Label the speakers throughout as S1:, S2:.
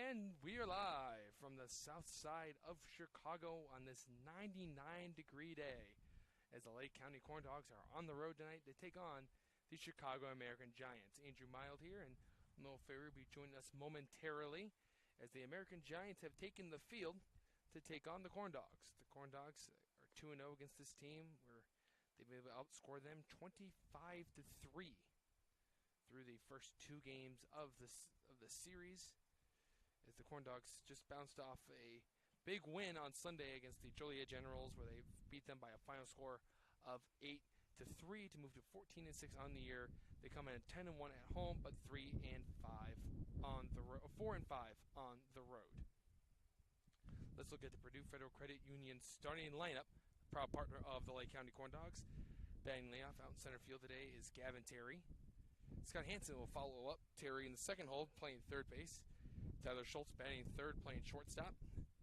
S1: And we are live from the south side of Chicago on this 99-degree day as the Lake County Corn Dogs are on the road tonight to take on the Chicago American Giants. Andrew Mild here, and Noel Ferry will be joining us momentarily as the American Giants have taken the field to take on the Corn Dogs. The Corn Dogs are 2-0 against this team, where they've been able to outscore them 25-3 through the first two games of the series, as the Corn Dogs just bounced off a big win on Sunday against the Joliet Generals, where they beat them by a final score of 8-3 to move to 14-6 on the year. They come in at 10-1 at home, but 4-5 on the road. Let's look at the Purdue Federal Credit Union starting lineup, proud partner of the Lake County Corn Dogs. Batting leadoff out in center field today is Gavin Terry. Scott Hansen will follow up Terry in the second hold, playing third base. Tyler Schultz batting third, playing shortstop.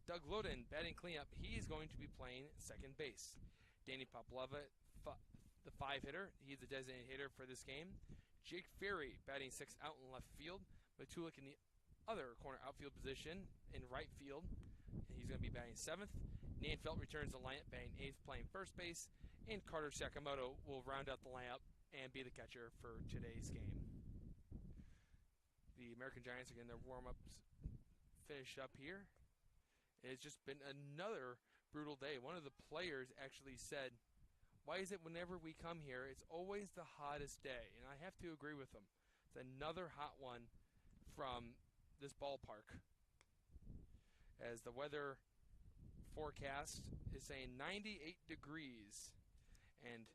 S1: Doug Loden batting cleanup. He's going to be playing second base. Danny Poplava, the five-hitter. He's the designated hitter for this game. Jake Ferry batting sixth out in left field. Matulik in the other corner outfield position in right field. He's going to be batting seventh. Nan Felt returns the lineup, batting eighth, playing first base. And Carter Sakamoto will round out the lineup and be the catcher for today's game. The American Giants are getting their warm-ups finished up here. It's just been another brutal day. One of the players actually said, "Why is it whenever we come here, it's always the hottest day?" And I have to agree with him. It's another hot one from this ballpark, as the weather forecast is saying 98 degrees. And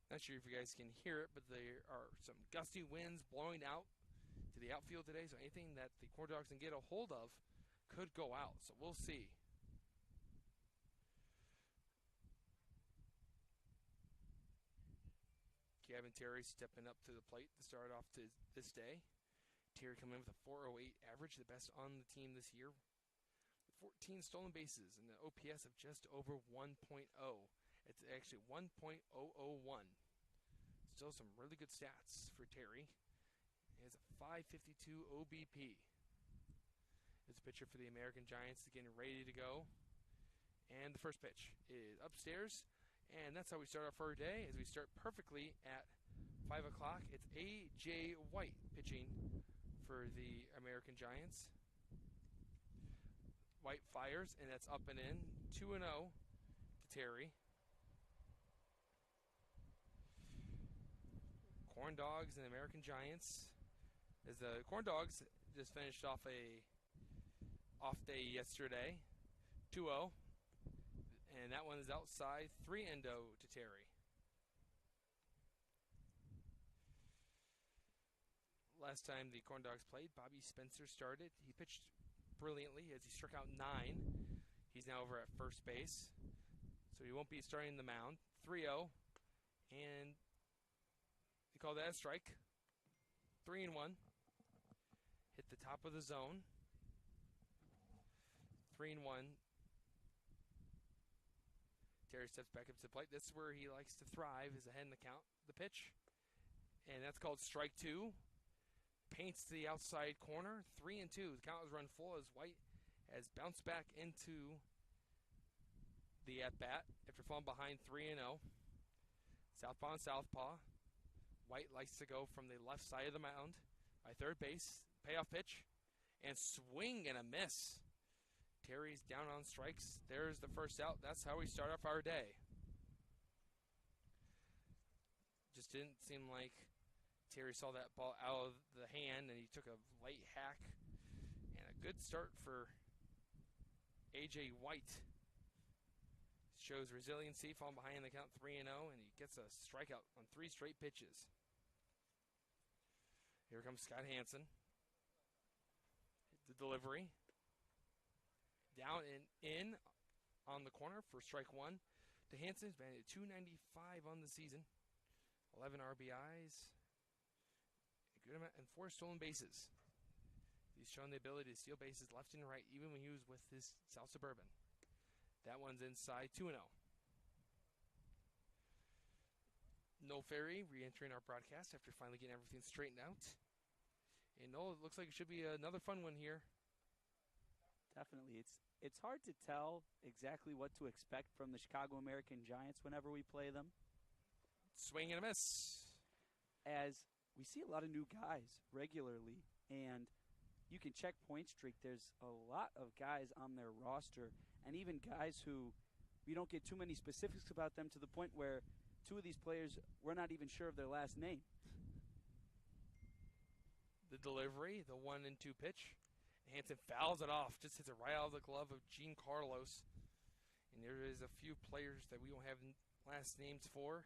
S1: not sure if you guys can hear it, but there are some gusty winds blowing out to the outfield today, so anything that the Corn Dogs can get a hold of could go out. So we'll see. Gavin Terry stepping up to the plate to start off this day. Terry coming in with a 408 average, the best on the team this year, with 14 stolen bases and an OPS of just over 1.0. It's actually 1.001. Still some really good stats for Terry. He has a 552 OBP. It's a pitcher for the American Giants getting ready to go. And the first pitch is upstairs. And that's how we start off our day, as we start perfectly at 5 o'clock. It's A.J. White pitching for the American Giants. White fires, and that's up and in. 2-0 to Terry. Corn Dogs and American Giants. As the Corn Dogs just finished off a off day yesterday, 2-0, and that one is outside, 3-0 to Terry. Last time the Corn Dogs played, Bobby Spencer started. He pitched brilliantly as he struck out 9. He's now over at first base, so he won't be starting the mound. 3-0, and they call that a strike. 3-1. Hit the top of the zone. 3-1. Terry steps back up to the plate. This is where he likes to thrive, is ahead in the count. The pitch. And that's called strike 2. Paints to the outside corner. 3-2. The count was run full as White has bounced back into the at-bat after falling behind 3-0. Southpaw and southpaw. White likes to go from the left side of the mound by third base. Payoff pitch. And swing and a miss. Terry's down on strikes. There's the first out. That's how we start off our day. Just didn't seem like Terry saw that ball out of the hand, and he took a late hack. And a good start for A.J. White. Shows resiliency, falling behind in the count 3-0, and he gets a strikeout on 3 straight pitches. Here comes Scott Hansen. The delivery. Down and in on the corner for strike 1 to Hansen. He's been at 295 on the season. 11 RBIs. A good amount, and 4 stolen bases. He's shown the ability to steal bases left and right, even when he was with his South Suburban. That one's inside, 2-0. Noel Ferry re-entering our broadcast after finally getting everything straightened out. And Noel, it looks like it should be another fun one here.
S2: Definitely. It's hard to tell exactly what to expect from the Chicago American Giants whenever we play them,
S1: Swing and a miss.
S2: as we see a lot of new guys regularly, and you can check point streak. There's a lot of guys on their roster, and even guys who we don't get too many specifics about them, to the point where two of these players, we're not even sure of their last name.
S1: The delivery, the 1-2 pitch. Hanson fouls it off, just hits it right out of the glove of Gene Carlos. And there is a few players that we don't have last names for.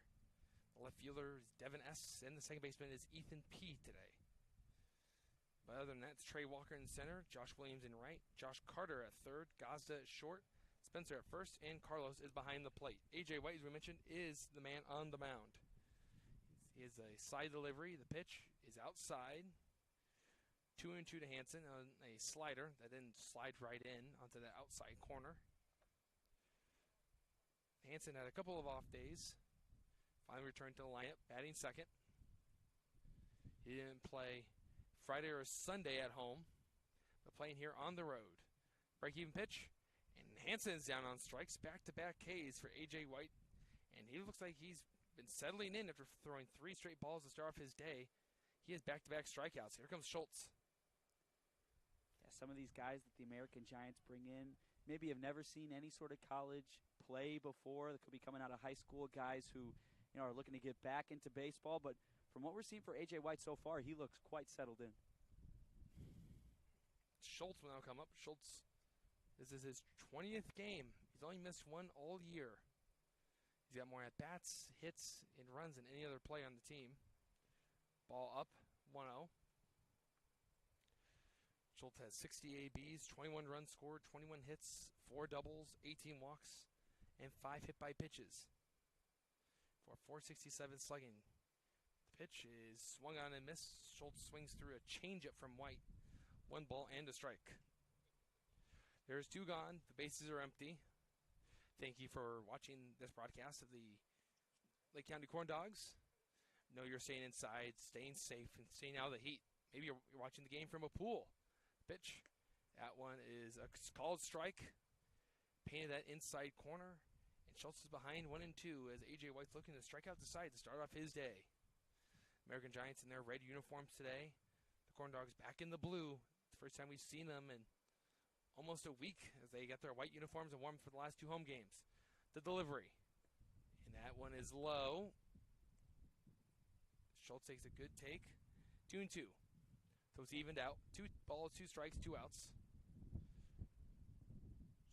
S1: The left fielder is Devin S., and the second baseman is Ethan P. today. But other than that, it's Trey Walker in center, Josh Williams in right, Josh Carter at third, Gazda at short, Spencer at first, and Carlos is behind the plate. A.J. White, as we mentioned, is the man on the mound. He has a side delivery. The pitch is outside. 2-2 to Hanson on a slider that then slides right in onto the outside corner. Hanson had a couple of off days. Finally returned to the lineup, batting second. He didn't play Friday or Sunday at home, but playing here on the road. Break-even pitch, and Hanson's down on strikes. Back-to-back Ks for A.J. White, and he looks like he's been settling in after throwing 3 straight balls to start off his day. He has back-to-back strikeouts. Here comes Schultz.
S2: Some of these guys that the American Giants bring in maybe have never seen any sort of college play before. That could be coming out of high school, guys who are looking to get back into baseball. But from what we're seeing for A.J. White so far, he looks quite settled in.
S1: Schultz will now come up. Schultz, this is his 20th game. He's only missed one all year. He's got more at-bats, hits, and runs than any other player on the team. Ball up, 1-0. Schultz has 60 ABs, 21 runs scored, 21 hits, 4 doubles, 18 walks, and 5 hit by pitches for 467 slugging. The pitch is swung on and missed. Schultz swings through a changeup from White. 1 ball and a strike. There's 2 gone. The bases are empty. Thank you for watching this broadcast of the Lake County Corn Dogs. Know you're staying inside, staying safe, and staying out of the heat. Maybe you're watching the game from a pool. Pitch. That one is a called strike. Painted that inside corner. And Schultz is behind 1-2 as A.J. White's looking to strike out the side to start off his day. American Giants in their red uniforms today. The Corn Dogs back in the blue. It's the first time we've seen them in almost a week as they got their white uniforms and warmed for the last 2 home games. The delivery. And that one is low. Schultz takes a good take. 2-2. So it's evened out. 2 balls, 2 strikes, 2 outs.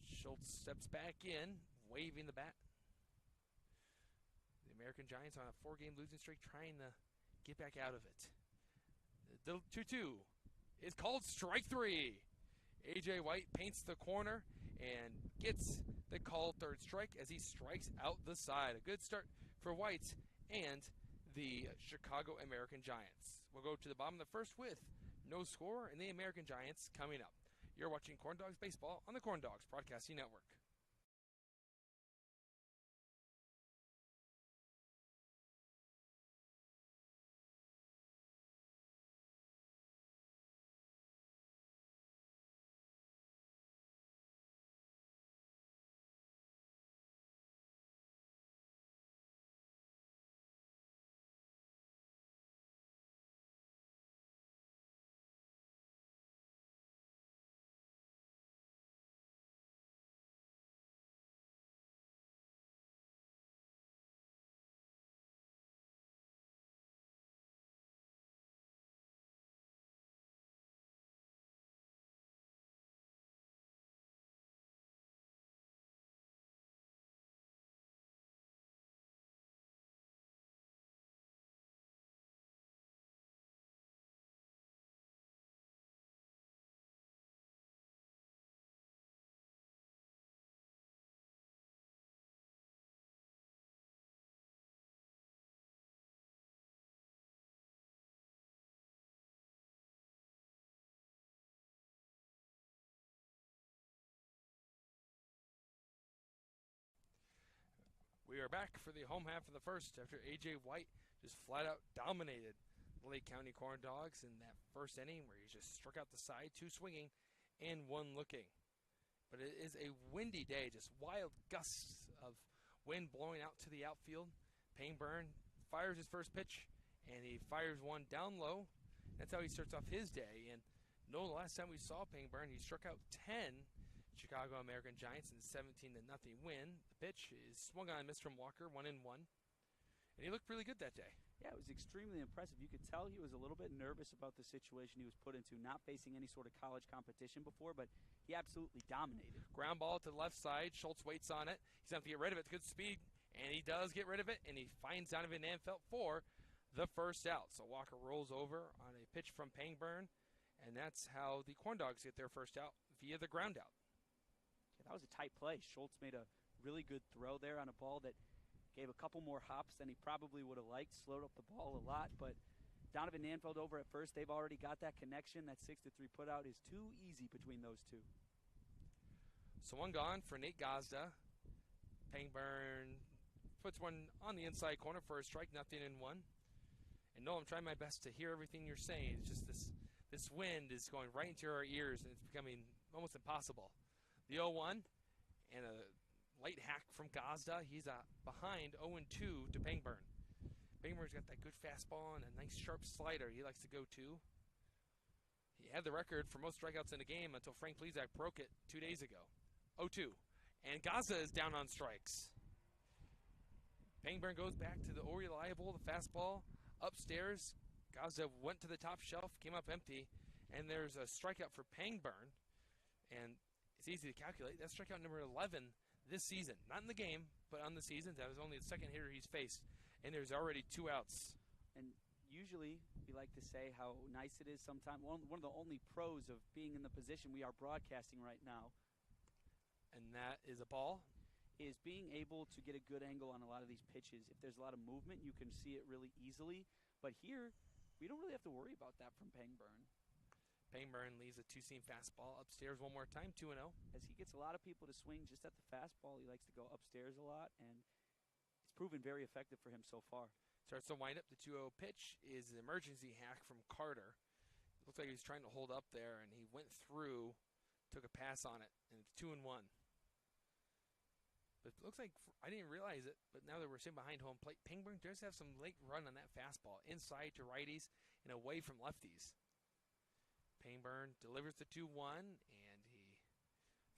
S1: Schultz steps back in, waving the bat. The American Giants on a 4-game losing streak, trying to get back out of it. The 2-2 is called strike 3. A.J. White paints the corner and gets the called third strike as he strikes out the side. A good start for White and the Chicago American Giants. We'll go to the bottom of the first with no score and the American Giants coming up. You're watching Corn Dogs Baseball on the Corn Dogs Broadcasting Network. We are back for the home half of the first after A.J. White just flat out dominated the Lake County Corn Dogs in that first inning where he just struck out the side, 2 swinging and 1 looking. but it is a windy day, just wild gusts of wind blowing out to the outfield. Pangburn fires his first pitch, and he fires one down low. That's how he starts off his day. And the last time we saw Pangburn, he struck out 10 Chicago American Giants in a 17-0 win. The pitch is swung on and missed from Walker, 1-1. And he looked really good that day.
S2: Yeah, it was extremely impressive. You could tell he was a little bit nervous about the situation he was put into, not facing any sort of college competition before, but he absolutely dominated.
S1: Ground ball to the left side. Schultz waits on it. He's going to get rid of it. Good speed. And he does get rid of it, and he finds Donovan Nanfelt for the first out. So Walker rolls over on a pitch from Pangburn, and that's how the Corn Dogs get their first out via the ground out.
S2: Yeah, that was a tight play. Schultz made a really good throw there on a ball that gave a couple more hops than he probably would have liked, slowed up the ball a lot, but Donovan Nanfelt over at first, they've already got that connection. That 6-3 putout is too easy between those two.
S1: So one gone for Nate Gazda. Pangburn puts one on the inside corner for a strike, 0-1. And no, I'm trying my best to hear everything you're saying. It's just this wind is going right into our ears, and it's becoming almost impossible. The 0-1 and a light hack from Gazda. He's behind 0-2 to Pangburn. Pangburn's got that good fastball and a nice sharp slider he likes to go to. He had the record for most strikeouts in a game until Frank Plesac broke it 2 days ago. 0-2. And Gazda is down on strikes. Pangburn goes back to the reliable, the fastball, upstairs. Gazda went to the top shelf, came up empty, and there's a strikeout for Pangburn. And it's easy to calculate. That's strikeout number 11 this season. Not in the game, but on the season. That was only the second hitter he's faced. And there's already 2 outs.
S2: And usually we like to say how nice it is sometimes. One of the only pros of being in the position we are broadcasting right now,
S1: and that is a ball,
S2: is being able to get a good angle on a lot of these pitches. If there's a lot of movement, you can see it really easily. But here, we don't really have to worry about that from Pangburn.
S1: Pangburn leaves a two-seam fastball upstairs one more time, 2-0.
S2: As he gets a lot of people to swing just at the fastball, he likes to go upstairs a lot, and it's proven very effective for him so far.
S1: Starts to wind up. The 2-0 pitch is an emergency hack from Carter. It looks like he was trying to hold up there, and he went through, took a pass on it, and it's 2-1. But it looks like, I didn't realize it, but now that we're sitting behind home plate, Pangburn does have some late run on that fastball, inside to righties and away from lefties. Pangburn delivers the 2-1, and he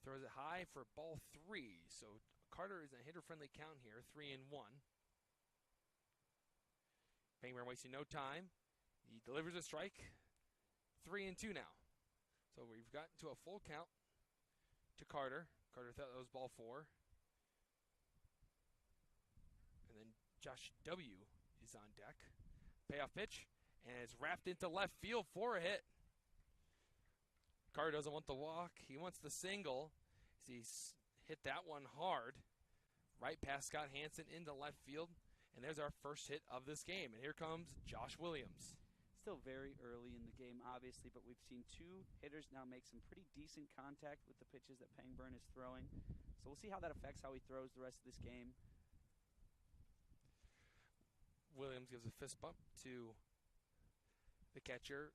S1: throws it high for ball 3. So Carter is in a hitter-friendly count here, 3-1. Pangburn wasting no time. He delivers a strike, 3-2 now. So we've gotten to a full count to Carter. Carter thought that was ball 4. And then Josh W. is on deck. Payoff pitch, and it's wrapped into left field for a hit. Carter doesn't want the walk. He wants the single. He's hit that one hard. Right past Scott Hansen into left field. And there's our first hit of this game. And here comes Josh Williams.
S2: Still very early in the game, obviously, but we've seen 2 hitters now make some pretty decent contact with the pitches that Pangburn is throwing. So we'll see how that affects how he throws the rest of this game.
S1: Williams gives a fist bump to the catcher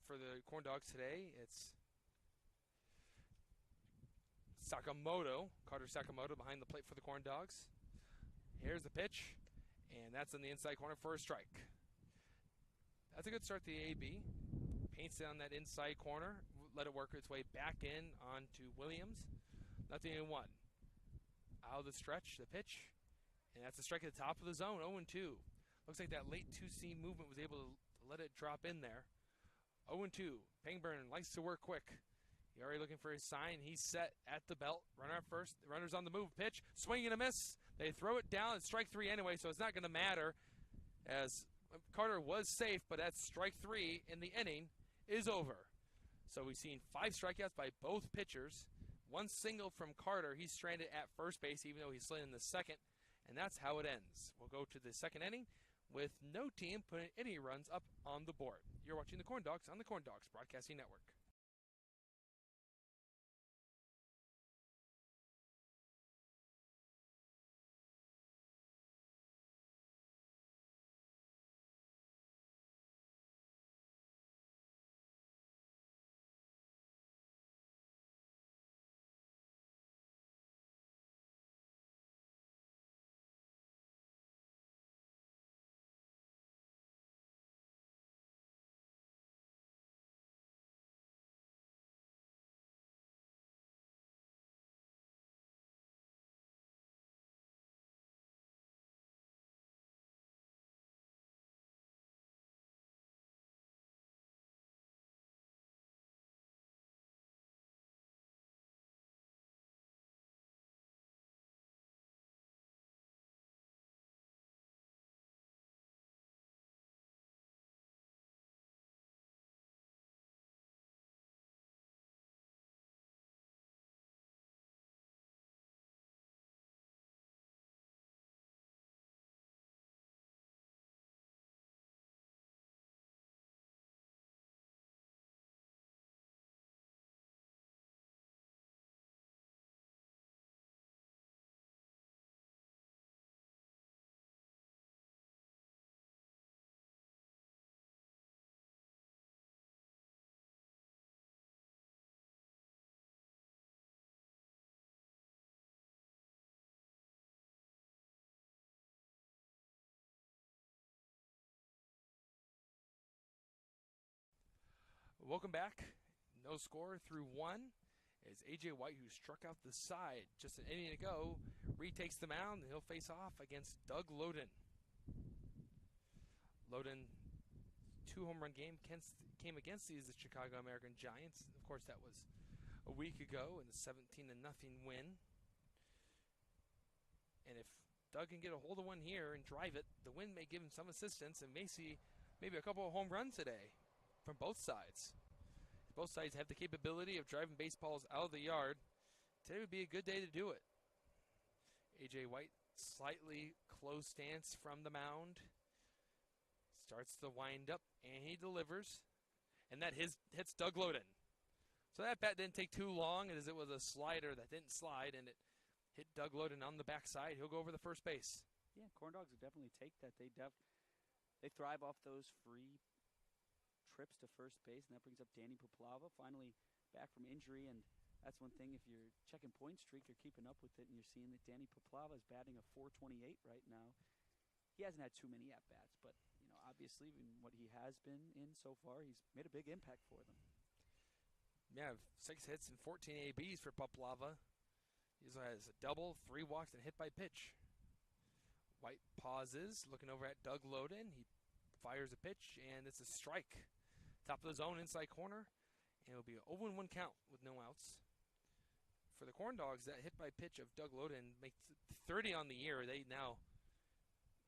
S1: for the Corn Dogs today. It's Sakamoto, Carter Sakamoto behind the plate for the Corn Dogs. Here's the pitch, and that's in the inside corner for a strike. That's a good start to the AB. Paints it on that inside corner, let it work its way back in onto Williams. 0-1. Out of the stretch, the pitch, and that's a strike at the top of the zone, 0-2. Looks like that late two-seam movement was able to let it drop in there. 0-2. Pangburn likes to work quick. He's already looking for his sign. He's set at the belt. Runner at first. Runner's on the move. Pitch. Swing and a miss. They throw it down. It's strike 3 anyway, so it's not going to matter, as Carter was safe, but that's strike 3 in the inning is over. So we've seen 5 strikeouts by both pitchers. 1 single from Carter. He's stranded at first base, even though he's slid in the second. And that's how it ends. We'll go to the second inning with no team putting any runs up on the board. You're watching the Corn Dogs on the Corn Dogs Broadcasting Network. Welcome back. No score through one as A.J. White, who struck out the side just an inning ago, retakes the mound, and he'll face off against Doug Loden. Loden, 2-home run game came against these Chicago American Giants. Of course, that was a week ago in the 17-0 win. And if Doug can get a hold of one here and drive it, the wind may give him some assistance and may see maybe a couple of home runs today from both sides. Both sides have the capability of driving baseballs out of the yard. Today would be a good day to do it. A.J. White, slightly closed stance from the mound. Starts the wind up, and he delivers. And that hits Doug Loden. So that bat didn't take too long, as it was a slider that didn't slide, and it hit Doug Loden on the backside. He'll go over the first base.
S2: Yeah, Corn Dogs will definitely take that. They thrive off those free trips to first base, and that brings up Danny Poplava, finally back from injury. And that's one thing, if you're checking point streak, you're keeping up with it, and you're seeing that Danny Poplava is batting a .428 right now. He hasn't had too many at-bats, but obviously in what he has been in so far, he's made a big impact for them.
S1: Yeah, 6 hits and 14 ABs for Poplava. He also has a double, 3 walks, and a hit by pitch. White pauses, looking over at Doug Loden. He fires a pitch, and it's a strike. Top of the zone, inside corner, and it'll be an 0-1 count with no outs. For the Corn Dogs, that hit by pitch of Doug Loden makes 30 on the year. They now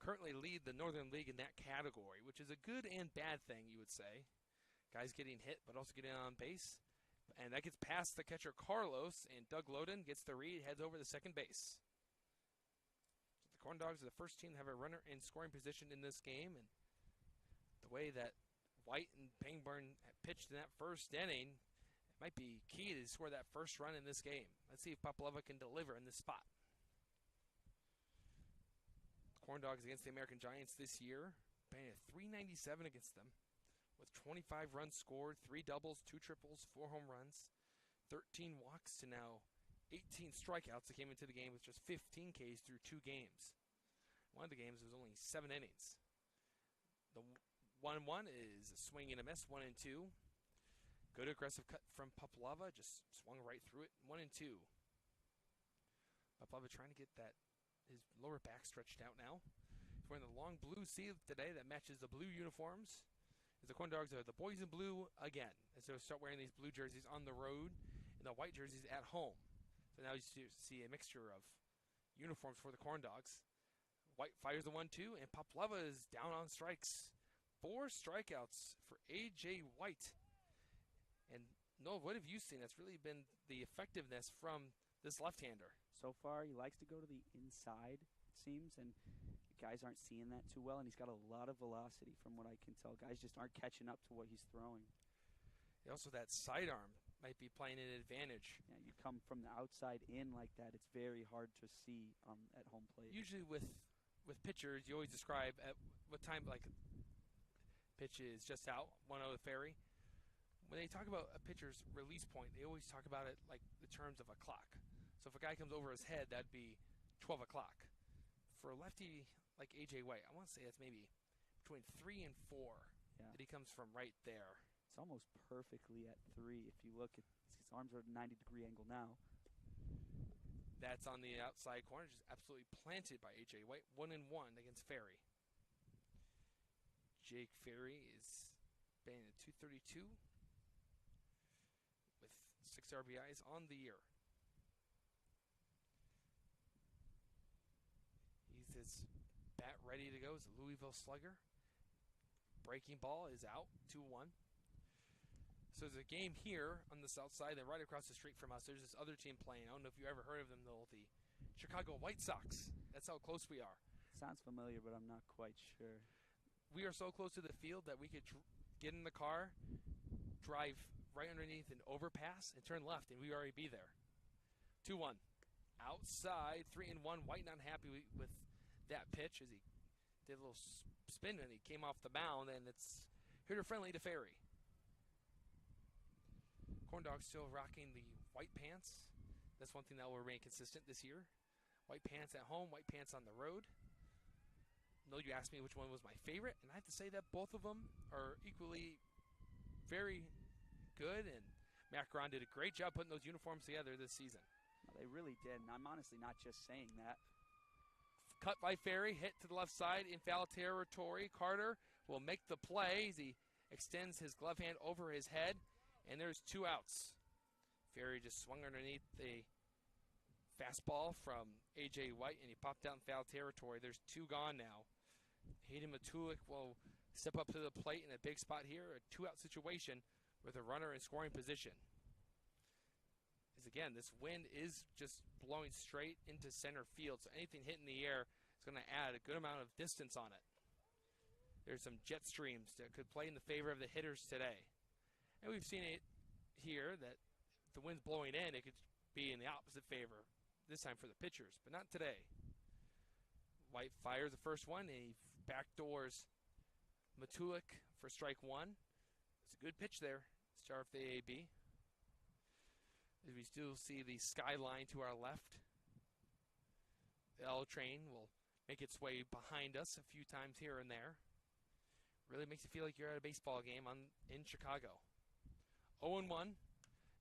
S1: currently lead the Northern League in that category, which is a good and bad thing, you would say. Guys getting hit, but also getting on base. And that gets past the catcher Carlos, and Doug Loden gets the read, heads over to second base. So the Corn Dogs are the first team to have a runner in scoring position in this game, and the way that White and Pangburn pitched in that first inning, it might be key to score that first run in this game. Let's see if Poplava can deliver in this spot. Corn Dogs against the American Giants this year, batting at .397 against them, with 25 runs scored, 3 doubles, 2 triples, 4 home runs, 13 walks to now 18 strikeouts that came into the game with just 15 Ks through 2 games. One of the games was only 7 innings. The 1-1 is a swing and a miss, 1-2. Good aggressive cut from Poplava, just swung right through it, 1-2. Poplava trying to get his lower back stretched out now. He's wearing the long blue sleeve today that matches the blue uniforms. As the Corn Dogs are the boys in blue again, as they start wearing these blue jerseys on the road and the white jerseys at home. So now you see a mixture of uniforms for the Corn Dogs. White fires the 1-2, and Poplava is down on strikes. 4 strikeouts for A.J. White. And Noel, what have you seen that's really been the effectiveness from this left-hander?
S2: So far, he likes to go to the inside, it seems, and guys aren't seeing that too well, and he's got a lot of velocity from what I can tell. Guys just aren't catching up to what he's throwing.
S1: Also, that sidearm might be playing an advantage.
S2: Yeah, you come from the outside in like that, it's very hard to see at home plate.
S1: Usually with pitchers, you always describe at what time, like, pitch is just out, 1-0 the Ferry. When they talk about a pitcher's release point, they always talk about it like the terms of a clock. So if a guy comes over his head, that'd be 12 o'clock. For a lefty like A.J. White, I want to say it's maybe between 3 and 4 that he comes from right there.
S2: It's almost perfectly at 3. If you look, his arms are at a 90-degree angle now.
S1: That's on the outside corner, just absolutely planted by A.J. White. 1-1 against Ferry. Jake Ferry is batting at .232 with 6 RBIs on the year. He's his bat ready to go. He's a Louisville Slugger. Breaking ball is out, 2-1. So there's a game here on the south side, and right across the street from us, there's this other team playing. I don't know if you ever heard of them, though, the Chicago White Sox. That's how close we are.
S2: Sounds familiar, but I'm not quite sure.
S1: We are so close to the field that we could get in the car, drive right underneath an overpass, and turn left, and we'd already be there. 2-1. Outside, 3-1. White not happy with that pitch as he did a little spin, and he came off the mound, and it's hitter-friendly to Ferry. Corn Dogs still rocking the white pants. That's one thing that will remain consistent this year. White pants at home, white pants on the road. No, you asked me which one was my favorite, and I have to say that both of them are equally very good, and Macron did a great job putting those uniforms together this season.
S2: Well, they really did, and I'm honestly not just saying that.
S1: Cut by Ferry, hit to the left side in foul territory. Carter will make the play as he extends his glove hand over his head, and there's 2 outs. Ferry just swung underneath the fastball from A.J. White, and he popped out in foul territory. There's 2 gone now. Hayden Matulik will step up to the plate in a big spot here, a 2-out situation with a runner in scoring position. As again, this wind is just blowing straight into center field, so anything hitting the air is going to add a good amount of distance on it. There's some jet streams that could play in the favor of the hitters today. And we've seen it here that if the wind's blowing in, it could be in the opposite favor, this time for the pitchers, but not today. White fires the first one, and he backdoors Matulik for strike 1. It's a good pitch there. Start of the AB. As we still see the skyline to our left. The L train will make its way behind us a few times here and there. Really makes you feel like you're at a baseball game in Chicago. 0-1.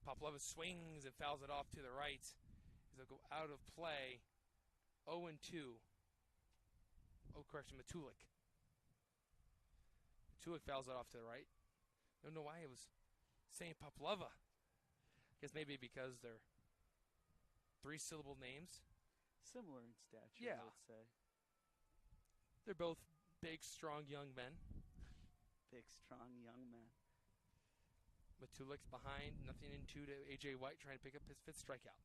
S1: Poplova swings and fouls it off to the right. As they'll go out of play. 0-2. Oh, correction, Matulik. Matulik fouls it off to the right. I don't know why I was saying Poplova. I guess maybe because they're 3-syllable names.
S2: Similar in stature,
S1: Yeah.
S2: I would say.
S1: They're both big, strong young men.
S2: Big, strong young man.
S1: Matulik's behind, nothing in 2 to A.J. White, trying to pick up his 5th strikeout.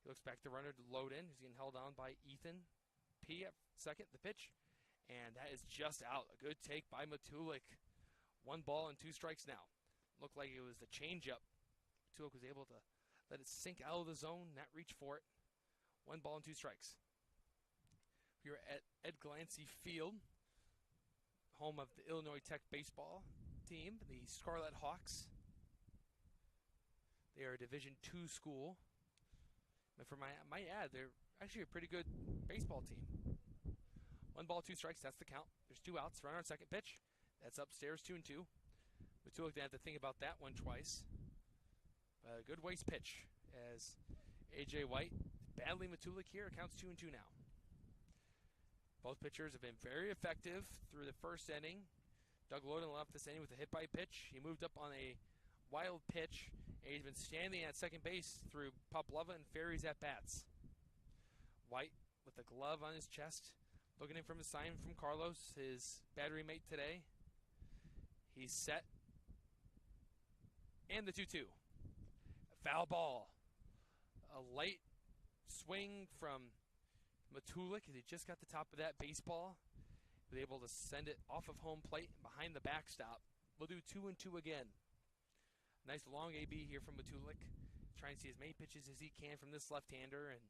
S1: He looks back to runner to load in. He's getting held on by Ethan P. at second, the pitch. And that is just out. A good take by Matulik. 1 ball and 2 strikes now. Looked like it was the changeup. Matulik was able to let it sink out of the zone, not reach for it. 1 ball and 2 strikes. We're at Ed Glancy Field, home of the Illinois Tech baseball team, the Scarlet Hawks. They are a Division II school. But for my ad, they're actually a pretty good baseball team. 1 ball, 2 strikes, that's the count. There's 2 outs, runner on second pitch. That's upstairs, 2-2. Matulik didn't have to think about that one twice. A good waste pitch as A.J. White battling Matulik here. It counts 2-2 now. Both pitchers have been very effective through the first inning. Doug Loden left this inning with a hit by pitch. He moved up on a wild pitch, and he's been standing at second base through Poplova and Ferry's at-bats. White with a glove on his chest, looking in from a sign from Carlos, his battery mate today. He's set. And the 2-2. Foul ball. A late swing from Matulik as he just got the top of that baseball. He was able to send it off of home plate and behind the backstop. We'll do 2-2 again. Nice long AB here from Matulik. Trying to see as many pitches as he can from this left-hander and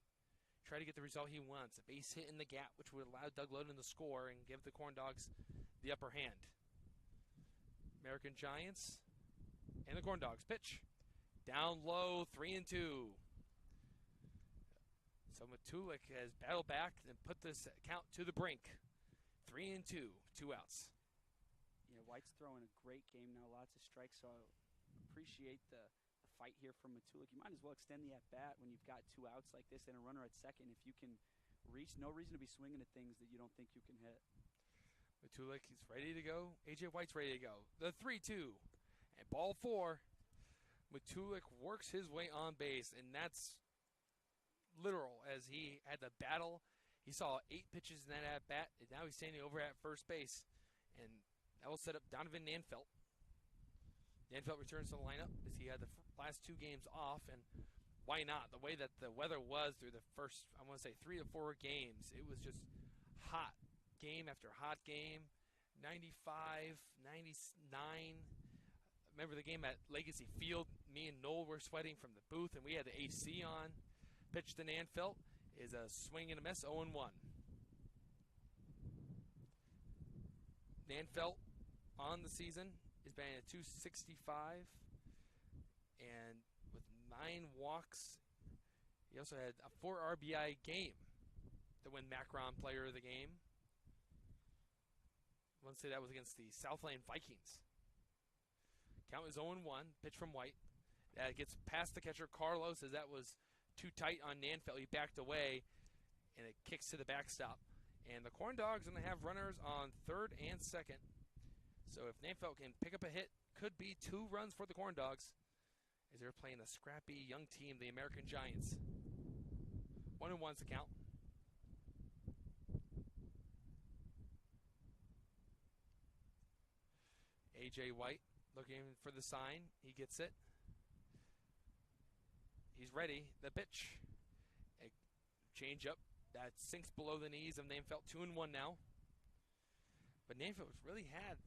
S1: try to get the result he wants. A base hit in the gap, which would allow Doug Loden to score and give the Corn Dogs the upper hand. American Giants and the Corn Dogs pitch. Down low, 3-2. So Matulik has battled back and put this count to the brink. 3-2, 2 outs.
S2: Yeah, White's throwing a great game now, lots of strikes, so I appreciate the fight here from Matulik. You might as well extend the at-bat when you've got 2 outs like this and a runner at second. If you can reach, no reason to be swinging at things that you don't think you can hit.
S1: Matulik is ready to go. A.J. White's ready to go. The 3-2. And ball 4. Matulik works his way on base, and that's literal as he had the battle. He saw 8 pitches in that at-bat, and now he's standing over at first base. And that will set up Donovan Nanfelt. Nanfelt returns to the lineup as he had the last 2 games off, and why not? The way that the weather was through the first, I want to say, 3 to 4 games, it was just hot. Game after hot game, 95, 99. Remember the game at Legacy Field? Me and Noel were sweating from the booth, and we had the AC on. Pitch to Nanfelt is a swing and a miss, 0-1. Nanfelt on the season is batting at .265, and with 9 walks, he also had a 4 RBI game to win Macron Player of the Game. I want to say that was against the Southland Vikings. count is 0-1. Pitch from White. Gets past the catcher, Carlos, as that was too tight on Nanfeld. He backed away, and it kicks to the backstop. And the Corn Dogs are going to have runners on third and second. So if Nanfeld can pick up a hit, could be 2 runs for the Corn Dogs as they're playing a scrappy young team, the American Giants. 1-1's the count. A.J. White looking for the sign. He gets it. He's ready. The pitch. A change up. That sinks below the knees of Nanfeld. 2-1 now. But Nanfeld really had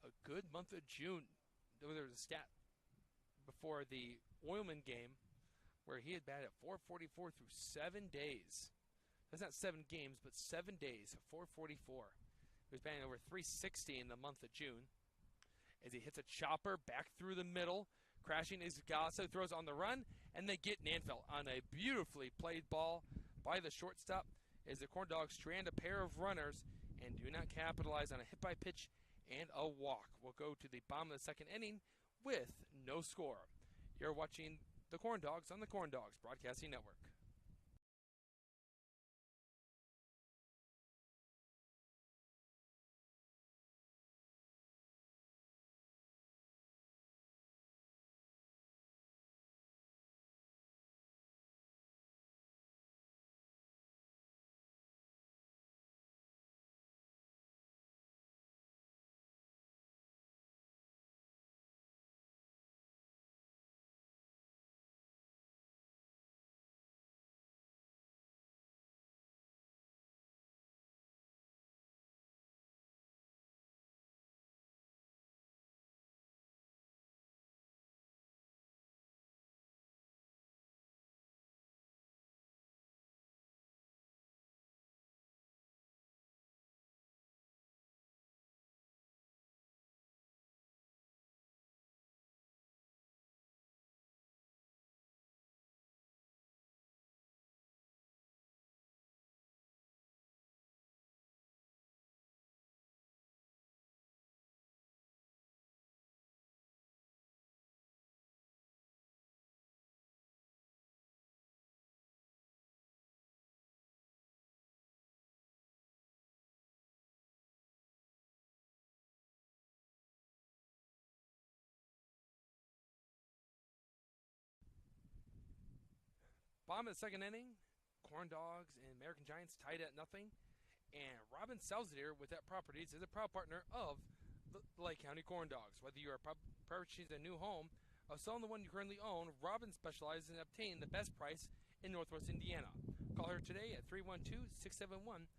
S1: a good month of June. There was a stat before the Oilman game where he had batted at 444 through 7 days. That's not 7 games, but 7 days. 444. He was batting over 360 in the month of June. As he hits a chopper back through the middle, crashing his Gasso, throws on the run, and they get Nanfeld on a beautifully played ball by the shortstop as the Corn Dogs strand a pair of runners and do not capitalize on a hit by pitch and a walk. We'll go to the bottom of the second inning with no score. You're watching the Corn Dogs on the Corn Dogs Broadcasting Network. Bottom of the second inning, Corn Dogs and American Giants tied at 0. And Robin Salzadier with that Properties is a proud partner of the Lake County Corn Dogs. Whether you are purchasing a new home or selling the one you currently own, Robin specializes in obtaining the best price in Northwest Indiana. Call her today at 312-671-0034.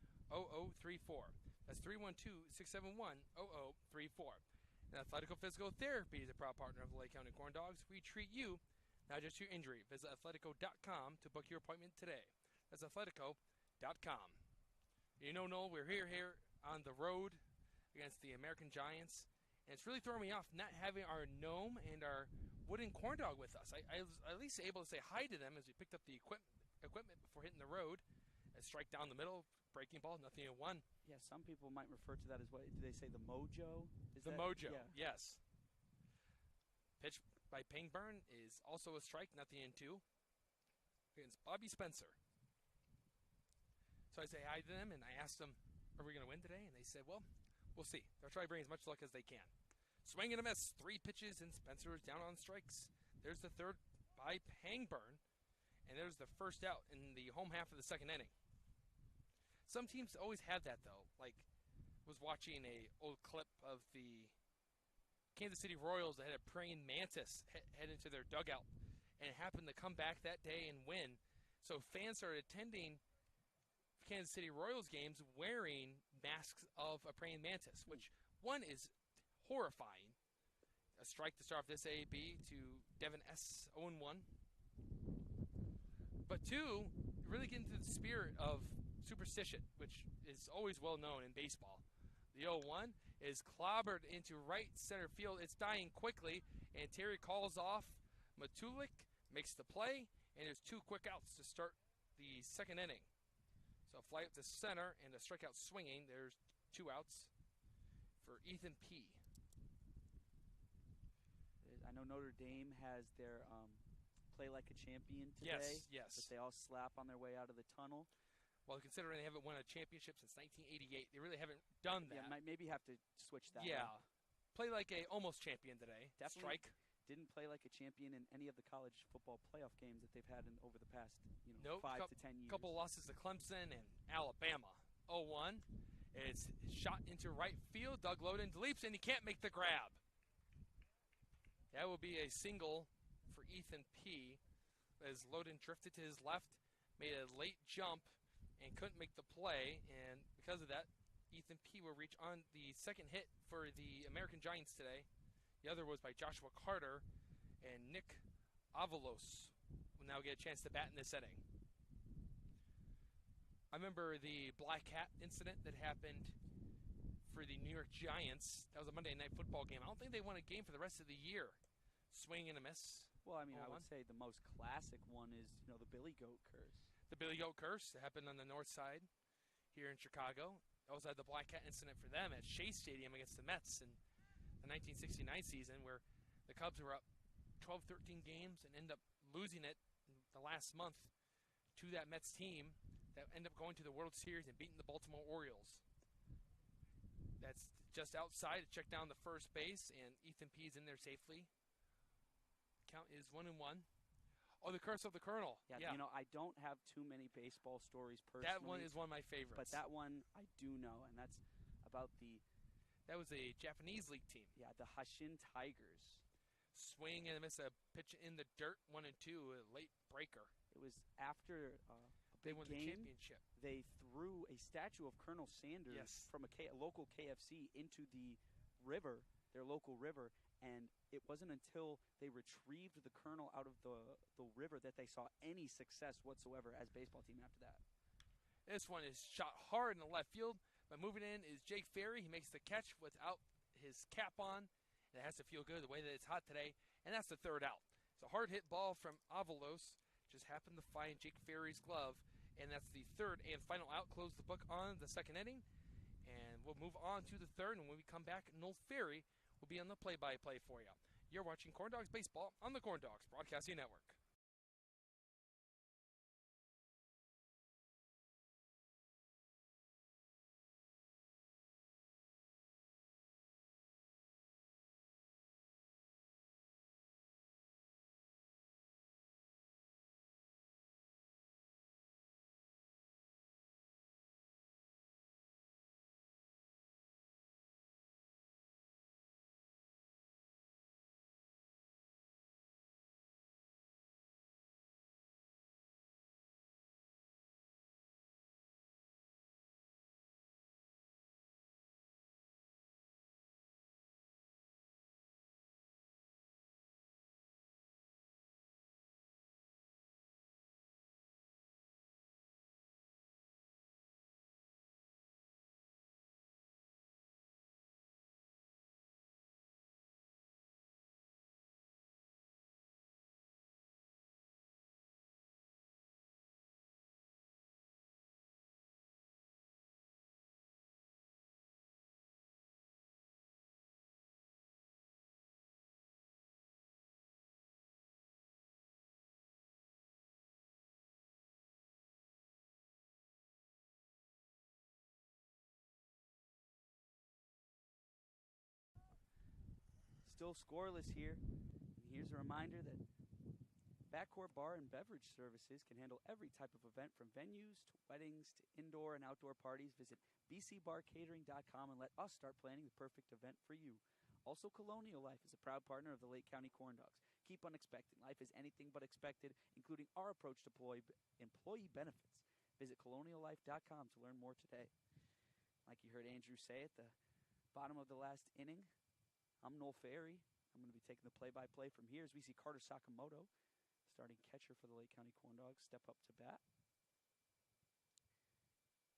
S1: That's 312-671-0034. And Athletico Physical Therapy is a proud partner of the Lake County Corn Dogs. We treat you, not just your injury. Visit Athletico.com to book your appointment today. That's Athletico.com. You know, Noel, we're here on the road against the American Giants, and it's really throwing me off not having our gnome and our wooden corn dog with us. I was at least able to say hi to them as we picked up the equipment before hitting the road. A strike down the middle, breaking ball, 0-1.
S2: Yeah, some people might refer to that as what do they say, the mojo?
S1: The mojo, yeah. Yes. Pitch by Pangburn is also a strike, 0-2, against Bobby Spencer. So I say hi to them, and I asked them, are we going to win today? And they said, well, we'll see. They'll try to bring as much luck as they can. Swing and a miss, 3 pitches, and Spencer is down on strikes. There's the third by Pangburn, and there's the first out in the home half of the second inning. Some teams always have that, though. Like, was watching a old clip of the Kansas City Royals that had a praying mantis head into their dugout, and it happened to come back that day and win. So fans started attending Kansas City Royals games wearing masks of a praying mantis, which one is horrifying. A strike to start off this AB to Devin S. 0-1. But 2, really get into the spirit of superstition, which is always well known in baseball. The 0-1 is clobbered into right center field. It's dying quickly, and Terry calls off. Matulik makes the play, and there's 2 quick outs to start the second inning. So a fly up to center and a strikeout swinging. There's 2 outs for Ethan P.
S2: Notre Dame has their Play Like a Champion today.
S1: Yes.
S2: That they all slap on their way out of the tunnel.
S1: Well, considering they haven't won a championship since 1988, they really haven't done that.
S2: Yeah, might maybe have to switch that.
S1: Yeah.
S2: Up.
S1: Play like a almost champion today.
S2: Definitely
S1: Strike.
S2: Didn't play like a champion in any of the college football playoff games that they've had over the past,
S1: Nope.
S2: 5 to 10 years.
S1: Couple losses to Clemson and Alabama. 0-1. It's shot into right field. Doug Loden leaps and he can't make the grab. That will be a single for Ethan P. As Loden drifted to his left, made a late jump, and couldn't make the play. And because of that, Ethan P. will reach on the second hit for the American Giants today. The other was by Joshua Carter, and Nick Avalos will now get a chance to bat in this inning. I remember the black hat incident that happened for the New York Giants. That was a Monday Night Football game. I don't think they won a game for the rest of the year. Swing and a miss.
S2: Well, I mean, I would say the most classic one is, the Billy Goat curse.
S1: The Billy Goat curse that happened on the north side here in Chicago. Also had the black hat incident for them at Shea Stadium against the Mets in the 1969 season, where the Cubs were up 12-13 games and end up losing it in the last month to that Mets team that ended up going to the World Series and beating the Baltimore Orioles. That's just outside. Check down the first base, and Ethan P. is in there safely. Count is 1-1. Oh, the curse of the Colonel.
S2: Yeah, I don't have too many baseball stories personally.
S1: That one is one of my favorites.
S2: But that one I do know, and that's about
S1: That was a Japanese league team.
S2: Yeah, the Hanshin Tigers.
S1: Swing and miss a pitch in the dirt, 1-2, a late breaker.
S2: It was after
S1: they won
S2: game,
S1: the championship.
S2: They threw a statue of Colonel Sanders from a local KFC into the river, their local river, and it wasn't until they retrieved the Colonel out of the river that they saw any success whatsoever as a baseball team after that.
S1: This one is shot hard in the left field, but moving in is Jake Ferry. He makes the catch without his cap on. It has to feel good the way that it's hot today, and that's the third out. It's a hard hit ball from Avalos, just happened to find Jake Ferry's glove, and that's the third and final out. Close the book on the second inning, and we'll move on to the third, and when we come back, Noel Ferry will be on the play-by-play for you. You're watching Corn Dogs Baseball on the Corn Dogs Broadcasting Network.
S2: Still scoreless here. And here's a reminder that Backcourt Bar and Beverage Services can handle every type of event from venues to weddings to indoor and outdoor parties. Visit bcbarcatering.com and let us start planning the perfect event for you. Also, Colonial Life is a proud partner of the Lake County Corn Dogs. Keep unexpected. Life is anything but expected, including our approach to employee benefits. Visit coloniallife.com to learn more today. Like you heard Andrew say at the bottom of the last inning, I'm Noel Ferry. I'm going to be taking the play-by-play from here as we see Carter Sakamoto, starting catcher for the Lake County Corn Dogs, step up to bat.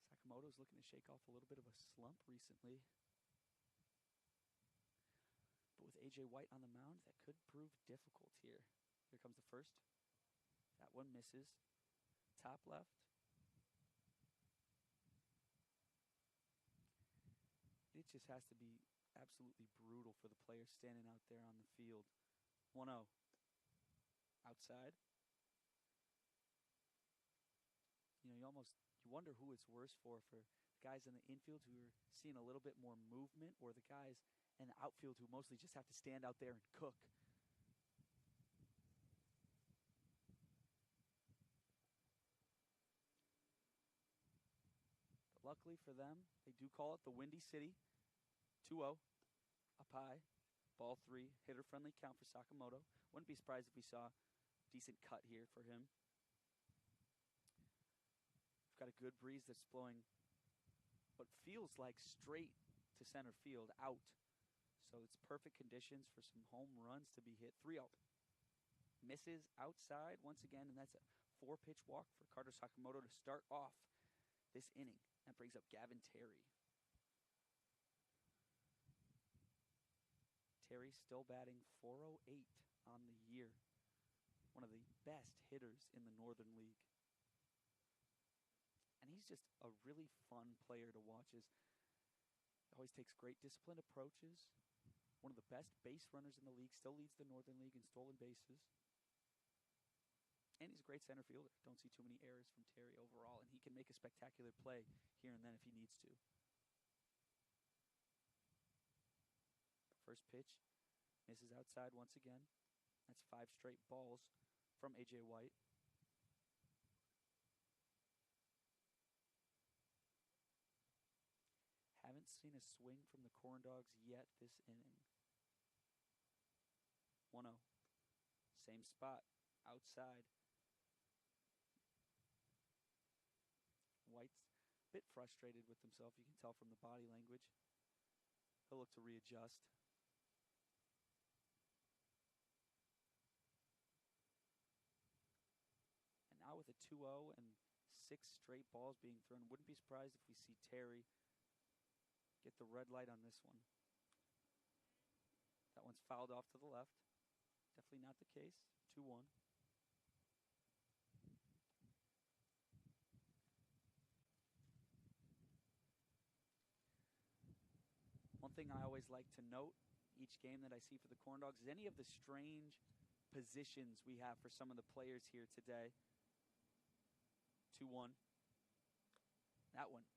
S2: Sakamoto's looking to shake off a little bit of a slump recently. But with A.J. White on the mound, that could prove difficult here. Here comes the first. That one misses. Top left. It just has to be absolutely brutal for the players standing out there on the field. 1-0. Outside. You know, you wonder who it's worse for guys in the infield who are seeing a little bit more movement, or the guys in the outfield who mostly just have to stand out there and cook. But luckily for them, they do call it the Windy City. 2-0. Up high. Ball 3. Hitter-friendly count for Sakamoto. Wouldn't be surprised if we saw a decent cut here for him. We've got a good breeze that's blowing what feels like straight to center field out. So it's perfect conditions for some home runs to be hit. 3-0. Misses outside once again, and that's a 4-pitch walk for Carter Sakamoto to start off this inning. That brings up Gavin Terry. Terry still batting .408 on the year. One of the best hitters in the Northern League. And he's just a really fun player to watch. He always takes great disciplined approaches. One of the best base runners in the league. Still leads the Northern League in stolen bases. And he's a great center fielder. Don't see too many errors from Terry overall. And he can make a spectacular play here and then if he needs to. First pitch. Misses outside once again. That's 5 straight balls from A.J. White. Haven't seen a swing from the Corn Dogs yet this inning. 1-0. Same spot. Outside. White's a bit frustrated with himself. You can tell from the body language. He'll look to readjust. And now with a 2-0 and 6 straight balls being thrown, wouldn't be surprised if we see Terry get the red light on this one. That one's fouled off to the left. Definitely not the case. 2-1. One thing I always like to note each game that I see for the Corn Dogs is any of the strange positions we have for some of the players here today. 2-1. That one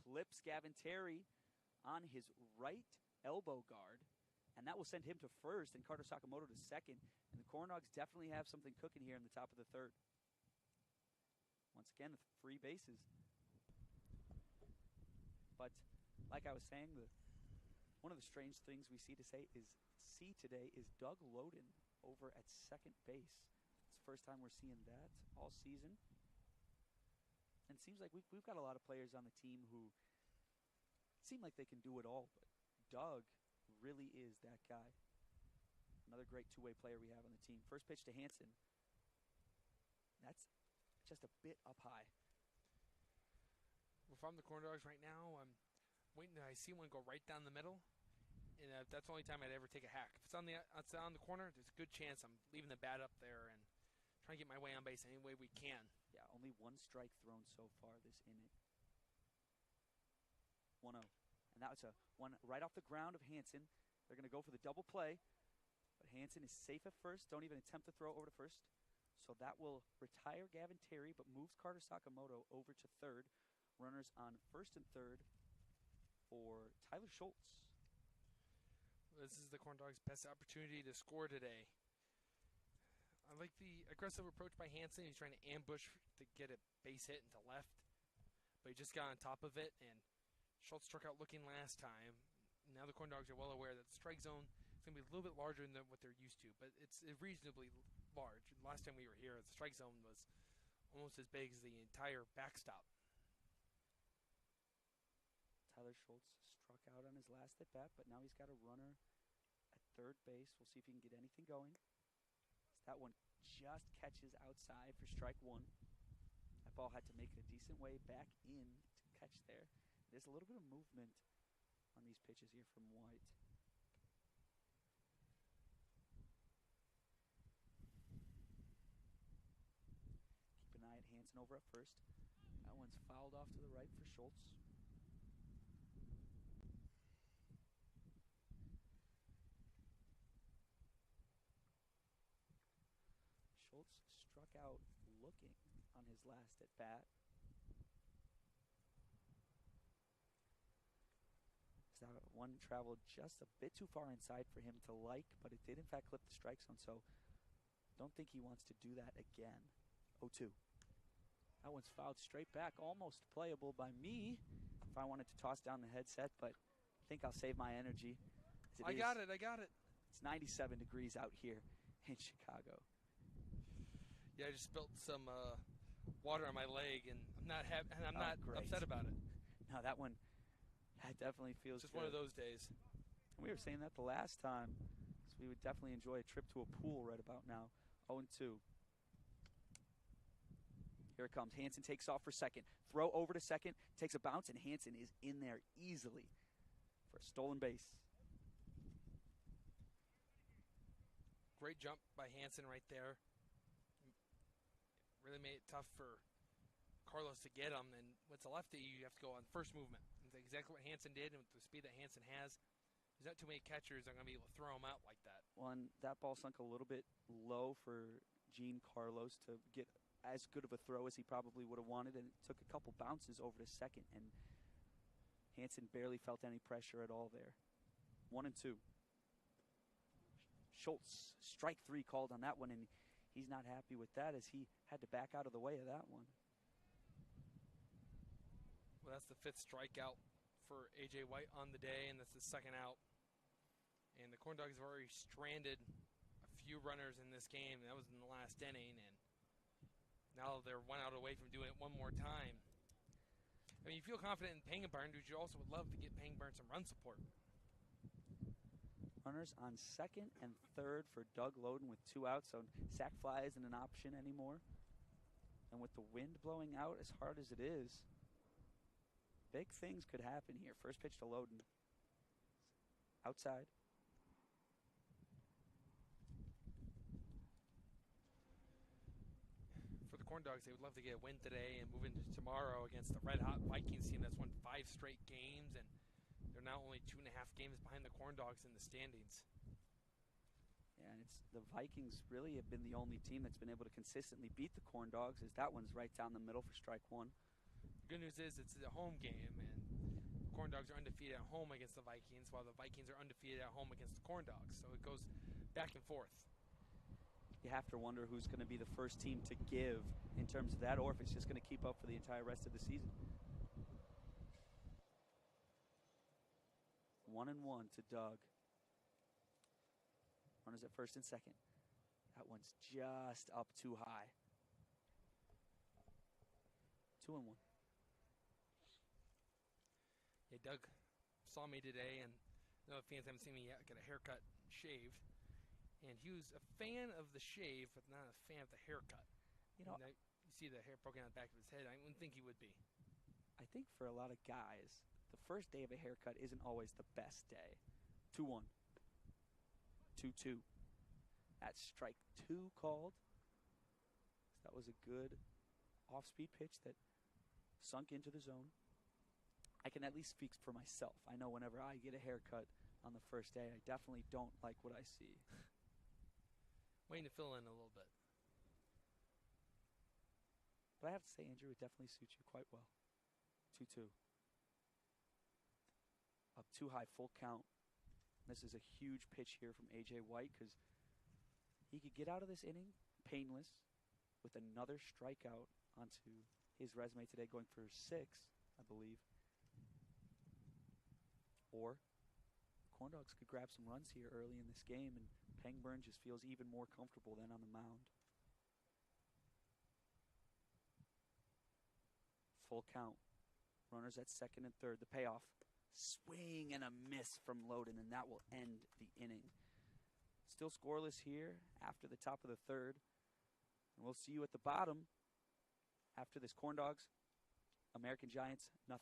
S2: clips Gavin Terry on his right elbow guard, and that will send him to first and Carter Sakamoto to second. And the Corn Dogs definitely have something cooking here in the top of the third. Once again, 3 bases. But like I was saying, one of the strange things we see today is Doug Loden over at second base. It's the first time we're seeing that all season. And it seems like we've got a lot of players on the team who seem like they can do it all, but Doug really is that guy. Another great two-way player we have on the team. First pitch to Hansen. That's just a bit up high.
S1: If I'm the Corn Dogs right now, I'm waiting. I see one go right down the middle, and that's the only time I'd ever take a hack. If it's on the corner, there's a good chance I'm leaving the bat up there and trying to get my way on base any way we can.
S2: Yeah, only 1 strike thrown so far this inning. 1-0. And that was a one right off the ground of Hansen. They're going to go for the double play, but Hansen is safe at first. Don't even attempt to throw over to first. So that will retire Gavin Terry, but moves Carter Sakamoto over to third. Runners on first and third for Tyler Schultz.
S1: This is the Corn Dogs' best opportunity to score today. I like the aggressive approach by Hansen. He's trying to ambush to get a base hit into left, but he just got on top of it, and Schultz struck out looking last time. Now the Corn Dogs are well aware that the strike zone is going to be a little bit larger than what they're used to, but it's reasonably large. Last time we were here, the strike zone was almost as big as the entire backstop.
S2: Tyler Schultz struck out on his last at bat, but now he's got a runner at third base. We'll see if he can get anything going. That one just catches outside for strike 1. That ball had to make it a decent way back in to catch there. There's a little bit of movement on these pitches here from White. Keep an eye at Hansen over at first. That one's fouled off to the right for Schultz. Schultz struck out looking on his last at bat. So that one traveled just a bit too far inside for him to like, but it did in fact clip the strike zone, so don't think he wants to do that again. 0-2. That one's fouled straight back, almost playable by me if I wanted to toss down the headset, but I think I'll save my energy.
S1: I got it.
S2: It's 97 degrees out here in Chicago.
S1: Yeah, I just spilled some water on my leg, and I'm not
S2: Great.
S1: upset about it.
S2: No, that one, that definitely feels
S1: Just
S2: good.
S1: one of those days.
S2: We were saying that the last time, so we would definitely enjoy a trip to a pool right about now. 0-2. Here it comes. Hansen takes off for second. Throw over to second, takes a bounce, and Hansen is in there easily for a stolen base.
S1: Great jump by Hansen right there. Really made it tough for Carlos to get him. And with the lefty, you have to go on first movement. That's exactly what Hansen did, and with the speed that Hansen has, there's not too many catchers that are going to be able to throw him out like that.
S2: Well, and that ball sunk a little bit low for Gene Carlos to get as good of a throw as he probably would have wanted, and it took a couple bounces over to second, and Hansen barely felt any pressure at all there. 1-2. Schultz, strike three called on that one, and he's not happy with that as he had to back out of the way of that one.
S1: Well, that's the fifth strikeout for A.J. White on the day, and that's the second out. And the Corn Dogs have already stranded a few runners in this game, and that was in the last inning, and now they're 1 out away from doing it one more time. I mean, you feel confident in Pangburn, but you also would love to get Pangburn some run support.
S2: Runners on second and third for Doug Loden with 2 outs, so sac fly isn't an option anymore. And with the wind blowing out as hard as it is, big things could happen here. First pitch to Loden. Outside.
S1: For the Corn Dogs, they would love to get a win today and move into tomorrow against the red-hot Vikings team that's won 5 straight games, and they're now only 2.5 games behind the Corn Dogs in the standings.
S2: Yeah, and the Vikings really have been the only team that's been able to consistently beat the Corn Dogs, as that one's right down the middle for strike one.
S1: The good news is it's a home game, and the Corn Dogs are undefeated at home against the Vikings, while the Vikings are undefeated at home against the Corn Dogs. So it goes back and forth.
S2: You have to wonder who's going to be the first team to give in terms of that, or if it's just going to keep up for the entire rest of the season. 1-1 to Doug. Runners at first and second. That one's just up too high. 2-1.
S1: Yeah, Doug saw me today, and I know fans haven't seen me yet, get a haircut, shaved. And he was a fan of the shave, but not a fan of the haircut. You know, you see the hair poking out the back of his head. I wouldn't think he would be.
S2: I think for a lot of guys, the first day of a haircut isn't always the best day. 2-1. 2-2. That's strike 2 called. That was a good off-speed pitch that sunk into the zone. I can at least speak for myself. I know whenever I get a haircut on the first day, I definitely don't like what I see.
S1: Waiting to fill in a little bit.
S2: But I have to say, Andrew, it definitely suits you quite well. 2-2. Up too high, full count. This is a huge pitch here from A.J. White because he could get out of this inning painless with another strikeout onto his resume today, going for 6, I believe. Or Corn Dogs could grab some runs here early in this game, and Pangburn just feels even more comfortable than on the mound. Full count. Runners at second and third. The payoff. Swing and a miss from Loden, and that will end the inning. Still scoreless here after the top of the third. And we'll see you at the bottom after this. Corn Dogs, American Giants, 0-0.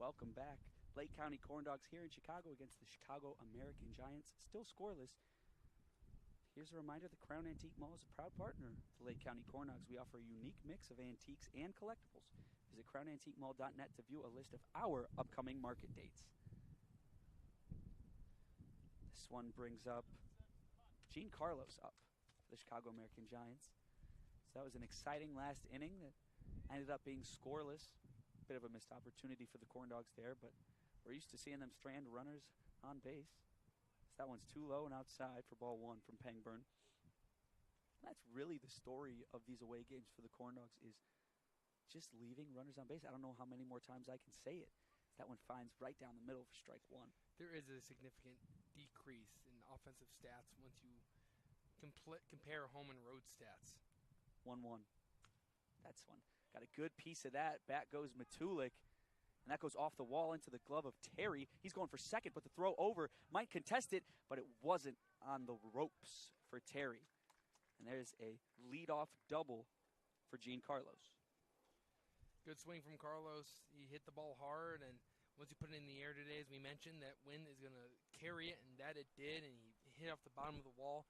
S2: Welcome back. Lake County Corn Dogs here in Chicago against the Chicago American Giants. Still scoreless. Here's a reminder, the Crown Antique Mall is a proud partner of the Lake County Corn Dogs. We offer a unique mix of antiques and collectibles. Visit crownantiquemall.net to view a list of our upcoming market dates. This one brings up Gene Carlos up for the Chicago American Giants. So that was an exciting last inning that ended up being scoreless. Bit of a missed opportunity for the Corn Dogs there, but we're used to seeing them strand runners on base. So that one's too low and outside for ball one from Pangburn. That's really the story of these away games for the Corn Dogs, is just leaving runners on base. I don't know how many more times I can say it. That one finds right down the middle for strike one.
S1: There is a significant decrease in offensive stats once you compare home and road stats.
S2: 1-1. That's one. Got a good piece of that. Back goes Matulik. And that goes off the wall into the glove of Terry. He's going for second, but the throw over might contest it, but it wasn't on the ropes for Terry. And there's a leadoff double for Gene Carlos.
S1: Good swing from Carlos. He hit the ball hard, and once you put it in the air today, as we mentioned, that wind is going to carry it, and that it did, and he hit off the bottom of the wall.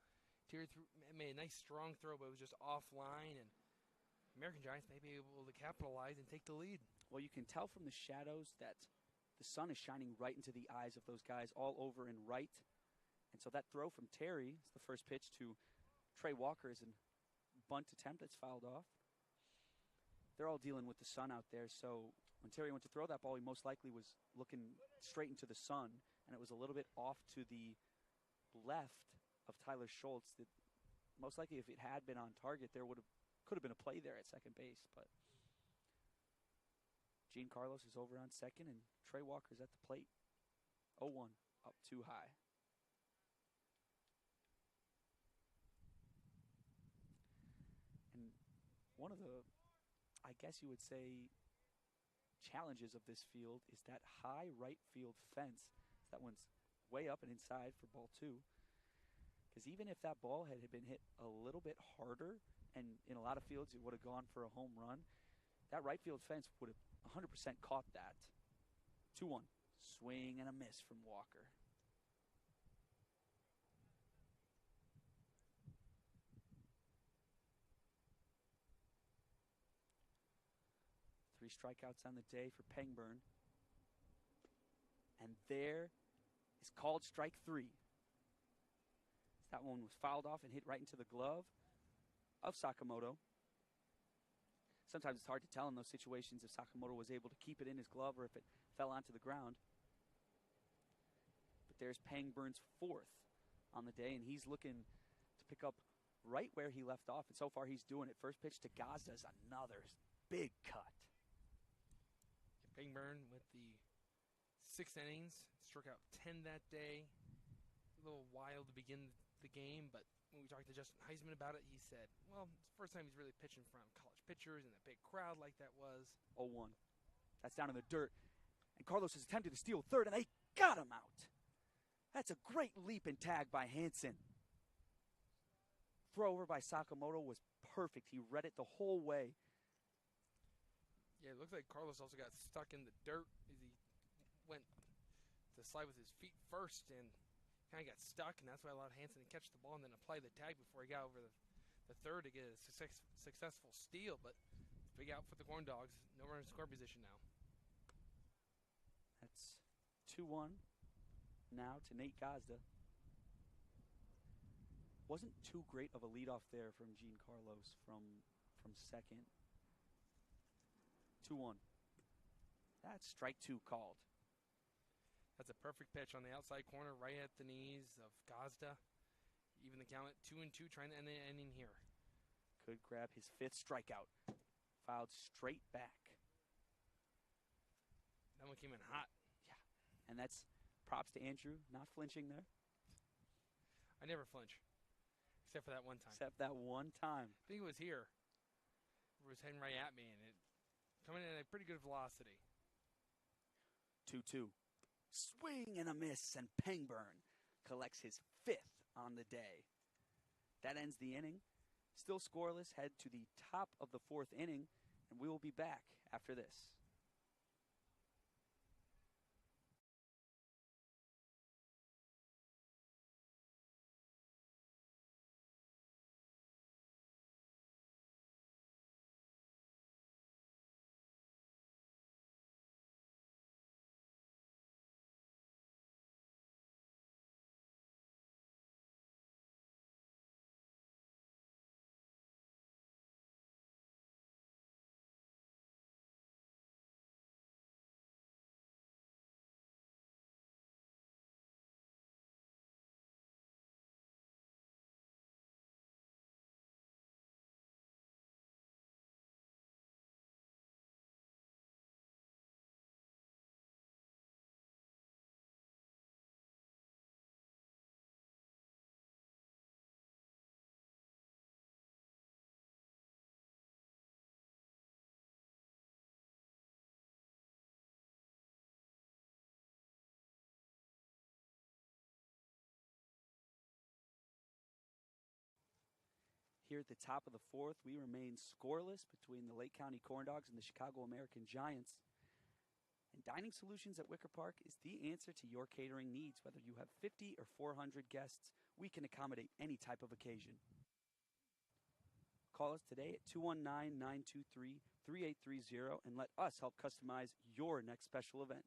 S1: Terry made a nice strong throw, but it was just offline, and American Giants may be able to capitalize and take the lead.
S2: Well, you can tell from the shadows that the sun is shining right into the eyes of those guys all over and right. And so that throw from Terry is the first pitch to Trey Walker is a bunt attempt that's fouled off. They're all dealing with the sun out there, so when Terry went to throw that ball, he most likely was looking straight into the sun, and it was a little bit off to the left of Tyler Schultz. That most likely, if it had been on target, there could have been a play there at second base, but Gene Carlos is over on second, and Trey Walker's at the plate. 0-1, up too high. And one of the, I guess you would say, challenges of this field is that high right field fence. That one's way up and inside for ball two. Because even if that ball had been hit a little bit harder, and in a lot of fields it would have gone for a home run, that right field fence would have 100% caught that. 2-1. Swing and a miss from Walker. Three strikeouts on the day for Pangburn. And there is called strike three. That one was fouled off and hit right into the glove of Sakamoto. Sometimes it's hard to tell in those situations if Sakamoto was able to keep it in his glove or if it fell onto the ground. But there's Pangburn's fourth on the day, and he's looking to pick up right where he left off, and so far he's doing it. First pitch to Gazda is another big cut.
S1: Pangburn with the 6 innings, struck out 10 that day. A little wild to begin the game, but when we talked to Justin Heisman about it, he said, well, it's the first time he's really pitched in front of college pitchers and a big crowd like that was.
S2: 0-1. That's down in the dirt. And Carlos is attempting to steal third, and they got him out. That's a great leap and tag by Hansen. Throw over by Sakamoto was perfect. He read it the whole way.
S1: Yeah, it looks like Carlos also got stuck in the dirt as he went to slide with his feet first and kind of got stuck, and that's why I allowed Hansen to catch the ball and then apply the tag before he got over the third to get a successful steal. But big out for the Corn Dogs. No runner in score position now.
S2: That's 2-1 now to Nate Gazda. Wasn't too great of a leadoff there from Gene Carlos from second. 2-1. That's strike two called.
S1: That's a perfect pitch on the outside corner, right at the knees of Gazda. Even the count at 2-2, trying to end the inning here.
S2: Could grab his fifth strikeout. Fouled straight back.
S1: That one came in hot.
S2: Yeah, and that's props to Andrew, not flinching there.
S1: I never flinch, except for that one time.
S2: Except that one time.
S1: I think it was here. It was heading right at me, and it coming in at a pretty good velocity.
S2: 2-2. Swing and a miss, and Pangburn collects his fifth on the day. That ends the inning. Still scoreless, head to the top of the fourth inning, and we will be back after this. Here at the top of the fourth, we remain scoreless between the Lake County Corn Dogs and the Chicago American Giants. And Dining Solutions at Wicker Park is the answer to your catering needs. Whether you have 50 or 400 guests, we can accommodate any type of occasion. Call us today at 219-923-3830 and let us help customize your next special event.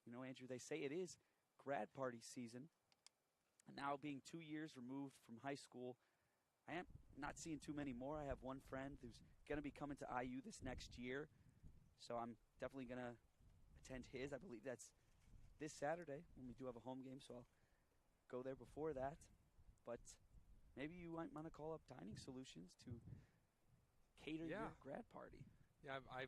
S2: You know, Andrew, they say it is grad party season. And now being 2 years removed from high school, I am not seeing too many more. I have one friend who's going to be coming to IU this next year. So I'm definitely going to attend his. I believe that's this Saturday when we do have a home game, so I'll go there before that. But maybe you might want to call up Dining Solutions to cater your grad party.
S1: Yeah, I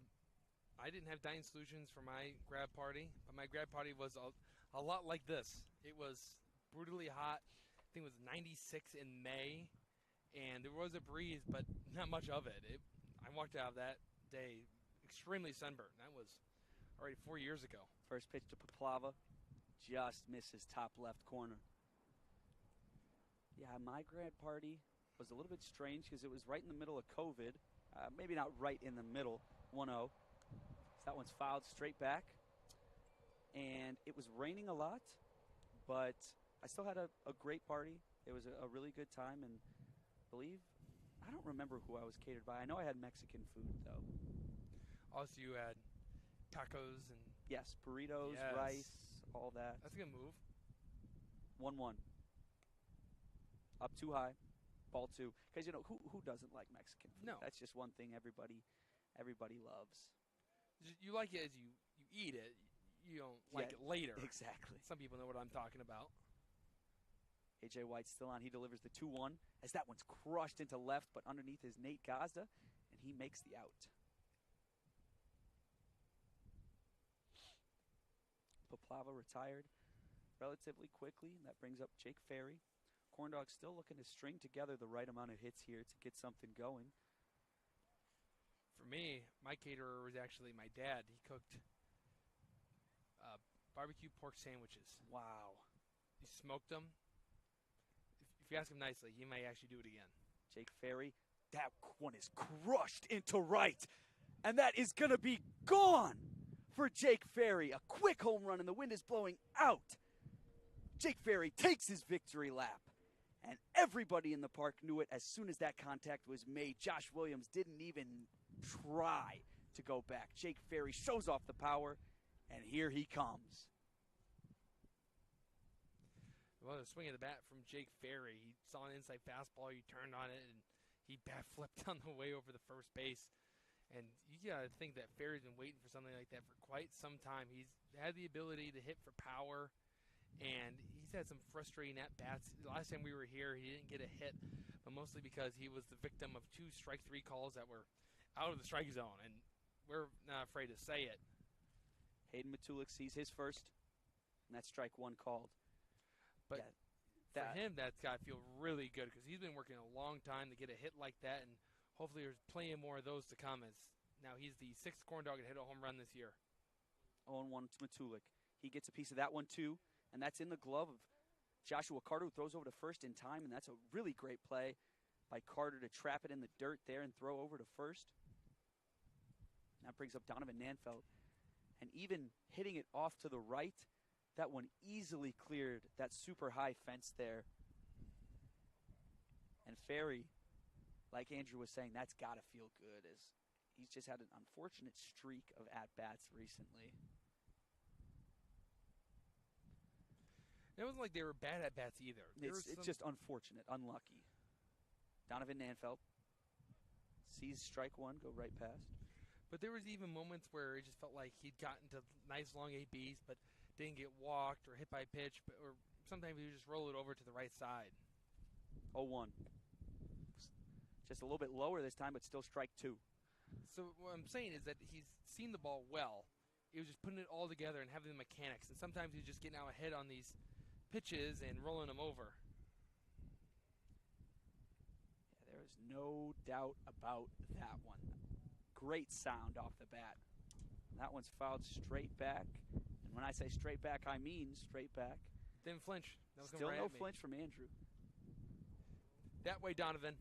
S1: didn't have Dining Solutions for my grad party, but my grad party was a lot like this. It was brutally hot. I think it was 96 in May, and there was a breeze, but not much of it. I walked out of that day extremely sunburned. That was already 4 years ago.
S2: First pitch to Paplava, just misses top left corner. Yeah, my grad party was a little bit strange because it was right in the middle of COVID. Maybe not right in the middle, 1-0. So that one's fouled straight back. And it was raining a lot, but I still had a great party. It was a really good time, and I don't remember who I was catered by. I know I had Mexican food, though.
S1: Also, you had tacos and...
S2: Yes, burritos, rice, all that.
S1: That's a good move.
S2: 1-1. Up too high, ball two. Because, you know, who doesn't like Mexican food?
S1: No.
S2: That's just one thing everybody loves.
S1: You like it as you eat it. You don't like it later.
S2: Exactly.
S1: Some people know what I'm talking about.
S2: A.J. White's still on. He delivers the 2-1 as that one's crushed into left, but underneath is Nate Gazda, and he makes the out. Paplava retired relatively quickly, and that brings up Jake Ferry. Corn Dogs still looking to string together the right amount of hits here to get something going.
S1: For me, my caterer was actually my dad. He cooked barbecue pork sandwiches.
S2: Wow.
S1: He smoked them. If you ask him nicely, he might actually do it again.
S2: Jake Ferry, that one is crushed into right, and that is going to be gone for Jake Ferry. A quick home run, and the wind is blowing out. Jake Ferry takes his victory lap, and everybody in the park knew it as soon as that contact was made. Josh Williams didn't even try to go back. Jake Ferry shows off the power, and here he comes.
S1: Well, the swing of the bat from Jake Ferry. He saw an inside fastball. He turned on it, and he bat flipped on the way over the first base. And you got to think that Ferry's been waiting for something like that for quite some time. He's had the ability to hit for power, and he's had some frustrating at-bats. The last time we were here, he didn't get a hit, but mostly because he was the victim of 2 strike-3 calls that were out of the strike zone, and we're not afraid to say it.
S2: Hayden Matulik sees his first, and that's strike 1 called.
S1: But for him, that's got to feel really good because he's been working a long time to get a hit like that, and hopefully there's plenty more of those to come. As now he's the 6th Corn Dog to hit a home run this year.
S2: 0-1 to Matulik. He gets a piece of that one, too, and that's in the glove of Joshua Carter, who throws over to first in time, and that's a really great play by Carter to trap it in the dirt there and throw over to first. That brings up Donovan Nanfeld. And even hitting it off to the right, that one easily cleared that super high fence there. And Ferry, like Andrew was saying, that's got to feel good as he's just had an unfortunate streak of at-bats recently.
S1: It wasn't like they were bad at-bats either.
S2: It's just unfortunate, unlucky. Donovan Nanfeld sees strike 1, go right past.
S1: But there was even moments where it just felt like he'd gotten to nice long ABs, but didn't get walked or hit by a pitch, or sometimes he would just roll it over to the right side.
S2: 0-1. Just a little bit lower this time, but still strike 2.
S1: So what I'm saying is that he's seen the ball well. He was just putting it all together and having the mechanics, and sometimes he's just getting out ahead on these pitches and rolling them over.
S2: Yeah, there is no doubt about that one. Great sound off the bat. That one's fouled straight back. And when I say straight back, I mean straight back.
S1: Didn't flinch. That was
S2: Still
S1: right
S2: no
S1: at me.
S2: flinch from Andrew.
S1: That way, Donovan.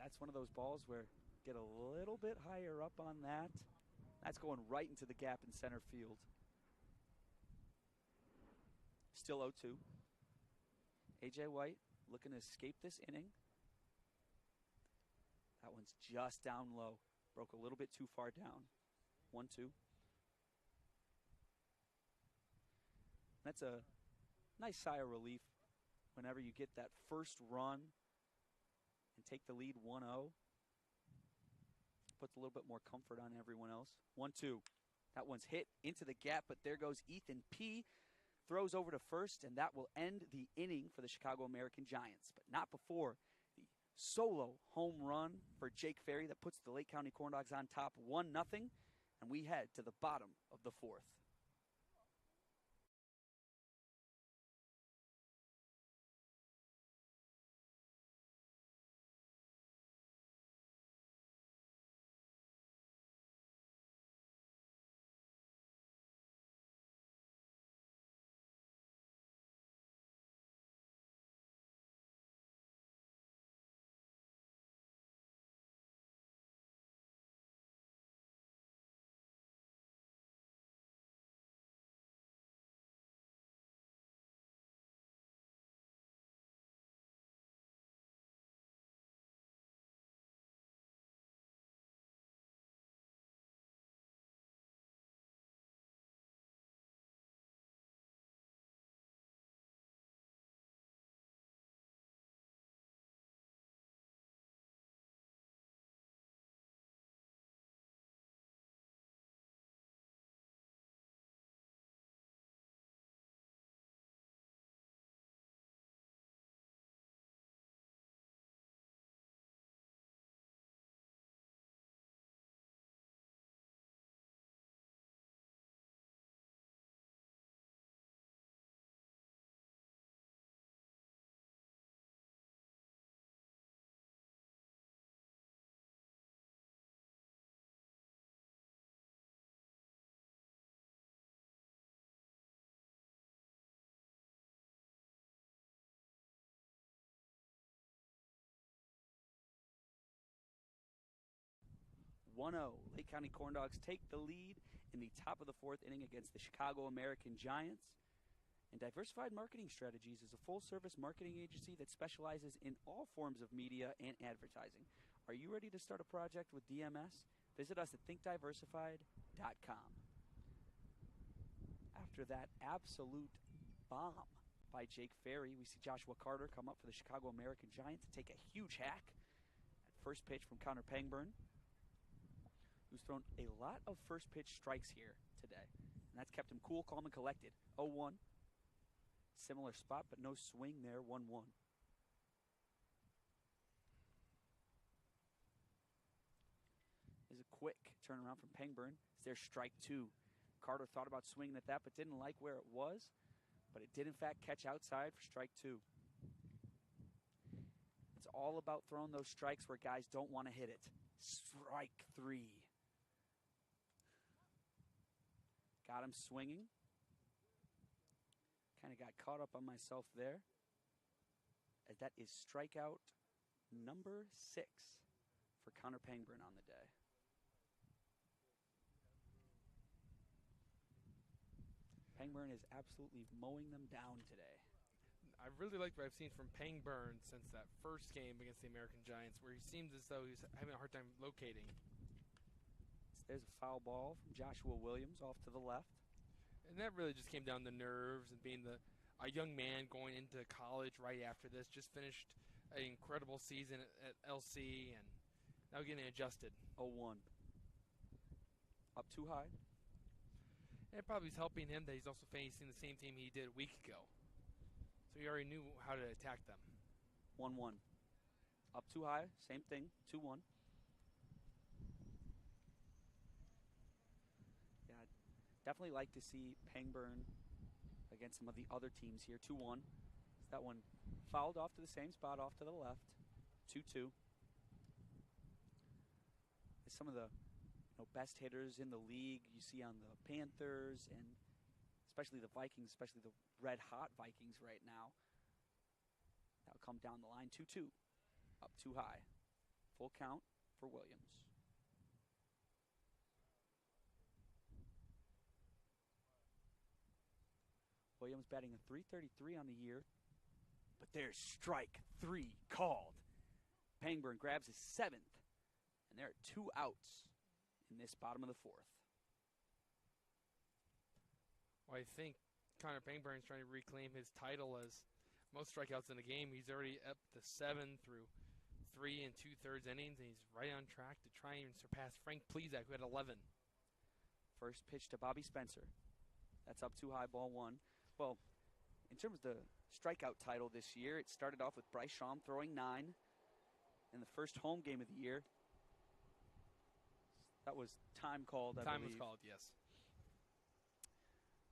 S2: That's one of those balls where get a little bit higher up on that. That's going right into the gap in center field. Still 0-2. A.J. White looking to escape this inning. That one's just down low. Broke a little bit too far down. 1-2. That's a nice sigh of relief whenever you get that first run and take the lead 1-0. Puts a little bit more comfort on everyone else. 1-2. That one's hit into the gap, but there goes Ethan P. Throws over to first, and that will end the inning for the Chicago American Giants. But not before the solo home run for Jake Ferry that puts the Lake County Corn Dogs on top 1-0, and we head to the bottom of the fourth. Lake County Corn Dogs take the lead in the top of the fourth inning against the Chicago American Giants. And Diversified Marketing Strategies is a full-service marketing agency that specializes in all forms of media and advertising. Are you ready to start a project with DMS? Visit us at thinkdiversified.com. After that absolute bomb by Jake Ferry, we see Joshua Carter come up for the Chicago American Giants to take a huge hack at first pitch from Connor Pangburn, who's thrown a lot of first pitch strikes here today. And that's kept him cool, calm, and collected. 0-1. Similar spot, but no swing there. 1-1. Is a quick turnaround from Pangburn. It's their strike 2. Carter thought about swinging at that, but didn't like where it was. But it did, in fact, catch outside for strike 2. It's all about throwing those strikes where guys don't want to hit it. Strike 3. Got him swinging. Kind of got caught up on myself there. As that is strikeout number 6 for Connor Pangburn on the day. Pangburn is absolutely mowing them down today.
S1: I really liked what I've seen from Pangburn since that first game against the American Giants, where he seems as though he's having a hard time locating.
S2: There's a foul ball from Joshua Williams off to the left.
S1: And that really just came down to nerves and being a young man going into college right after this. Just finished an incredible season at LC and now getting adjusted.
S2: 0-1. Up too high.
S1: And it probably is helping him that he's also facing the same team he did a week ago. So he already knew how to attack them.
S2: 1-1. Up too high, same thing, 2-1. Yeah, definitely like to see Pangburn against some of the other teams here. 2-1. That one fouled off to the same spot, off to the left. 2-2. Some of the best hitters in the league you see on the Panthers and especially the Vikings, especially the red-hot Vikings right now. That'll come down the line. 2-2. Up too high. Full count for Williams. Williams batting a .333 on the year, but there's strike 3 called. Pangburn grabs his 7th, and there are 2 outs in this bottom of the 4th.
S1: Well, I think Connor Pangburn is trying to reclaim his title as most strikeouts in the game. He's already up to 7 through 3 2/3 innings, and he's right on track to try and surpass Frank Plesac, who had 11.
S2: First pitch to Bobby Spencer. That's up too high, ball 1. Well, in terms of the strikeout title this year, it started off with Bryce Schaum throwing 9 in the first home game of the year. That was time called, I believe.
S1: Time was called, yes.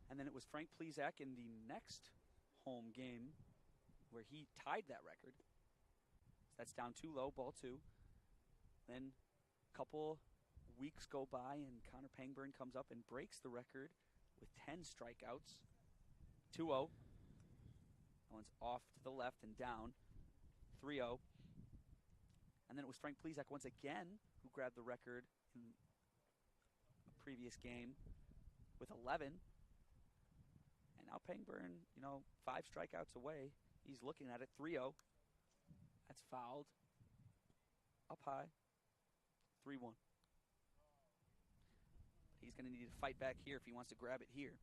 S2: And then it was Frank Plesac in the next home game where he tied that record. So that's down too low, ball 2. Then a couple weeks go by and Connor Pangburn comes up and breaks the record with 10 strikeouts. 2-0. That one's off to the left and down. 3-0. And then it was Frank Plesac once again who grabbed the record in a previous game with 11. And now Pangburn, 5 strikeouts away. He's looking at it. 3-0. That's fouled. Up high. 3-1. He's going to need to fight back here if he wants to grab it here.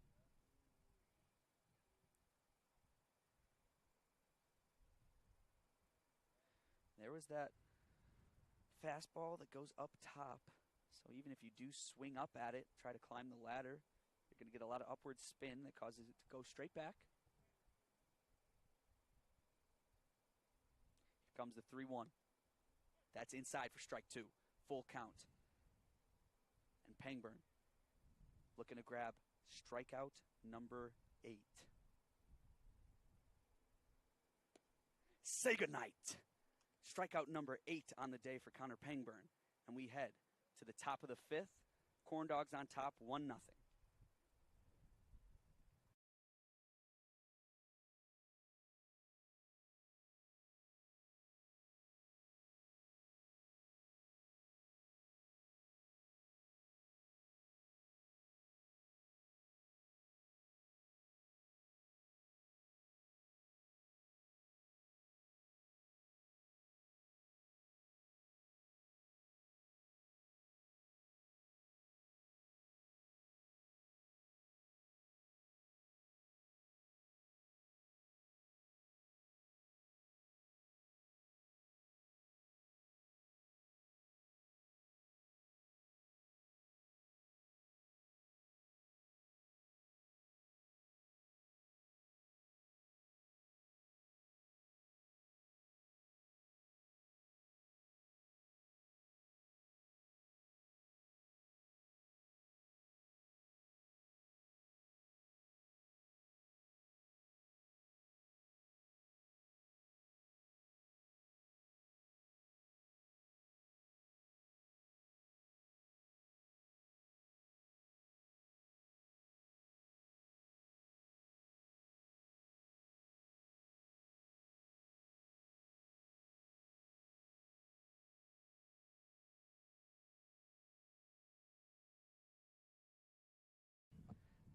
S2: There was that fastball that goes up top. So even if you do swing up at it, try to climb the ladder, you're going to get a lot of upward spin that causes it to go straight back. Here comes the 3-1. That's inside for strike 2. Full count. And Pangburn looking to grab strikeout number 8. Say goodnight. Strikeout number 8 on the day for Connor Pangburn. And we head to the top of the 5th. Corn Dogs on top, 1-0.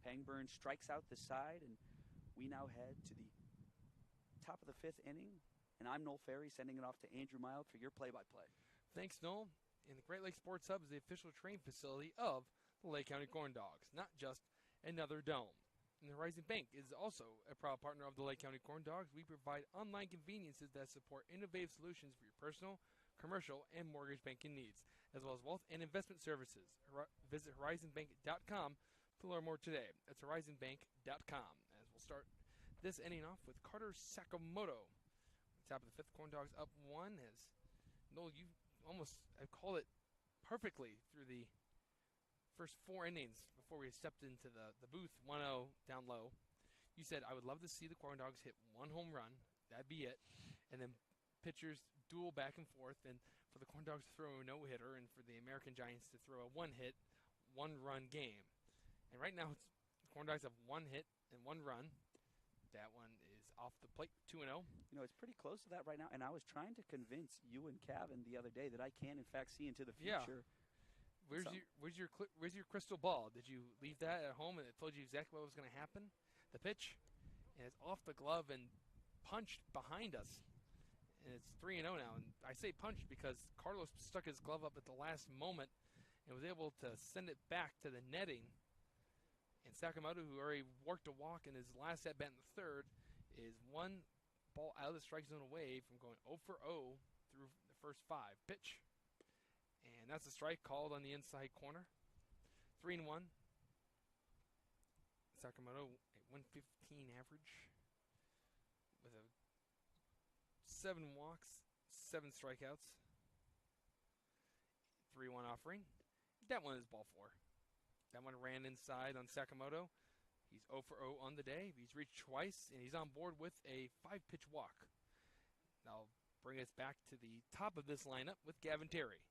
S2: Pangburn strikes out the side, and we now head to the top of the 5th inning. And I'm Noel Ferry, sending it off to Andrew Mild for your play-by-play.
S1: Thanks, Noel. And the Great Lakes Sports Hub is the official training facility of the Lake County Corn Dogs, not just another dome. And the Horizon Bank is also a proud partner of the Lake County Corn Dogs. We provide online conveniences that support innovative solutions for your personal, commercial, and mortgage banking needs, as well as wealth and investment services. Visit horizonbank.com to learn more today. That's horizonbank.com. As we'll start this inning off with Carter Sakamoto. Top of the 5th, Corn Dogs up 1. As Noel, you almost have called it perfectly through the first 4 innings before we stepped into the booth. 1-0 down low. You said, I would love to see the Corn Dogs hit 1 home run. That'd be it. And then pitchers duel back and forth. And for the Corn Dogs to throw a no-hitter, and for the American Giants to throw a 1-hit, 1-run game. And right now, the Corn Dogs have 1 hit and 1 run. That one is off the plate, 2-0.
S2: It's pretty close to that right now, and I was trying to convince you and Kevin the other day that I can, in fact, see into the future.
S1: Where's your crystal ball? Did you leave that at home and it told you exactly what was going to happen? The pitch, and it's off the glove and punched behind us. And it's 3-0 now. And I say punched because Carlos stuck his glove up at the last moment and was able to send it back to the netting. And Sakamoto, who already worked a walk in his last at-bat in the third, is one ball out of the strike zone away from going 0 for 0 through the first 5. Pitch. And that's a strike called on the inside corner. 3-1. Sakamoto at 115 average with 7 walks, 7 strikeouts. 3-1 offering. That one is ball 4. That one ran inside on Sakamoto. He's 0 for 0 on the day. He's reached twice, and he's on board with a 5-pitch walk. Now bring us back to the top of this lineup with Gavin Terry.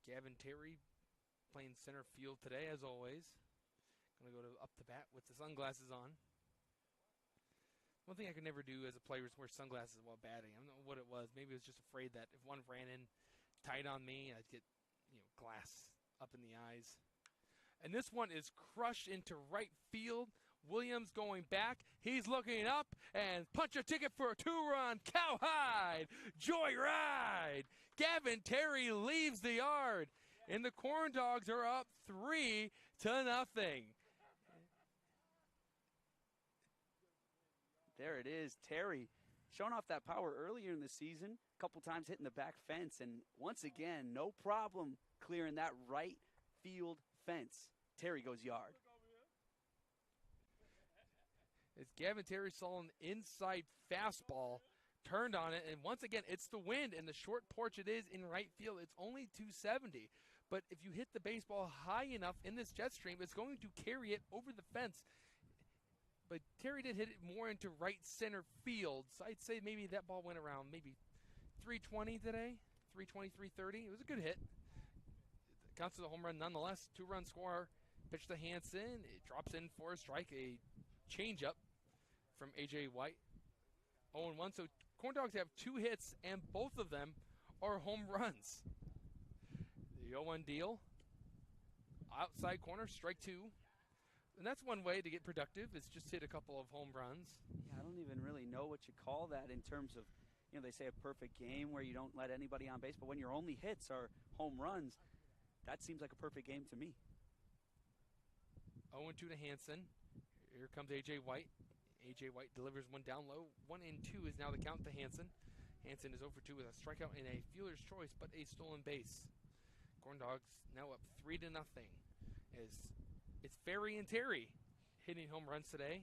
S1: Gavin Terry playing center field today, as always. Going to go up to bat with the sunglasses on. One thing I could never do as a player is wear sunglasses while batting. I don't know what it was. Maybe I was just afraid that if one ran in tight on me, I'd get glass up in the eyes. And this one is crushed into right field. Williams going back. He's looking up and punch a ticket for a 2-run Cowhide joyride. Gavin Terry leaves the yard, and the Corn Dogs are up 3-0.
S2: There it is, Terry showing off that power earlier in the season, a couple times hitting the back fence, and once again, no problem clearing that right field fence. Terry goes yard.
S1: As Gavin Terry saw an inside fastball, turned on it, and once again, it's the wind and the short porch it is in right field. It's only 270, but if you hit the baseball high enough in this jet stream, it's going to carry it over the fence. But Terry did hit it more into right center field, so I'd say maybe that ball went around maybe 320 today, 320, 330. It was a good hit. It counts as a home run nonetheless. 2-run score. Pitch to Hansen. It drops in for a strike. A changeup from A.J. White. 0-1. So Corn Dogs have 2 hits, and both of them are home runs. The 0-1 deal. Outside corner, strike 2. And that's one way to get productive, is just hit a couple of home runs.
S2: Yeah, I don't even really know what you call that in terms of, they say a perfect game where you don't let anybody on base, but when your only hits are home runs, that seems like a perfect game to me.
S1: 0-2 to Hansen. Here comes A.J. White. A.J. White delivers one down low. 1-2 is now the count to Hansen. Hansen is 0-2 with a strikeout and a fielder's choice, but a stolen base. Corn Dogs now up 3-0. It's Ferry and Terry hitting home runs today,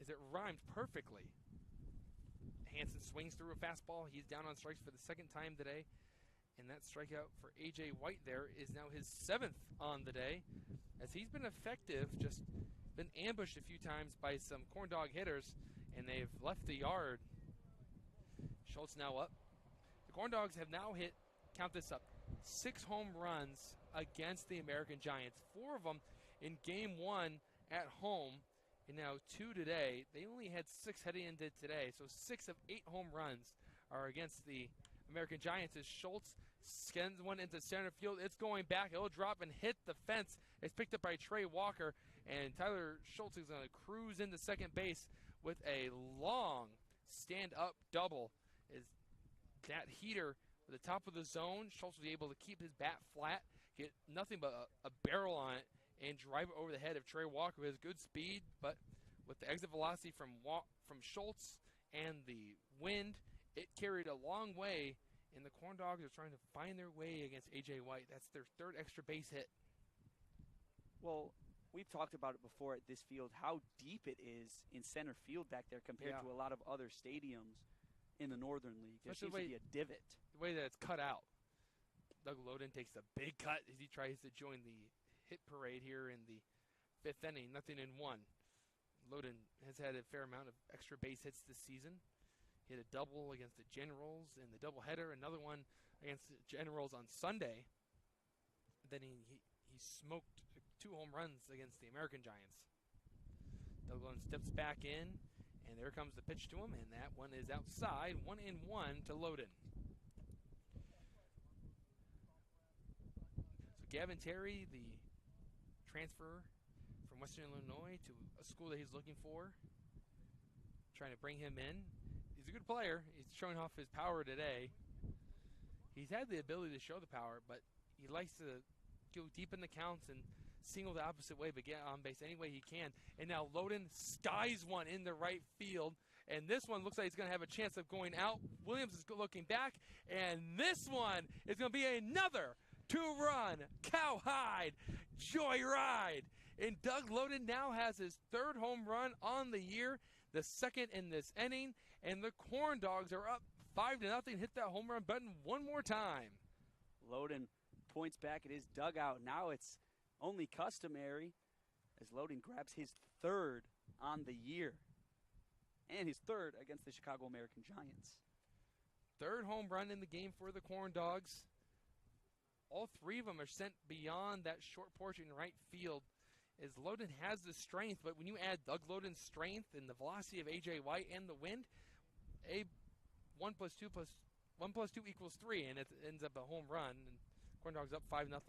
S1: as it rhymed perfectly. Hansen swings through a fastball. He's down on strikes for the second time today. And that strikeout for A.J. White there is now his 7th on the day, as he's been effective, just been ambushed a few times by some Corn Dog hitters, and they've left the yard. Schultz now up. The Corn Dogs have now hit, count this up, 6 home runs against the American Giants. 4 of them in Game 1 at home, and now 2 today. They only had 6 heading into today, so 6 of 8 home runs are against the American Giants, as Schultz skins one into center field. It's going back. It'll drop and hit the fence. It's picked up by Trey Walker, and Tyler Schultz is going to cruise into second base with a long stand-up double. Is that heater at the top of the zone? Schultz was able to keep his bat flat, get nothing but a barrel on it, and drive it over the head of Trey Walker, who has good speed, but with the exit velocity from Schultz and the wind, it carried a long way, and the Corn Dogs are trying to find their way against A.J. White. That's their 3rd extra base hit.
S2: Well, we've talked about it before at this field, how deep it is in center field back there compared to a lot of other stadiums in the Northern League. There seems to be a divot.
S1: The way that it's cut out. Doug Loden takes a big cut as he tries to join the hit parade here in the 5th inning. 0-1. Loden has had a fair amount of extra base hits this season. He had a double against the Generals in the doubleheader, another one against the Generals on Sunday. Then he smoked 2 home runs against the American Giants. Doug Loden steps back in, and there comes the pitch to him, and that one is outside. 1-1 to Loden. So Gavin Terry, the transfer from Western Illinois to a school that he's looking for, trying to bring him in. He's a good player. He's showing off his power today. He's had the ability to show the power, but he likes to go deep in the counts and single the opposite way, but get on base any way he can. And now Loden skies one in the right field, and this one looks like he's going to have a chance of going out. Williams is looking back, and this one is going to be another two-run cowhide joyride. And Doug Loden now has his third home run on the year, the second in this inning, and the Corn Dogs are up 5-0. Hit that home run button one more time.
S2: Loden points back at his dugout. Now it's only customary as Loden grabs his third on the year and his third against the Chicago American Giants.
S1: Third home run in the game for the Corn Dogs. All three of them are sent beyond that short portion in right field as Loden has the strength, but when you add Doug Loden's strength and the velocity of A.J. White and the wind, 1 + 2 + 1 + 2 = 3, and it ends up a home run, and Corn Dogs up 5-0.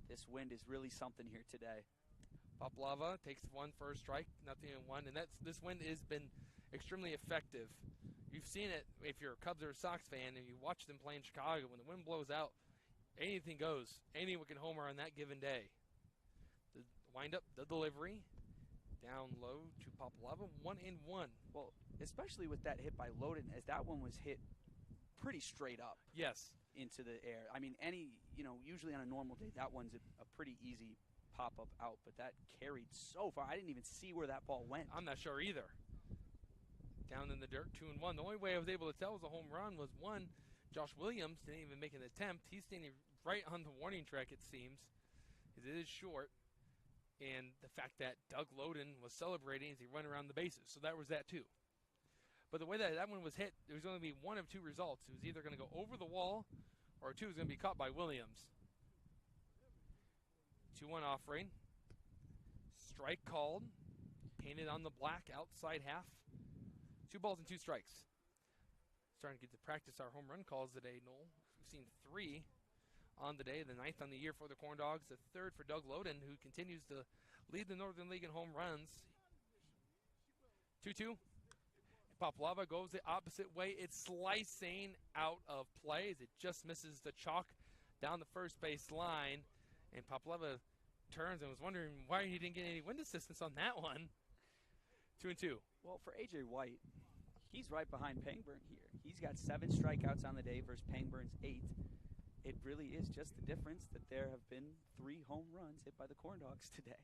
S2: This wind is really something here today.
S1: Poplava takes one for a strike, 0-1, and this wind has been extremely effective. You've seen it if you're a Cubs or a Sox fan and you watch them play in Chicago. When the wind blows out, anything goes. Anyone can homer on that given day. The wind-up, the delivery, down low to Poplava, 1-1.
S2: Well, especially with that hit by Loden, as that one was hit pretty straight up.
S1: Yes.
S2: Into the air. I mean, usually on a normal day, that one's a pretty easy pop-up out, but that carried so far. I didn't even see where that ball went.
S1: I'm not sure either. Down in the dirt, 2-1. The only way I was able to tell it was a home run was, one, Josh Williams didn't even make an attempt. He's standing right on the warning track, it seems, because it is short. And the fact that Doug Loden was celebrating as he ran around the bases. So that was that, too. But the way that one was hit, there was going to be one of two results. It was either going to go over the wall or two was going to be caught by Williams. 2-1 offering. Strike called. Painted on the black outside half. 2 balls and 2 strikes. Starting to get to practice our home run calls today, Noel. We've seen 3 on the day, the 9th on the year for the Corn Dogs, the 3rd for Doug Loden, who continues to lead the Northern League in home runs. 2-2. Poplava goes the opposite way. It's slicing out of play as it just misses the chalk down the first base line. And Poplava turns and was wondering why he didn't get any wind assistance on that one. 2-2.
S2: Well, for A.J. White, he's right behind Pangburn here. He's got 7 strikeouts on the day versus Pangburn's 8. It really is just the difference that there have been 3 home runs hit by the Corn Dogs today.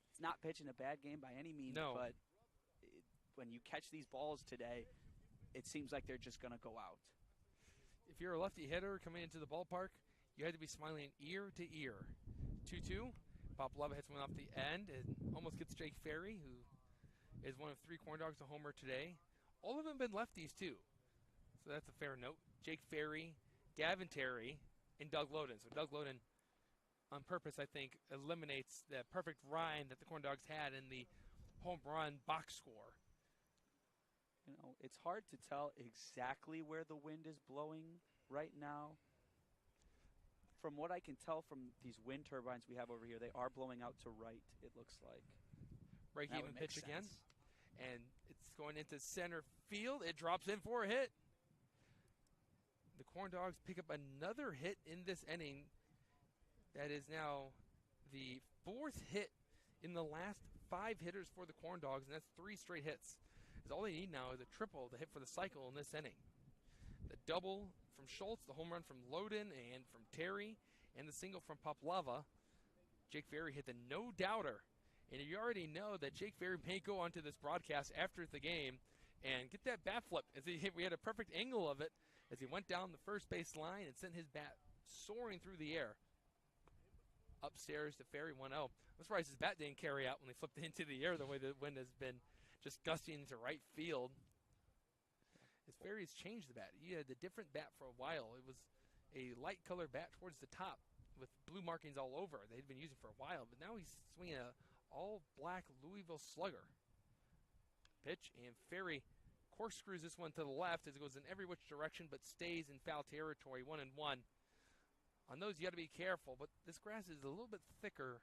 S2: It's not pitching a bad game by any means,
S1: no.
S2: But when you catch these balls today, it seems like they're just going to go out.
S1: If you're a lefty hitter coming into the ballpark, you had to be smiling ear to ear. 2-2. Poplava hits one off the end and almost gets Jake Ferry, who is one of 3 Corn Dogs to homer today. All of them have been lefties, too. So that's a fair note. Jake Ferry, Gavin Terry, and Doug Loden. So Doug Loden, on purpose, I think, eliminates the perfect rhyme that the Corn Dogs had in the home run box score.
S2: It's hard to tell exactly where the wind is blowing right now. From what I can tell from these wind turbines we have over here, they are blowing out to right, it looks like.
S1: Break-even pitch again. And it's going into center field. It drops in for a hit. The Corn Dogs pick up another hit in this inning. That is now the 4th hit in the last 5 hitters for the Corn Dogs, and that's 3 straight hits. Because all they need now is a triple to hit for the cycle in this inning. The double from Schultz, the home run from Loden and from Terry, and the single from Poplava. Jake Ferry hit the no-doubter. And you already know that Jake Ferry may go onto this broadcast after the game and get that bat flip. We had a perfect angle of it as he went down the first base line and sent his bat soaring through the air. Upstairs to Ferry 1-0. I'm surprised his bat didn't carry out when they flipped it into the air the way the wind has been just gusting into right field. As Ferry's changed the bat. He had a different bat for a while. It was a light colored bat towards the top with blue markings all over. They'd been using for a while, but now he's swinging a all-black Louisville Slugger. Pitch, and Ferry corkscrews this one to the left as it goes in every which direction but stays in foul territory, 1-1. On those, you got to be careful, but this grass is a little bit thicker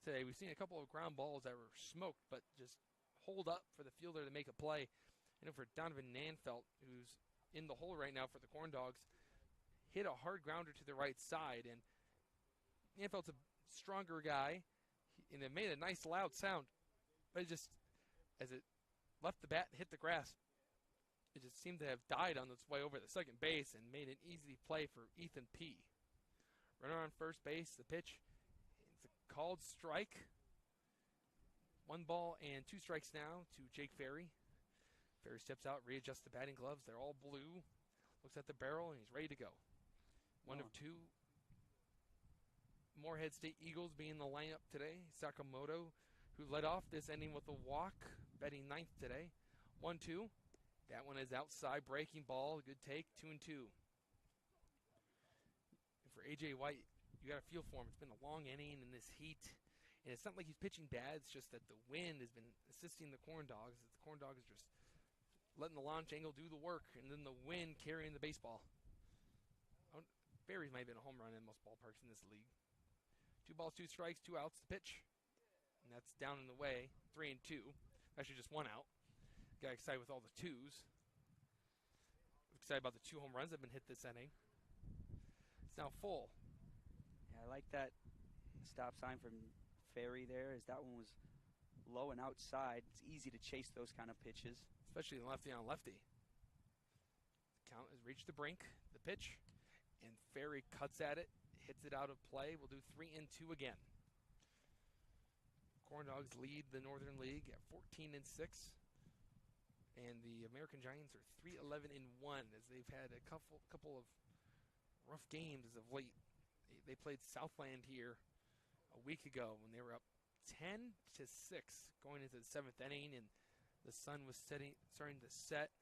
S1: today. We've seen a couple of ground balls that were smoked, but just hold up for the fielder to make a play. And for Donovan Nanfelt, who's in the hole right now for the Corn Dogs, hit a hard grounder to the right side. And Nanfelt's a stronger guy, and it made a nice loud sound. But it just, as it left the bat and hit the grass, it just seemed to have died on its way over the second base and made an easy play for Ethan P. Runner on first base, the pitch, it's a called strike. 1 ball and 2 strikes now to Jake Ferry. Ferry steps out, readjusts the batting gloves. They're all blue. Looks at the barrel, and he's ready to go. One of 2 Morehead State Eagles being the lineup today. Sakamoto, who led off this inning with a walk, batting 9th today. 1-2. That one is outside, breaking ball. Good take, 2-2. And for A.J. White, you got to feel for him. It's been a long inning in this heat. And it's not like he's pitching bad. It's just that the wind has been assisting the Corn Dogs. The Corn Dogs are just letting the launch angle do the work, and then the wind carrying the baseball. Ferry might have been a home run in most ballparks in this league. 2 balls, 2 strikes, 2 outs. The pitch. And that's down in the way. 3-2. Actually, just 1 out. Got excited with all the 2s. Excited about the 2 home runs that have been hit this inning. It's now full.
S2: Yeah, I like that stop sign from Ferry there, as that one was low and outside. It's easy to chase those kind of pitches.
S1: Especially the lefty on lefty. Count has reached the brink. The pitch. And Ferry cuts at it. Hits it out of play. We'll do 3-2 again. Corn Dogs lead the Northern League at 14-6. And the American Giants are 3-11-1 as they've had a couple of rough games as of late. They played Southland here a week ago when they were up 10-6 going into the 7th inning, and the sun was starting to set.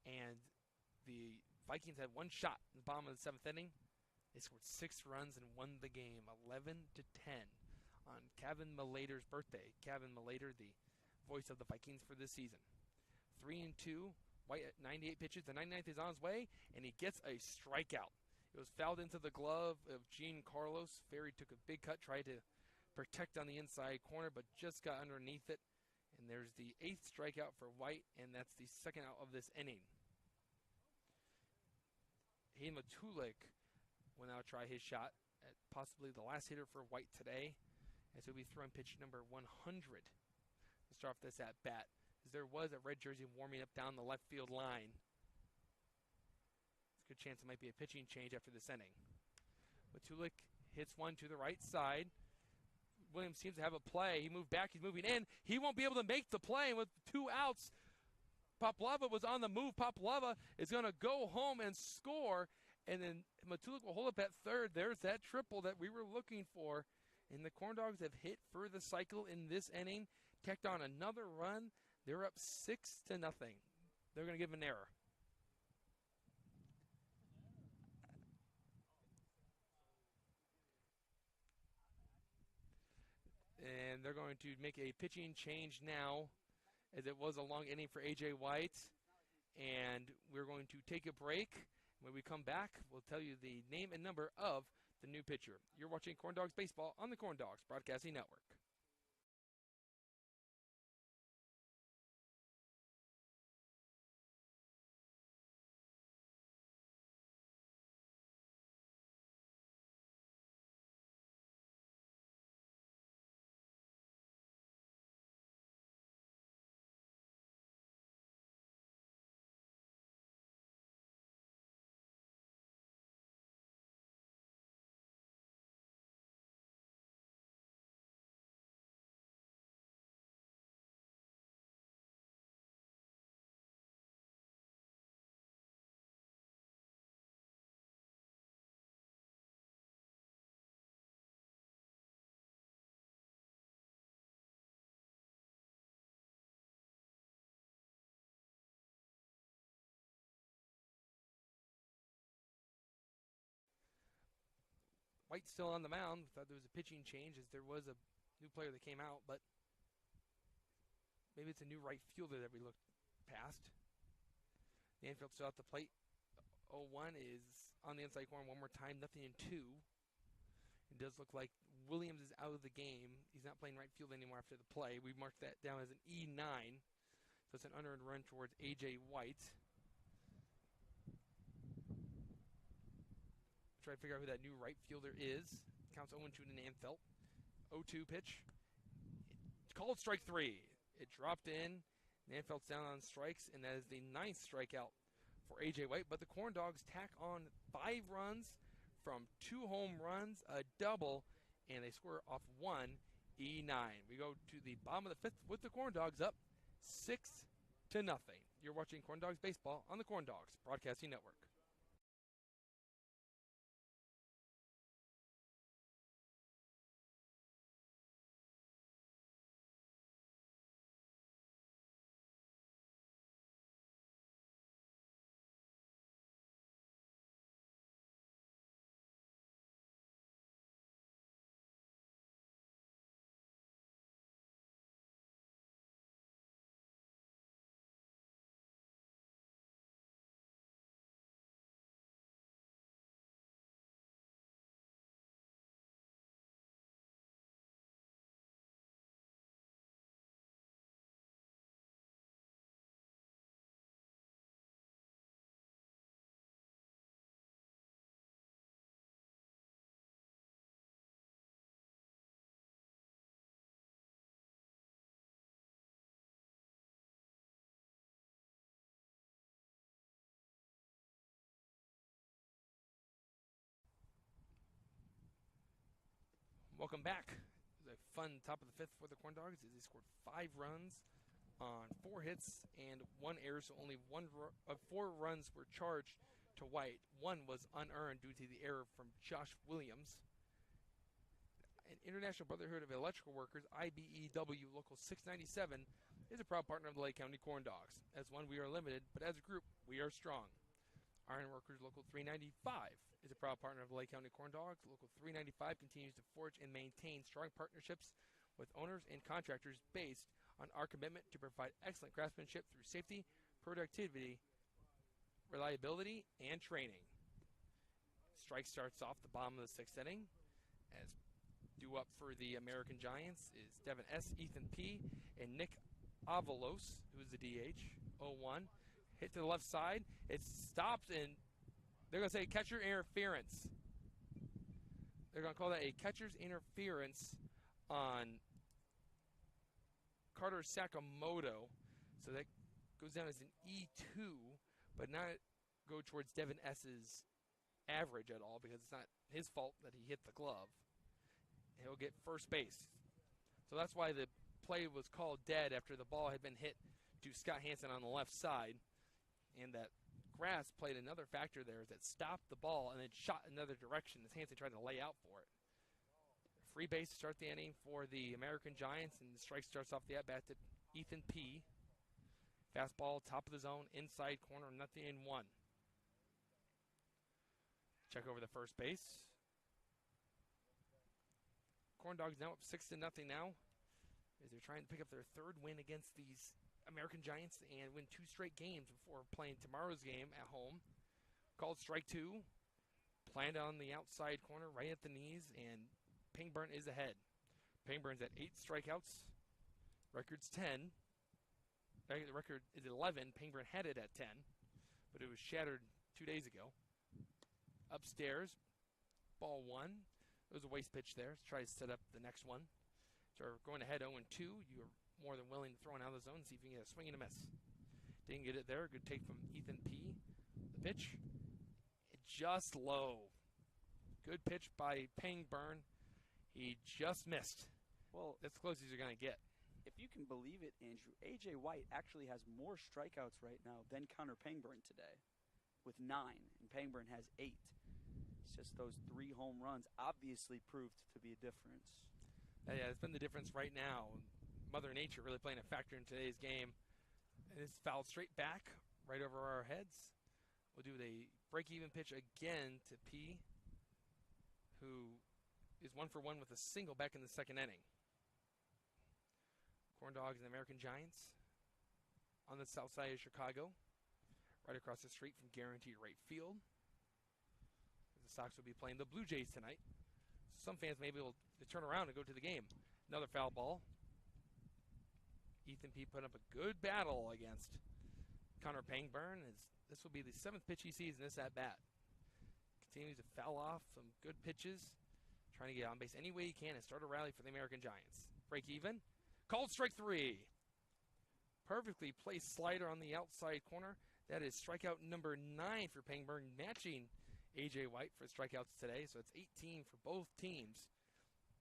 S1: And the Vikings had 1 shot in the bottom of the 7th inning. They scored 6 runs and won the game, 11-10, on Kevin Malater's birthday. Kevin Malater, the voice of the Vikings for this season. 3-2. White at 98 pitches. The 99th is on his way, and he gets a strikeout. It was fouled into the glove of Gene Carlos. Ferry took a big cut, tried to protect on the inside corner, but just got underneath it. And there's the 8th strikeout for White, and that's the 2nd out of this inning. Hayden Matulik will now try his shot at possibly the last hitter for White today, as he'll be throwing pitch number 100 to start off this at bat. As there was a red jersey warming up down the left field line. There's a good chance it might be a pitching change after this inning. Matulik hits one to the right side. Williams seems to have a play. He moved back. He's moving in. He won't be able to make the play. And with 2 outs, Paplava was on the move. Paplava is going to go home and score. And then Matulik will hold up at third. There's that triple that we were looking for. And the Corn Dogs have hit for the cycle in this inning. Tacked on another run. They're up 6-0. They're going to give an error. And they're going to make a pitching change now, as it was a long inning for A.J. White. And we're going to take a break. When we come back, we'll tell you the name and number of the new pitcher. You're watching Corn Dogs Baseball on the Corn Dogs Broadcasting Network. White still on the mound. Thought there was a pitching change as there was a new player that came out, but maybe it's a new right fielder that we looked past. The infield still at the plate. 0-1 is on the inside corner one more time. Nothing in 2. It does look like Williams is out of the game. He's not playing right field anymore after the play. We marked that down as an E9. So it's an unearned run towards A.J. White. Try to figure out who that new right fielder is. Counts 0-2 to Nanfelt. 0-2 pitch. It's called strike 3. It dropped in. Nanfelt's down on strikes, and that is the 9th strikeout for A.J. White. But the Corn Dogs tack on 5 runs from 2 home runs, a double, and they score off 1 E9. We go to the bottom of the 5th with the Corn Dogs up 6-0. You're watching Corn Dogs Baseball on the Corn Dogs Broadcasting Network. Welcome back. It was a fun top of the 5th for the Corn Dogs as they scored 5 runs on 4 hits and 1 error, so only 4 runs were charged to White. 1 was unearned due to the error from Josh Williams. An International Brotherhood of Electrical Workers, IBEW Local 697, is a proud partner of the Lake County Corn Dogs. As one, we are limited, but as a group, we are strong. Iron Workers Local 395 is a proud partner of the Lake County Corn Dogs. Local 395 continues to forge and maintain strong partnerships with owners and contractors based on our commitment to provide excellent craftsmanship through safety, productivity, reliability, and training. Strike starts off the bottom of the 6th inning. As due up for the American Giants is Devin S., Ethan P., and Nick Avalos, who's the DH. 0-1. Hit to the left side. It's stopped, and they're going to say catcher interference. They're going to call that a catcher's interference on Carter Sakamoto. So that goes down as an E2, but not go towards Devin S.'s average at all because it's not his fault that he hit the glove. He'll get first base. So that's why the play was called dead after the ball had been hit to Scott Hansen on the left side. And that grass played another factor there that stopped the ball and then shot another direction as Hansen tried to lay out for it. Free base to start the inning for the American Giants, and the strike starts off the at-bat to Ethan P. Fastball, top of the zone, inside corner, nothing in 1. Check over the first base. Corn Dogs now up 6-0 now as they're trying to pick up their 3rd win against these American Giants and win 2 straight games before playing tomorrow's game at home. Called strike 2. Planned on the outside corner right at the knees, and Pangburn is ahead. Pangburn's at 8 strikeouts. Record's 10. The record is 11. Pangburn had it at 10, but it was shattered 2 days ago. Upstairs, ball 1. There was a waste pitch there to try to set up the next one. So going ahead 0-2. You're more than willing to throw it out of the zone and see if you can get a swing and a miss. Didn't get it there. Good take from Ethan P. The pitch, just low. Good pitch by Pangburn. He just missed.
S2: Well,
S1: that's as close as you're going to get.
S2: If you can believe it, Andrew, A.J. White actually has more strikeouts right now than Connor Pangburn today with 9, and Pangburn has 8. It's just those 3 home runs obviously proved to be a difference.
S1: Yeah, it's been the difference right now. Mother Nature really playing a factor in today's game. And it's fouled straight back, right over our heads. We'll do the break-even pitch again to P, who is 1-for-1 with a single back in the second inning. Corn Dogs and American Giants on the south side of Chicago, right across the street from Guaranteed Rate Field. The Sox will be playing the Blue Jays tonight. Some fans may be able to turn around and go to the game. Another foul ball. Ethan P. put up a good battle against Connor Pangburn. This will be the 7th pitch he sees in this at-bat. Continues to foul off some good pitches, trying to get on base any way he can and start a rally for the American Giants. Break even. Called strike 3. Perfectly placed slider on the outside corner. That is strikeout number 9 for Pangburn, matching A.J. White for strikeouts today. So it's 18 for both teams.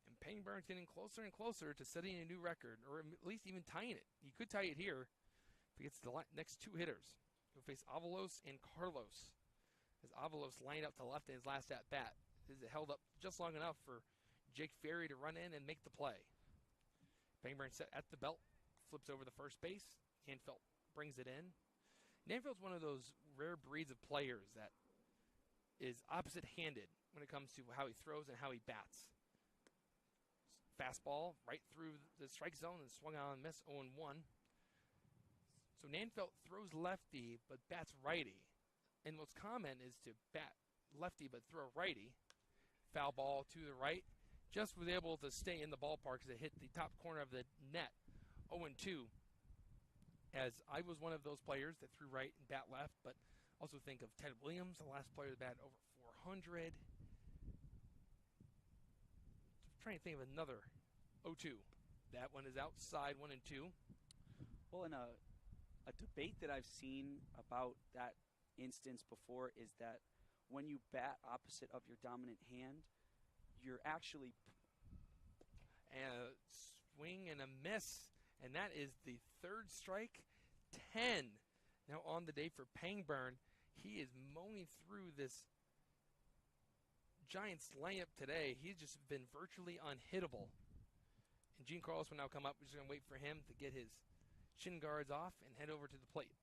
S1: And Pangburn's getting closer and closer to setting a new record, or at least even tying it. He could tie it here if he gets the next 2 hitters. He'll face Avalos and Carlos. As Avalos lined up to left in his last at-bat. Is it held up just long enough for Jake Ferry to run in and make the play. Pangburn set at the belt, flips over the first base. Nanfelt brings it in. Nanfelt's one of those rare breeds of players that is opposite-handed when it comes to how he throws and how he bats. Fastball right through the strike zone and swung out and missed 0-1. So Nanfelt throws lefty but bats righty. And what's common is to bat lefty but throw righty. Foul ball to the right. Just was able to stay in the ballpark as it hit the top corner of the net. 0-2. As I was one of those players that threw right and bat left, but also think of Ted Williams, the last player to bat over 400. Trying to think of another 0-2. That one is outside 1-2.
S2: Well, in a debate that I've seen about that instance before is that when you bat opposite of your dominant hand, you're actually
S1: and a swing and a miss, and that is the 3rd strike. 10 now on the day for Pangburn. He is mowing through this Giants lineup today. He's just been virtually unhittable. And Gene Carlos will now come up. We're just going to wait for him to get his shin guards off and head over to the plate.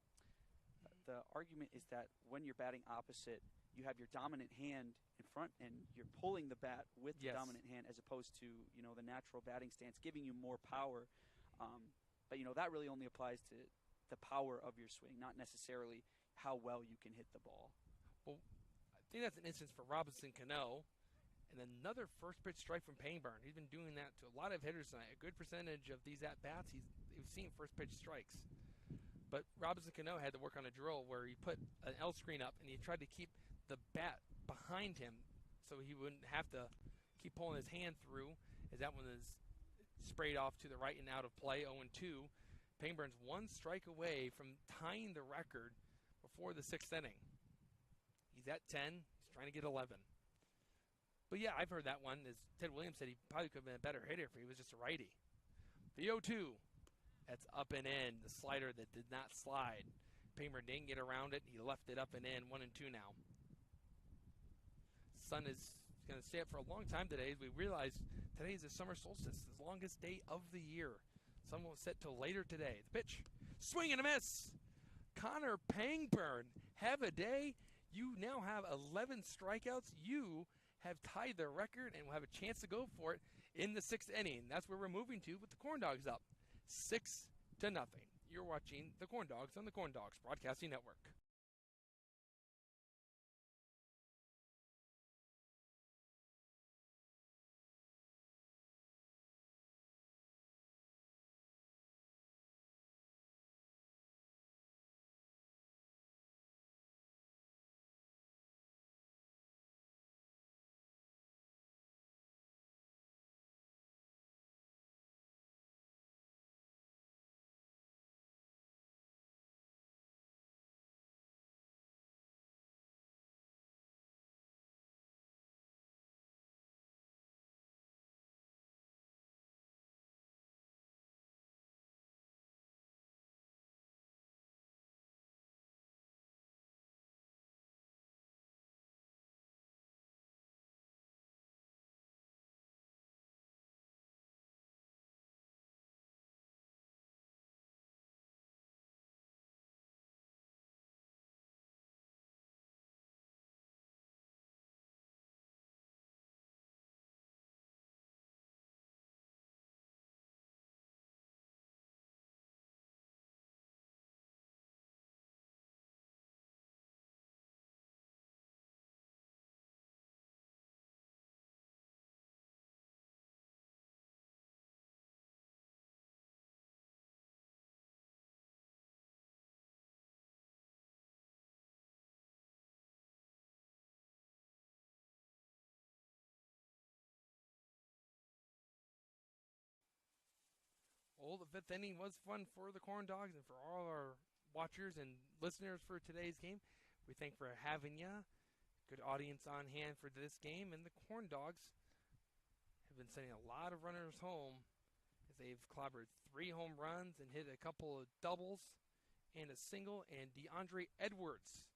S2: The argument is that when you're batting opposite, you have your dominant hand in front and you're pulling the bat with the dominant hand as opposed to, the natural batting stance, giving you more power. But, that really only applies to the power of your swing, not necessarily how well you can hit the ball.
S1: Well, I think that's an instance for Robinson Cano. And another first pitch strike from Pangburn. He's been doing that to a lot of hitters tonight. A good percentage of these at-bats, he's seen first pitch strikes. But Robinson Cano had to work on a drill where he put an L screen up and he tried to keep the bat behind him so he wouldn't have to keep pulling his hand through, as that one is sprayed off to the right and out of play. 0-2. Pangburn's 1 strike away from tying the record before the 6th inning. He's at 10. He's trying to get 11. But yeah, I've heard that one. As Ted Williams said, he probably could have been a better hitter if he was just a righty. The 0-2. That's up and in. The slider that did not slide. Pangburn didn't get around it. He left it up and in. 1-2 now. Sun is going to stay up for a long time today, as we realize today is the summer solstice, the longest day of the year. Sun won't set till later today. The pitch. Swing and a miss. Connor Pangburn, have a day. You now have 11 strikeouts. You have tied the record and will have a chance to go for it in the 6th inning. That's where we're moving to with the Corn Dogs up 6-0. You're watching the Corn Dogs on the Corn Dogs Broadcasting Network. Well, the fifth inning was fun for the Corn Dogs and for all our watchers and listeners for today's game. We thank for having you. Good audience on hand for this game, and the Corn Dogs have been sending a lot of runners home as they've clobbered 3 home runs and hit a couple of doubles and a single. And DeAndre Edwards,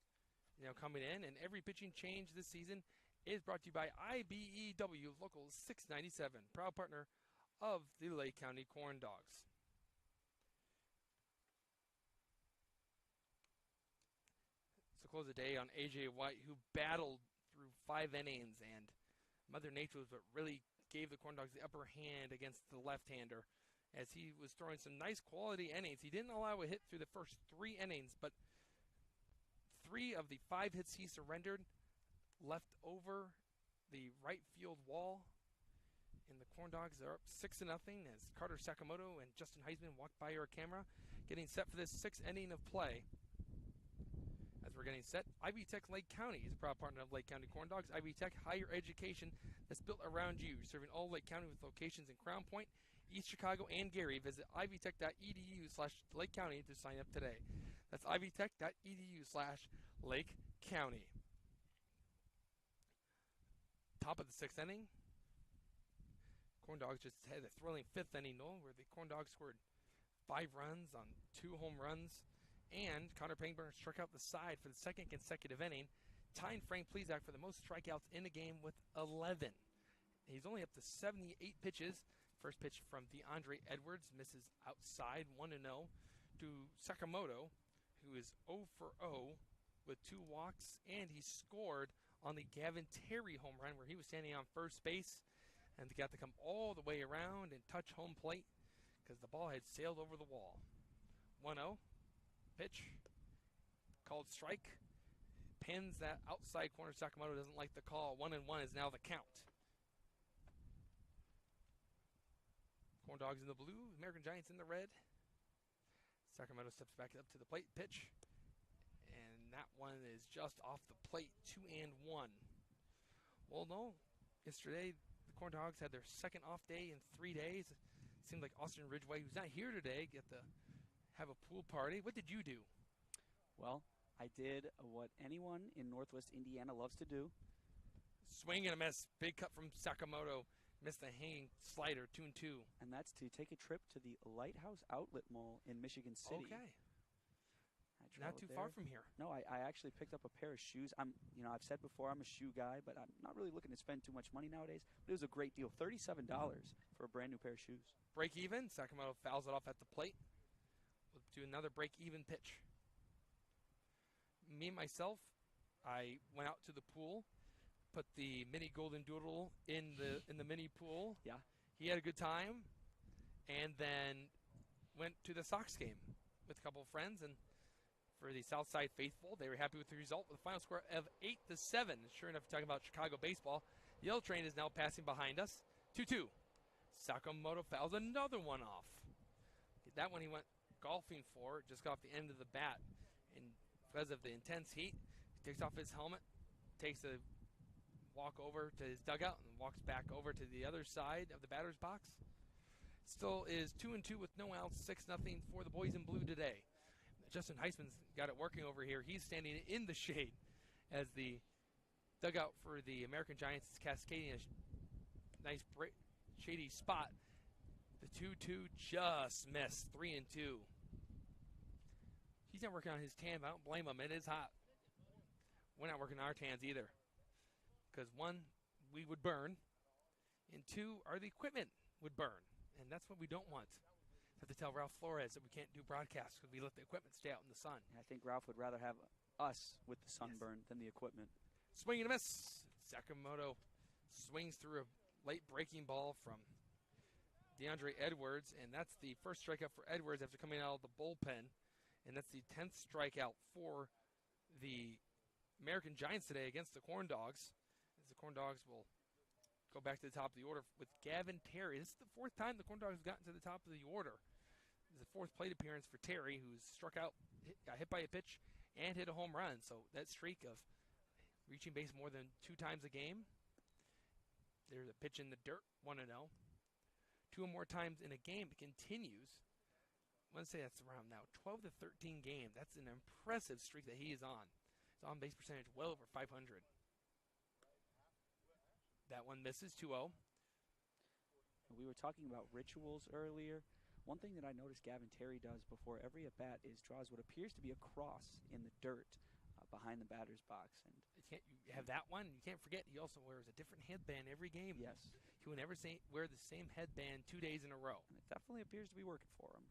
S1: coming in, and every pitching change this season is brought to you by IBEW Local 697, proud partner of the Lake County Corn Dogs. So close the day on AJ White, who battled through 5 innings, and Mother Nature was what really gave the Corn Dogs the upper hand against the left-hander, as he was throwing some nice quality innings. He didn't allow a hit through the first 3 innings, but 3 of the 5 hits he surrendered left over the right field wall. And the Corn Dogs are up 6-0 as Carter Sakamoto and Justin Heisman walk by our camera, getting set for this 6th inning of play. As we're getting set, Ivy Tech Lake County is a proud partner of Lake County Corn Dogs. Ivy Tech, higher education that's built around you, serving all Lake County with locations in Crown Point, East Chicago, and Gary. Visit ivytech.edu/Lake County to sign up today. That's ivytech.edu/Lake County. Top of the 6th inning. Corn Dogs just had a thrilling 5th inning, where the Corn Dogs scored 5 runs on 2 home runs, and Connor Pangburn struck out the side for the 2nd consecutive inning, tying Frank Plezak for the most strikeouts in a game with 11. He's only up to 78 pitches. First pitch from DeAndre Edwards misses outside, 1-0 to Sakamoto, who is 0 for 0 with 2 walks, and he scored on the Gavin Terry home run where he was standing on first base, and they got to come all the way around and touch home plate because the ball had sailed over the wall. 1-0, pitch, called strike, pins that outside corner. Sakamoto doesn't like the call. 1-1 is now the count. Corn Dogs in the blue, American Giants in the red. Sakamoto steps back up to the plate, pitch, and that one is just off the plate, 2-1. Well, no, yesterday the Corn Dogs had their 2nd off day in 3 days. It seemed like Austin Ridgway, who's not here today, get to have a pool party. What did you do?
S2: Well, I did what anyone in Northwest Indiana loves to do.
S1: Swing and a miss. Big cut from Sakamoto. Missed the hanging slider, 2-2.
S2: And that's to take a trip to the Lighthouse Outlet Mall in Michigan City.
S1: Okay. Not too far from here.
S2: No, I actually picked up a pair of shoes. I've said before I'm a shoe guy, but I'm not really looking to spend too much money nowadays. But it was a great deal, $37 for a brand new pair of shoes.
S1: Break even. Sakamoto fouls it off at the plate. We'll do another break even pitch. Me, myself, I went out to the pool, put the mini Golden Doodle in the mini pool.
S2: Yeah.
S1: He had a good time, and then went to the Sox game with a couple of friends, and for the Southside faithful, they were happy with the result with a final score of 8-7. Sure enough, talking about Chicago baseball, the L train is now passing behind us. 2-2. Sakamoto fouls another one off. That one he went golfing for, just got off the end of the bat. And because of the intense heat, he takes off his helmet, takes a walk over to his dugout, and walks back over to the other side of the batter's box. Still is 2-2 with no outs, 6-0 for the boys in blue today. Justin Heisman's got it working over here. He's standing in the shade as the dugout for the American Giants is cascading a nice shady spot. The 2-2 just missed, 3-2. He's not working on his tan, but I don't blame him. It is hot. We're not working on our tans either. Because 1, we would burn, and 2, the equipment would burn. And that's what we don't want. Have to tell Ralph Flores that we can't do broadcasts because we let the equipment stay out in the sun.
S2: I think Ralph would rather have us with the sunburn than the equipment.
S1: Swing and a miss. Sakamoto swings through a late breaking ball from DeAndre Edwards, and that's the first strikeout for Edwards after coming out of the bullpen. And that's the 10th strikeout for the American Giants today against the Corn Dogs. As the Corn Dogs will go back to the top of the order with Gavin Terry. This is the 4th time the Corn Dogs have gotten to the top of the order. This is the 4th plate appearance for Terry, who's struck out, got hit by a pitch, and hit a home run. So that streak of reaching base more than 2 times a game. There's a pitch in the dirt, 1-0. 2 or more times in a game, it continues. let's say that's around now 12 to 13 games. That's an impressive streak that he is on. His on-base percentage well over 500. That one misses 2-0.
S2: We were talking about rituals earlier. One thing that I noticed Gavin Terry does before every at-bat is draws what appears to be a cross in the dirt behind the batter's box. And
S1: you have that one. You can't forget he also wears a different headband every game.
S2: yes,
S1: He will never wear the same headband 2 days in a row.
S2: and it definitely appears to be working for him.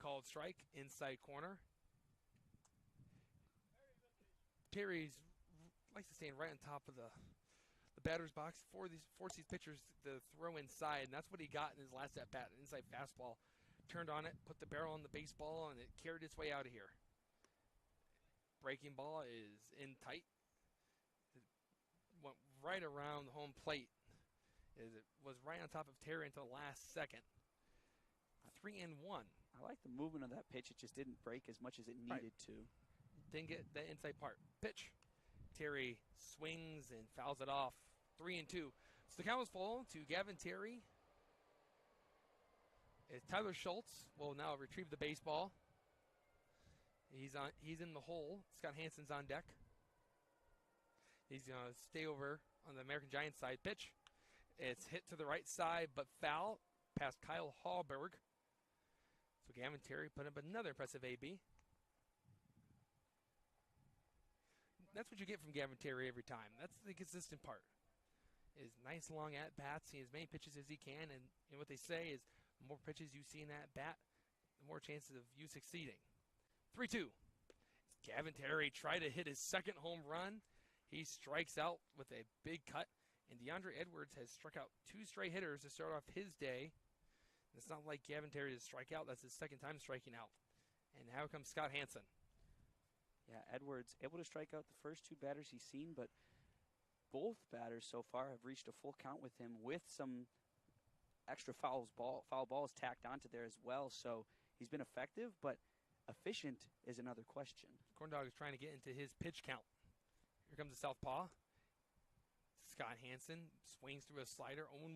S1: Called strike, inside corner. Terry's likes to stand right on top of the batter's box force these pitchers to throw inside, and that's what he got in his last at bat. An inside fastball, turned on it, put the barrel on the baseball, and it carried its way out of here. Breaking ball is in tight. It went right around the home plate. It was right on top of Terry until the last second. 3-1.
S2: I like the movement of that pitch. It just didn't break as much as it needed to.
S1: Didn't get the inside part. Pitch. Terry swings and fouls it off. 3-2. So the count was full to Gavin Terry. As Tyler Schultz will now retrieve the baseball. He's in the hole. Scott Hansen's on deck. He's going to stay over on the American Giants side. Pitch. It's hit to the right side, but foul past Kyle Hallberg. So Gavin Terry put up another impressive AB. That's what you get from Gavin Terry every time. That's the consistent part. Is nice long at-bats, see as many pitches as he can, and what they say is the more pitches you see in that bat, the more chances of you succeeding. 3-2. Gavin Terry tried to hit his second home run. He strikes out with a big cut, and DeAndre Edwards has struck out 2 straight hitters to start off his day. It's not like Gavin Terry to strike out. That's his second time striking out. And now comes Scott Hansen.
S2: Yeah, Edwards able to strike out the first 2 batters he's seen, but both batters so far have reached a full count with him with some extra foul balls tacked onto there as well. So he's been effective, but efficient is another question.
S1: Corn Dog is trying to get into his pitch count. Here comes the southpaw. Scott Hansen swings through a slider, 0-1.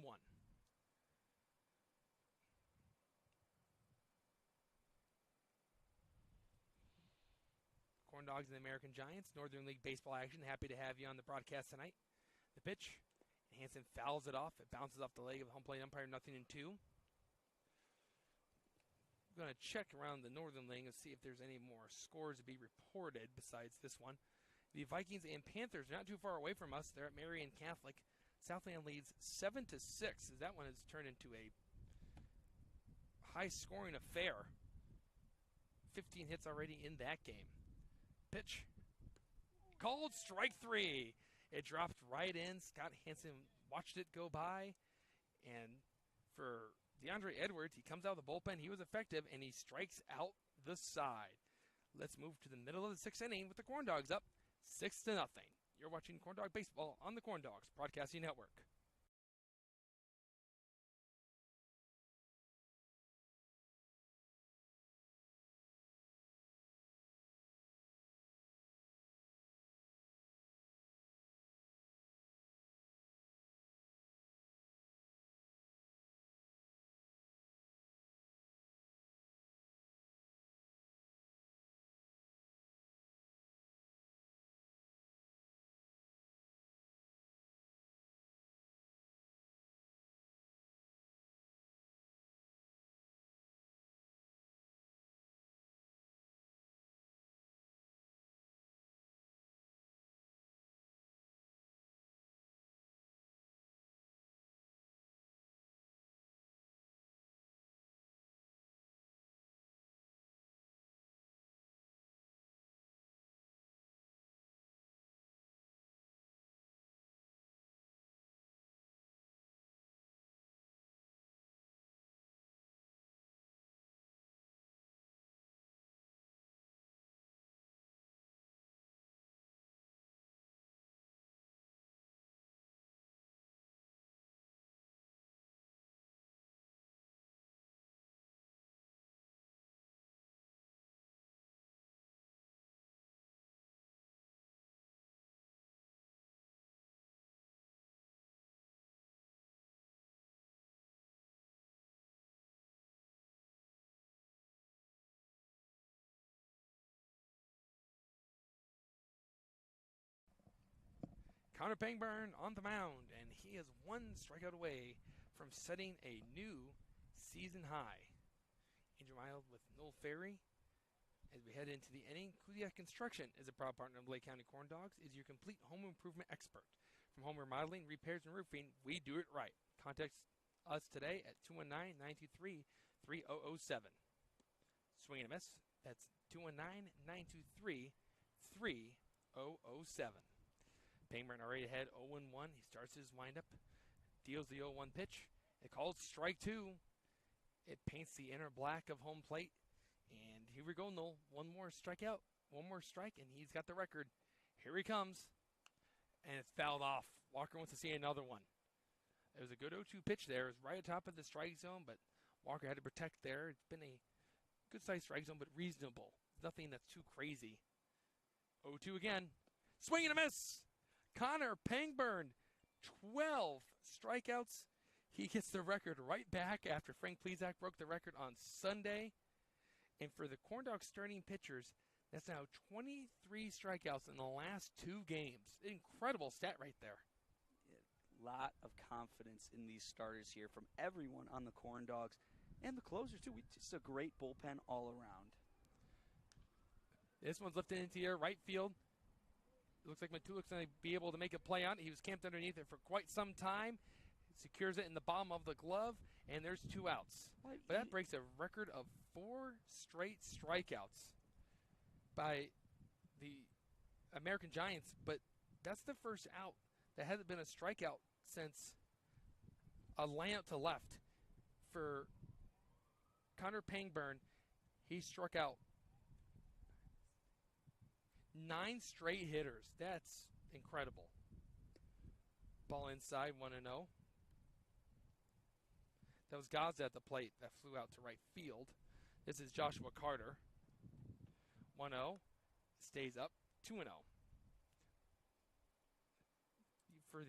S1: Corn Dogs and the American Giants, Northern League baseball action. Happy to have you on the broadcast tonight. The pitch, Hansen fouls it off. It bounces off the leg of the home plate umpire, 0-2. I'm going to check around the Northern League and see if there's any more scores to be reported besides this one. The Vikings and Panthers are not too far away from us. They're at Marion Catholic. Southland leads 7-6, as that one has turned into a high-scoring affair. 15 hits already in that game. Pitch. Called strike 3. It dropped right in. Scott Hansen watched it go by. And for DeAndre Edwards, he comes out of the bullpen. He was effective, and he strikes out the side. Let's move to the middle of the 6th inning with the Corn Dogs up 6-0. You're watching Corn Dog Baseball on the Corn Dogs Broadcasting Network. Connor Pangburn on the mound, and he is one strikeout away from setting a new season high. Andrew Mild with Noel Ferry. As we head into the inning, Kuliak Construction is a proud partner of Lake County Corn Dogs, is your complete home improvement expert. From home remodeling, repairs, and roofing, we do it right. Contact us today at 219-923-3007. Swing and a miss. That's 219-923-3007. Pangburn already ahead 0-1. He starts his windup, deals the 0-1 pitch. It calls strike two. It paints the inner black of home plate. And here we go, Noel. One more strikeout, one more strike, and he's got the record. Here he comes. And it's fouled off. Walker wants to see another one. It was a good 0-2 pitch there. It was right atop of the strike zone, but Walker had to protect there. It's been a good-sized strike zone, but reasonable. Nothing that's too crazy. 0-2 again. Swing and a miss. Connor Pangburn, 12 strikeouts. He gets the record right back after Frank Plesac broke the record on Sunday. And for the Corn Dogs starting pitchers, that's now 23 strikeouts in the last 2 games. Incredible stat right there.
S2: A lot of confidence in these starters here from everyone on the Corn Dogs. And the closers, too. Just a great bullpen all around.
S1: This one's lifted into the air, right field. It looks like Matulik's going to be able to make a play on it. He was camped underneath it for quite some time. Secures it in the bottom of the glove, and there's 2 outs. But that breaks a record of 4 straight strikeouts by the American Giants. But that's the first out that hasn't been a strikeout since a layout to left. For Connor Pangburn, he struck out 9 straight hitters. That's incredible. Ball inside, 1-0. That was Gaza at the plate that flew out to right field. This is Joshua Carter. 1-0. Stays up, 2-0. For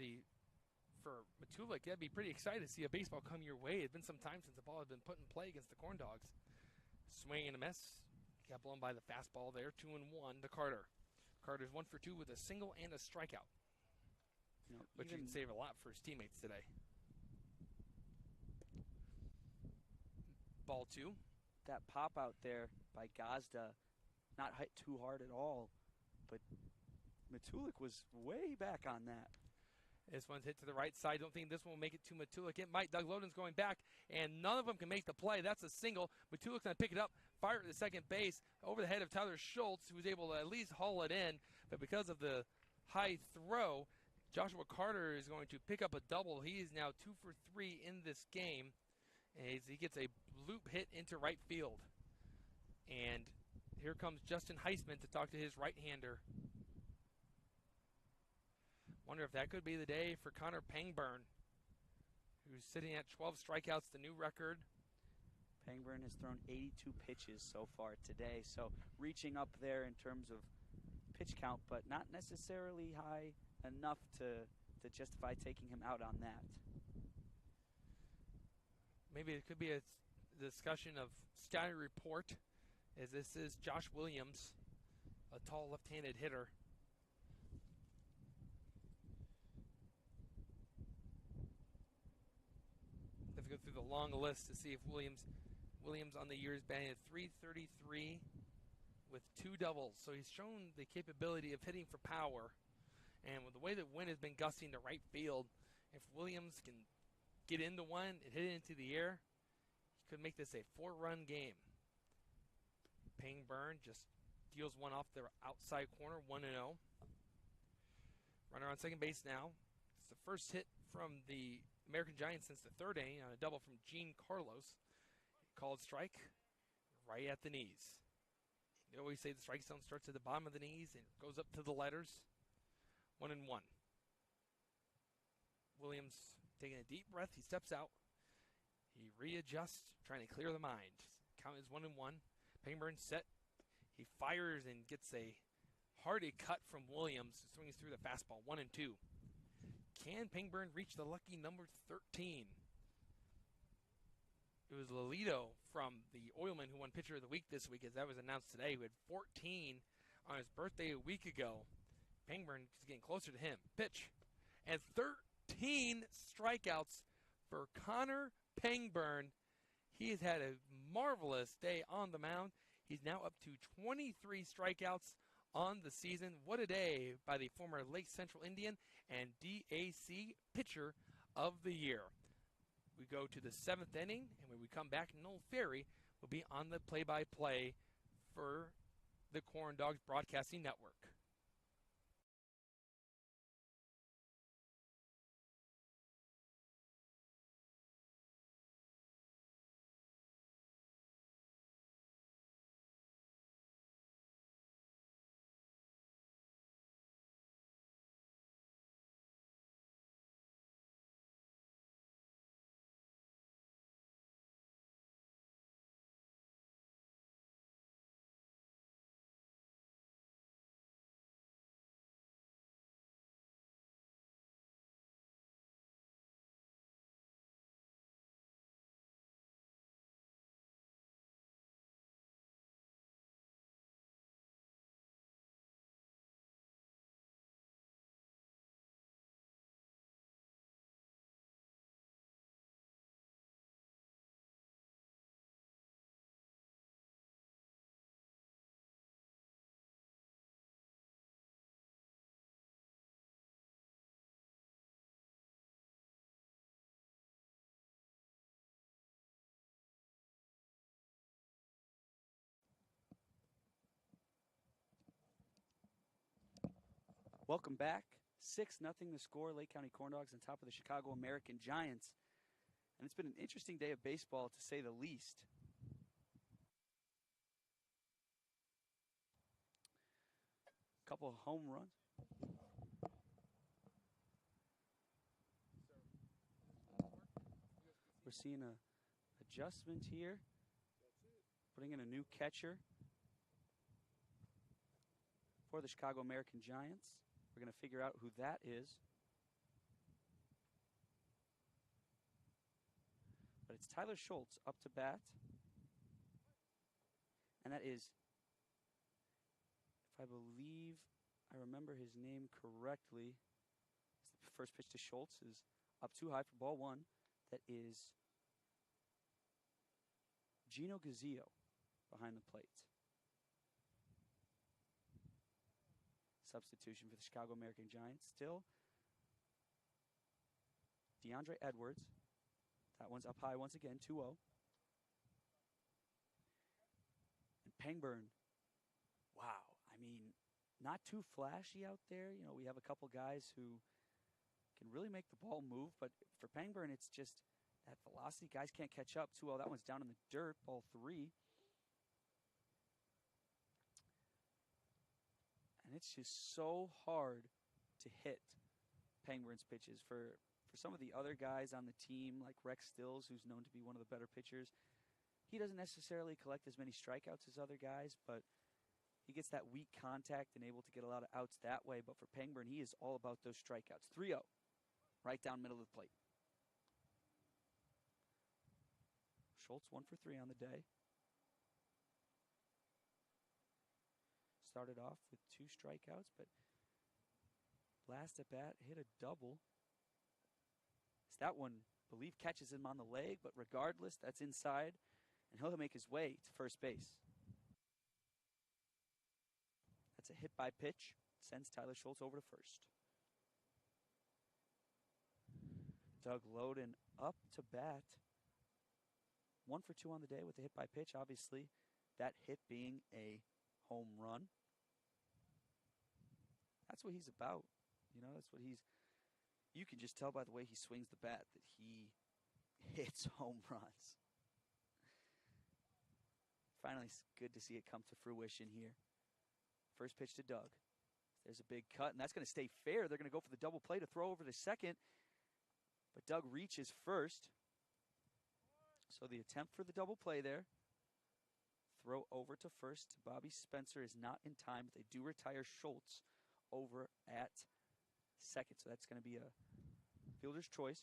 S1: Matulik, that'd be pretty excited to see a baseball come your way. It's been some time since the ball had been put in play against the Corn Dogs. Swing and a miss. Got blown by the fastball there. 2-1 to Carter. Carter's 1 for 2 with a single and a strikeout. But you can save a lot for his teammates today. Ball 2.
S2: That pop out there by Gazda, not hit too hard at all, but Matulik was way back on that.
S1: This one's hit to the right side. Don't think this one will make it to Matulik. It might. Doug Loden's going back, and none of them can make the play. That's a single. Matulik's going to pick it up, fire it to second base over the head of Tyler Schultz, who's able to at least haul it in. But because of the high throw, Joshua Carter is going to pick up a double. He is now 2 for 3 in this game. As he gets a loop hit into right field. And here comes Justin Heisman to talk to his right-hander. Wonder if that could be the day for Connor Pangburn, who's sitting at 12 strikeouts, the new record.
S2: Pangburn has thrown 82 pitches so far today, so reaching up there in terms of pitch count, but not necessarily high enough to justify taking him out on that.
S1: Maybe it could be a discussion of scouting report, as this is Josh Williams, a tall left-handed hitter. Let's go through the long list to see if Williams on the year is batting at .333 with 2 doubles. So he's shown the capability of hitting for power. And with the way that wind has been gusting to right field, if Williams can get into one and hit it into the air, he could make this a 4-run game. Pangburn just deals one off the outside corner, 1-0. Runner on second base now. It's the first hit from the American Giants since the 3rd inning on a double from Gene Carlos. Called strike right at the knees. They always say the strike zone starts at the bottom of the knees and goes up to the letters. 1-1. Williams taking a deep breath. He steps out. He readjusts, trying to clear the mind. Count is 1-1. Pangburn set. He fires and gets a hearty cut from Williams. Swings through the fastball. 1-2. Can Pangburn reach the lucky number 13? It was Lolito from the Oilman who won Pitcher of the Week this week, as that was announced today, who had 14 on his birthday a week ago. Pangburn is getting closer to him. Pitch. and 13 strikeouts for Connor Pangburn. He has had a marvelous day on the mound. He's now up to 23 strikeouts on the season. What a day by the former Lake Central Indian and DAC pitcher of the year. We go to the 7th inning, and when we come back, Noel Ferry will be on the play-by-play for the Corn Dogs Broadcasting Network.
S2: Welcome back. 6-0 the score. Lake County Corn Dogs on top of the Chicago American Giants. And it's been an interesting day of baseball, to say the least. A couple of home runs. We're seeing a adjustment here. Putting in a new catcher for the Chicago American Giants. We're going to figure out who that is. But it's Tyler Schultz up to bat. And that is, if I believe I remember his name correctly, the first pitch to Schultz is up too high for ball one. That is Gino Gazzio behind the plate. Substitution for the Chicago American Giants. Still, DeAndre Edwards. That one's up high once again, 2-0. And Pangburn, wow. I mean, not too flashy out there. You know, we have a couple guys who can really make the ball move, but for Pangburn, it's just that velocity. Guys can't catch up. 2-0. That one's down in the dirt, ball 3. And it's just so hard to hit Pangburn's pitches. For some of the other guys on the team, like Rex Stills, who's known to be one of the better pitchers, he doesn't necessarily collect as many strikeouts as other guys, but he gets that weak contact and able to get a lot of outs that way. But for Pangburn, he is all about those strikeouts. 3-0, right down middle of the plate. Schultz 1 for 3 on the day. Started off with 2 strikeouts, but last at bat hit a double. That one, I believe, catches him on the leg, but regardless, that's inside, and he'll make his way to first base. That's a hit by pitch. Sends Tyler Schultz over to first. Doug Loden up to bat. 1 for 2 on the day with the hit by pitch. Obviously, that hit being a home run. That's what he's about. You know, that's what he's... You can just tell by the way he swings the bat that he hits home runs. Finally, it's good to see it come to fruition here. First pitch to Doug. There's a big cut, and that's going to stay fair. They're going to go for the double play to throw over to second. But Doug reaches first. So the attempt for the double play there. Throw over to first. Bobby Spencer is not in time, but they do retire Schultz over at second. So that's going to be a fielder's choice.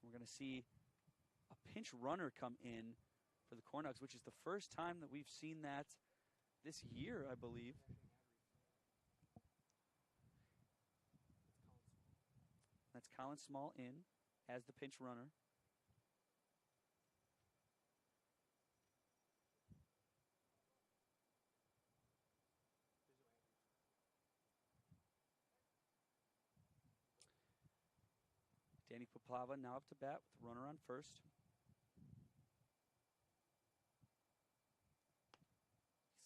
S2: We're going to see a pinch runner come in for the Corn Dogs, which is the first time that we've seen that this year, I believe. That's Colin Small in as the pinch runner. Danny Poplava now up to bat with the runner on first.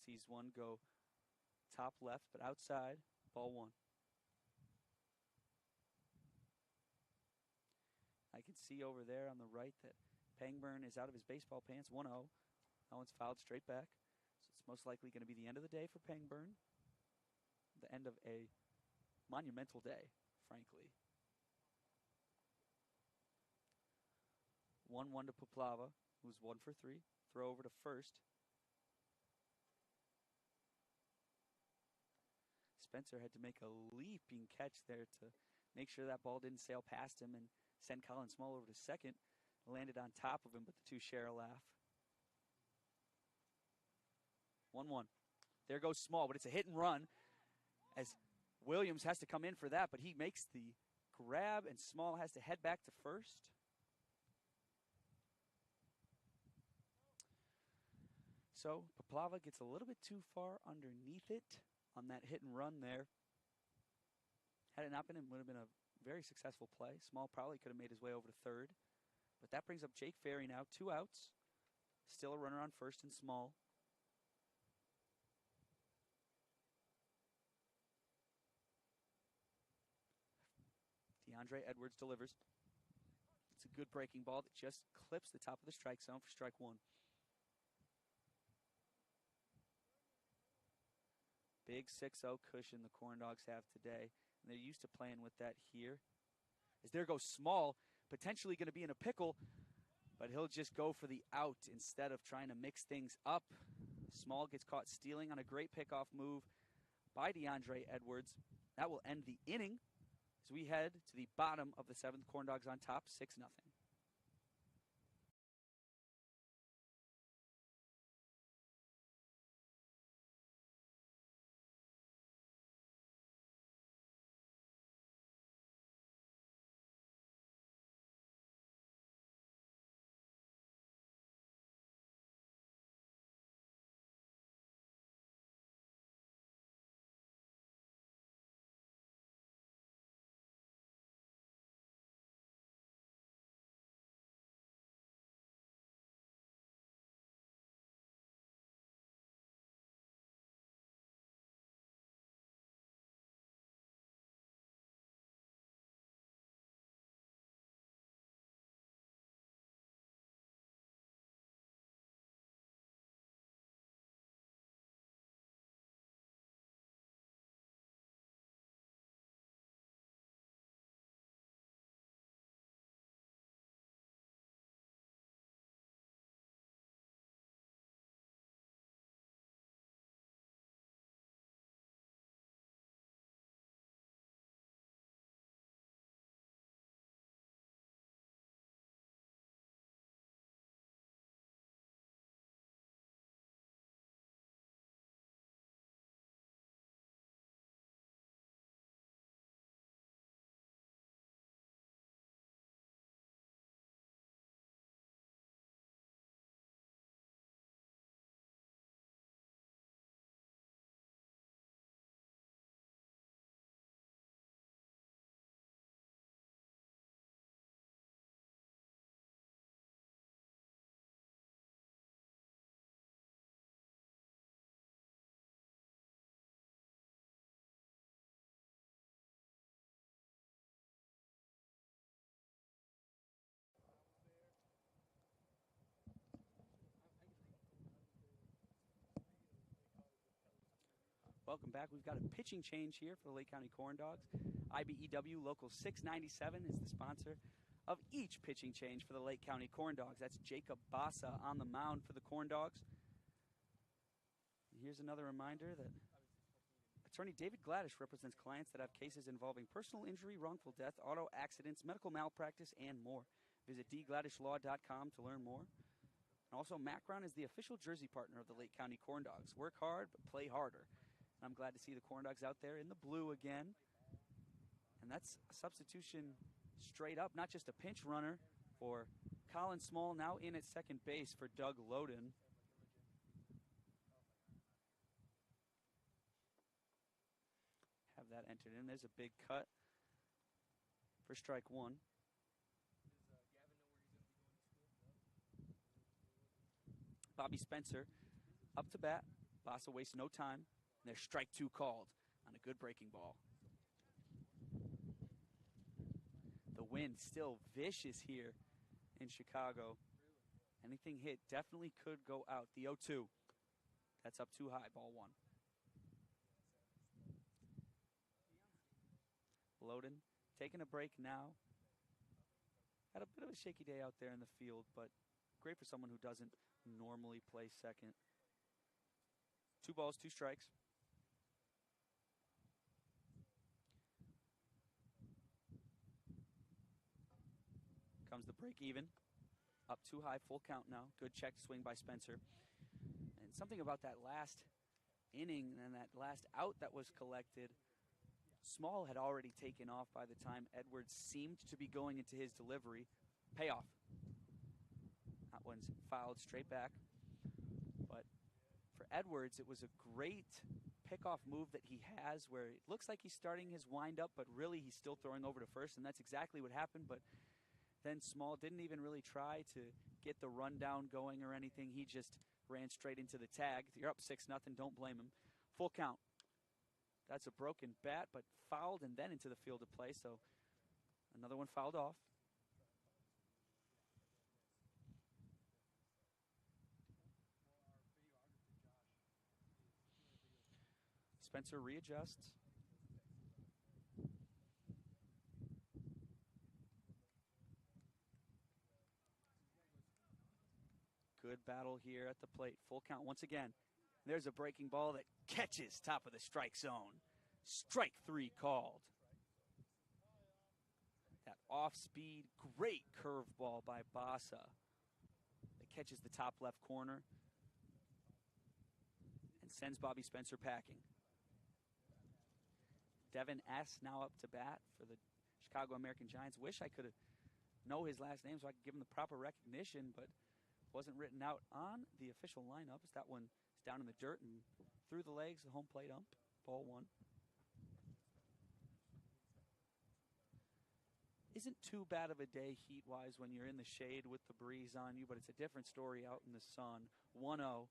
S2: Sees one go top left, but outside, ball one. I can see over there on the right that Pangburn is out of his baseball pants, 1-0. That one's fouled straight back. So it's most likely going to be the end of the day for Pangburn. The end of a monumental day, frankly. 1-1 to Poplava, who's 1 for 3. Throw over to first. Spencer had to make a leaping catch there to make sure that ball didn't sail past him and send Colin Small over to second. Landed on top of him, but the two share a laugh. 1-1. There goes Small, but it's a hit and run as Williams has to come in for that, but he makes the grab and Small has to head back to first. So Poplava gets a little bit too far underneath it on that hit and run there. Had it not been, it would have been a very successful play. Small probably could have made his way over to third. But that brings up Jake Ferry now, 2 outs. Still a runner on first and Small. DeAndre Edwards delivers. It's a good breaking ball that just clips the top of the strike zone for strike one. Big 6-0 cushion the Corn Dogs have today. And they're used to playing with that here. As there goes Small, potentially going to be in a pickle, but he'll just go for the out instead of trying to mix things up. Small gets caught stealing on a great pickoff move by DeAndre Edwards. That will end the inning as we head to the bottom of the 7th. Corn Dogs on top, 6-0. Welcome back. We've got a pitching change here for the Lake County Corn Dogs. IBEW Local 697 is the sponsor of each pitching change for the Lake County Corn Dogs. That's Jacob Bassa on the mound for the Corn Dogs. And here's another reminder that Attorney David Gladish represents clients that have cases involving personal injury, wrongful death, auto accidents, medical malpractice, and more. Visit dgladishlaw.com to learn more. And also, Macron is the official jersey partner of the Lake County Corn Dogs. Work hard, but play harder. And I'm glad to see the Corn Dogs out there in the blue again. And that's a substitution straight up, not just a pinch runner for Colin Small, now in at second base for Doug Loden. Have that entered in. There's a big cut for strike one. Bobby Spencer up to bat. Bassa wastes no time. And there's strike two called on a good breaking ball. The wind still vicious here in Chicago. Anything hit definitely could go out. The 0-2. That's up too high. Ball one. Loden taking a break now. Had a bit of a shaky day out there in the field, but great for someone who doesn't normally play second. 2 balls, 2 strikes. Comes the break even. Up too high, full count now. Good check swing by Spencer. And something about that last inning and that last out that was collected, Small had already taken off by the time Edwards seemed to be going into his delivery. Payoff. That one's fouled straight back. But for Edwards, it was a great pickoff move that he has where it looks like he's starting his windup, but really he's still throwing over to first, and that's exactly what happened. But then Small didn't even really try to get the rundown going or anything. He just ran straight into the tag. You're up 6-0. Don't blame him. Full count. That's a broken bat, but fouled and then into the field of play. So another one fouled off. Spencer readjusts. Good battle here at the plate. Full count once again. There's a breaking ball that catches top of the strike zone. Strike 3 called. That off-speed, great curveball by Bassa. That catches the top left corner and sends Bobby Spencer packing. Devin S. now up to bat for the Chicago American Giants. Wish I could know his last name so I could give him the proper recognition, but wasn't written out on the official lineups. That one is down in the dirt and through the legs, the home plate ump. Ball one. Isn't too bad of a day heat-wise when you're in the shade with the breeze on you, but it's a different story out in the sun. 1-0.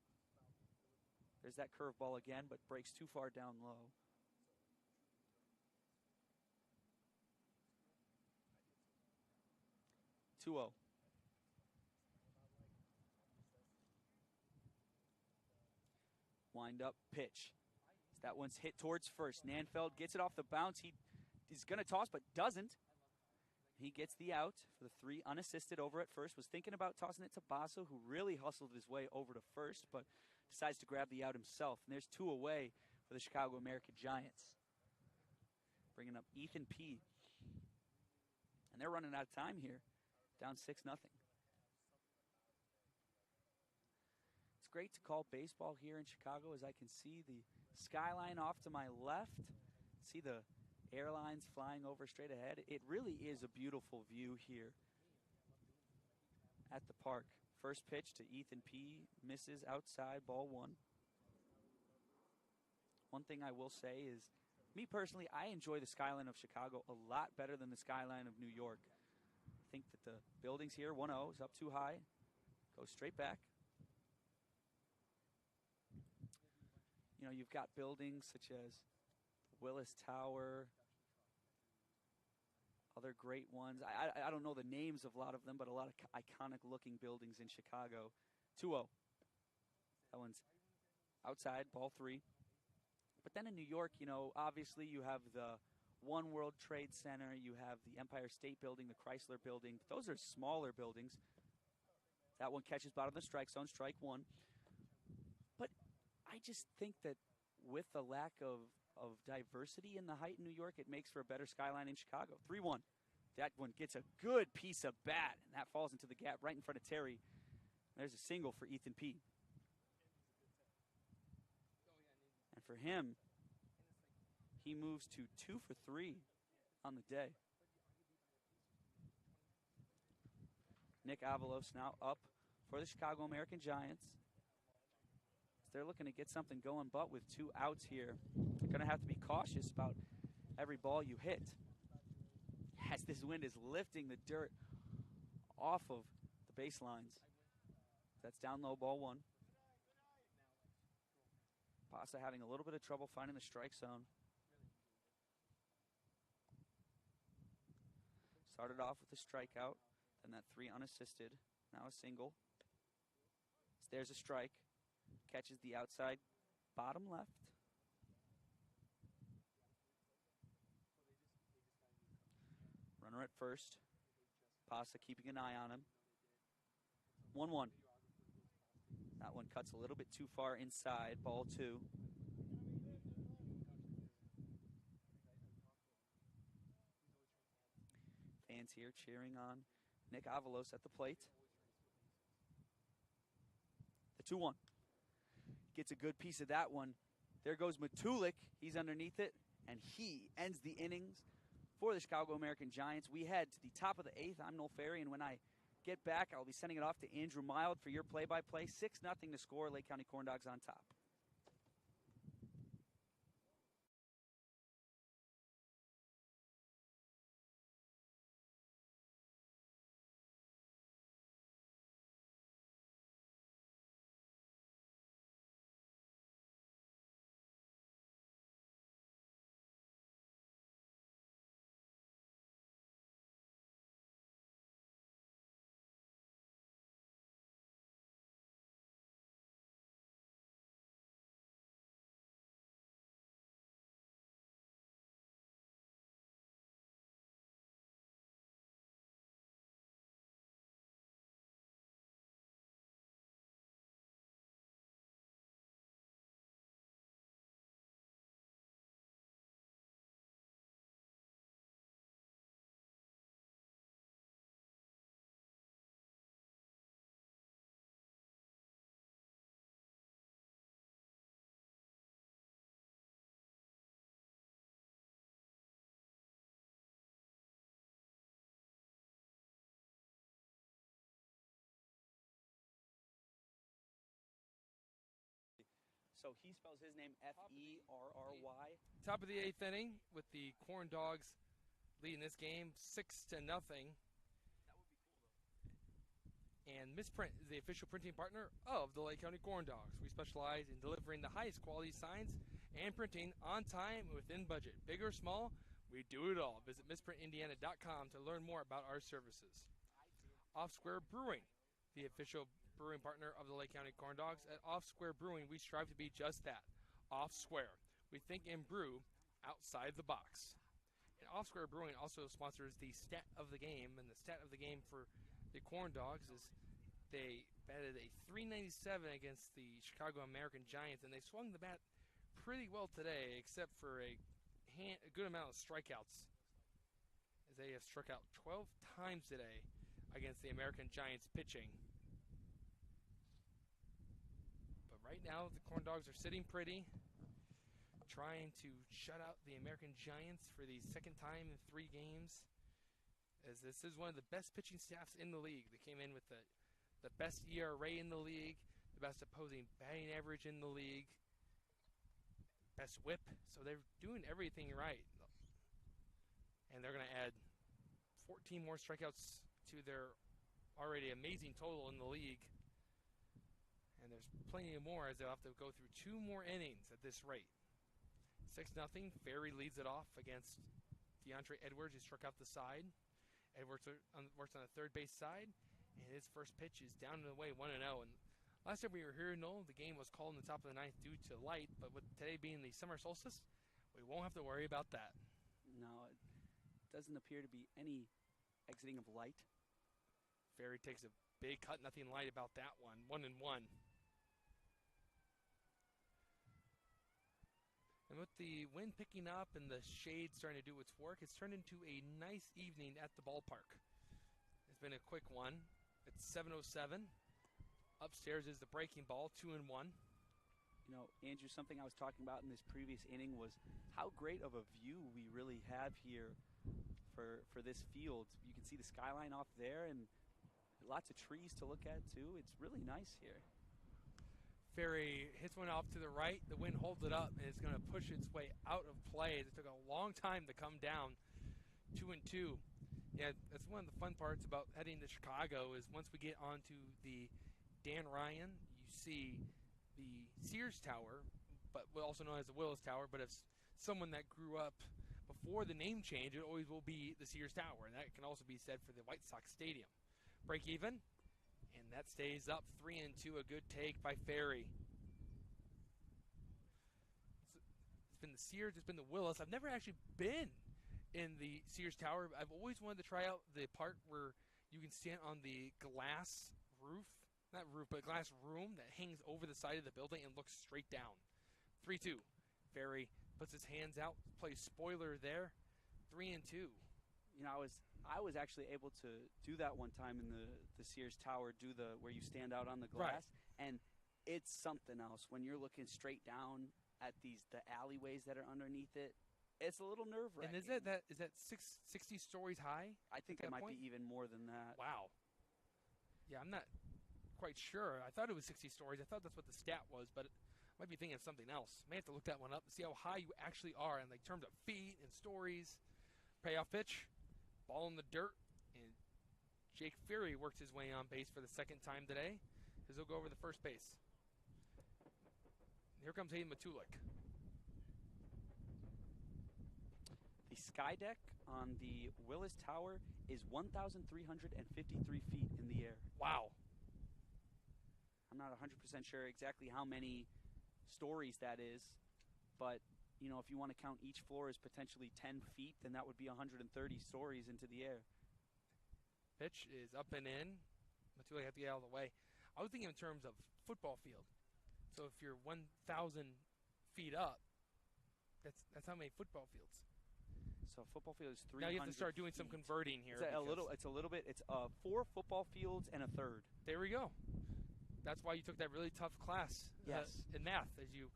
S2: There's that curveball again, but breaks too far down low. Two-0. Wind up pitch. That one's hit towards first. Nanfeld gets it off the bounce. He's going to toss, but doesn't. He gets the out for the 3 unassisted over at first. Was thinking about tossing it to Bassa, who really hustled his way over to first, but decides to grab the out himself. And there's 2 away for the Chicago American Giants. Bringing up Ethan P. And they're running out of time here. Down 6-0. It's great to call baseball here in Chicago as I can see the skyline off to my left. See the airlines flying over straight ahead. It really is a beautiful view here at the park. First pitch to Ethan P. Misses outside, ball one. One thing I will say is, me personally, I enjoy the skyline of Chicago a lot better than the skyline of New York. I think that the buildings here, 1-0, is up too high. Goes straight back. You know, you've got buildings such as Willis Tower, other great ones. I don't know the names of a lot of them, but a lot of iconic-looking buildings in Chicago. 2-0. That one's outside, ball 3. But then in New York, you know, obviously you have the One World Trade Center, you have the Empire State Building, the Chrysler Building. Those are smaller buildings. That one catches bottom of the strike zone, strike 1. But I just think that with the lack of diversity in the height in New York, it makes for a better skyline in Chicago. 3-1. That one gets a good piece of bat, and that falls into the gap right in front of Terry. There's a single for Ethan P. And for him, he moves to 2 for 3 on the day. Nick Avalos now up for the Chicago American Giants. They're looking to get something going, but with 2 outs here, they're going to have to be cautious about every ball you hit, as this wind is lifting the dirt off of the baselines. That's down low, ball 1. Pasa having a little bit of trouble finding the strike zone. Started off with a strikeout, then that 3 unassisted, now a single. So there's a strike, catches the outside bottom left. Runner at first. Pasa keeping an eye on him. 1-1. That one cuts a little bit too far inside, ball 2. Fans here cheering on Nick Avalos at the plate. The 2-1. Gets a good piece of that one. There goes Matulik. He's underneath it, and he ends the innings for the Chicago American Giants. We head to the top of the 8th. I'm Noel Ferry, and when I get back, I'll be sending it off to Andrew Mild for your play-by-play. 6-0 to score. Lake County Corn Dogs on top. So he spells his name F-E-R-R-Y.
S1: Top of the 8th inning with the Corn Dogs leading this game 6-0. And Misprint is the official printing partner of the Lake County Corn Dogs. We specialize in delivering the highest quality signs and printing on time and within budget. Big or small, we do it all. Visit misprintindiana.com to learn more about our services. Off Square Brewing, the official brewing partner of the Lake County Corn Dogs. At Off Square Brewing, we strive to be just that, off square. We think and brew outside the box. And Off Square Brewing also sponsors the stat of the game, and the stat of the game for the Corn Dogs is they batted a .397 against the Chicago American Giants, and they swung the bat pretty well today, except for a good amount of strikeouts, as they have struck out 12 times today against the American Giants pitching. But right now, the Corn Dogs are sitting pretty, trying to shut out the American Giants for the second time in 3 games, as this is one of the best pitching staffs in the league. They came in with the best ERA in the league, the best opposing batting average in the league, best whip. So they're doing everything right. And they're going to add 14 more strikeouts to their already amazing total in the league. And there's plenty more, as they'll have to go through 2 more innings at this rate. 6-0. Ferry leads it off against DeAndre Edwards, who struck out the side. Edwards works on the third base side, and his first pitch is down and away, 1-0. And last time we were here, Noel, the game was called in the top of the 9th due to light, but with today being the summer solstice, we won't have to worry about that.
S2: No, it doesn't appear to be any exiting of light.
S1: Ferry takes a big cut, nothing light about that one, 1-1. And with the wind picking up and the shade starting to do its work, it's turned into a nice evening at the ballpark. It's been a quick one. It's 7:07. Upstairs is the breaking ball, 2-1.
S2: You know, Andrew, something I was talking about in this previous inning was how great of a view we really have here for this field. You can see the skyline off there and lots of trees to look at, too. It's really nice here.
S1: Ferry hits one off to the right. The wind holds it up, and it's going to push its way out of play. It took a long time to come down. 2-2. Yeah, that's one of the fun parts about heading to Chicago is once we get onto the Dan Ryan, you see the Sears Tower, but also known as the Willis Tower. But if someone that grew up before the name change, it always will be the Sears Tower, and that can also be said for the White Sox Stadium. Break even, and that stays up 3-2. A good take by Ferry. It's been the Sears, it's been the Willis. I've never actually been in the Sears Tower. I've always wanted to try out the part where you can stand on the glass roof, not roof, but glass room that hangs over the side of the building and looks straight down. 3-2. Ferry puts his hands out, plays spoiler there. 3-2.
S2: You know, I was actually able to do that one time in the Sears Tower, do the where you stand out on the glass, right. And it's something else when you're looking straight down at the alleyways that are underneath it. It's a little nerve-wracking.
S1: And is that 60 stories high?
S2: I think it might be even more than that.
S1: Wow. Yeah, I'm not quite sure. I thought it was 60 stories. I thought that's what the stat was, but I might be thinking of something else. May have to look that one up and see how high you actually are in like terms of feet and stories. Payoff pitch, ball in the dirt, and Jake Ferry works his way on base for the second time today as he'll go over the first base. Here comes Hayden Matulik.
S2: The sky deck on the Willis Tower is 1,353 feet in the air.
S1: Wow.
S2: I'm not 100% sure exactly how many stories that is, but, you know, if you want to count each floor as potentially 10 feet, then that would be 130 stories into the air.
S1: Pitch is up and in. Matulik have to get out of the way. I was thinking in terms of football field. So if you're 1,000 feet up, that's how many football fields.
S2: So football field is 300.
S1: Now you have to start doing
S2: feet.
S1: some converting here.
S2: It's a little bit. It's 4 football fields and a third.
S1: There we go. That's why you took that really tough class in math, as you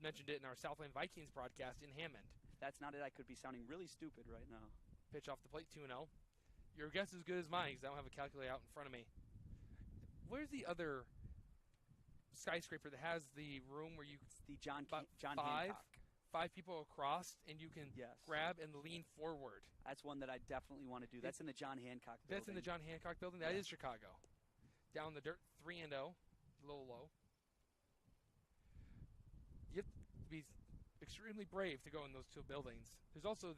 S1: mentioned it in our Southland Vikings broadcast in Hammond.
S2: If that's not it, I could be sounding really stupid right now.
S1: Pitch off the plate, 2-0. Your guess is as good as mine because I don't have a calculator out in front of me. Where's the other skyscraper that has the room where you...
S2: It's the John Hancock.
S1: 5 people across, and you can grab and lean forward.
S2: That's one that I definitely want to do. That's in the John Hancock building.
S1: That's in the John Hancock building? That is Chicago. Down the dirt, 3-0. A little low. You have to be extremely brave to go in those 2 buildings. There's also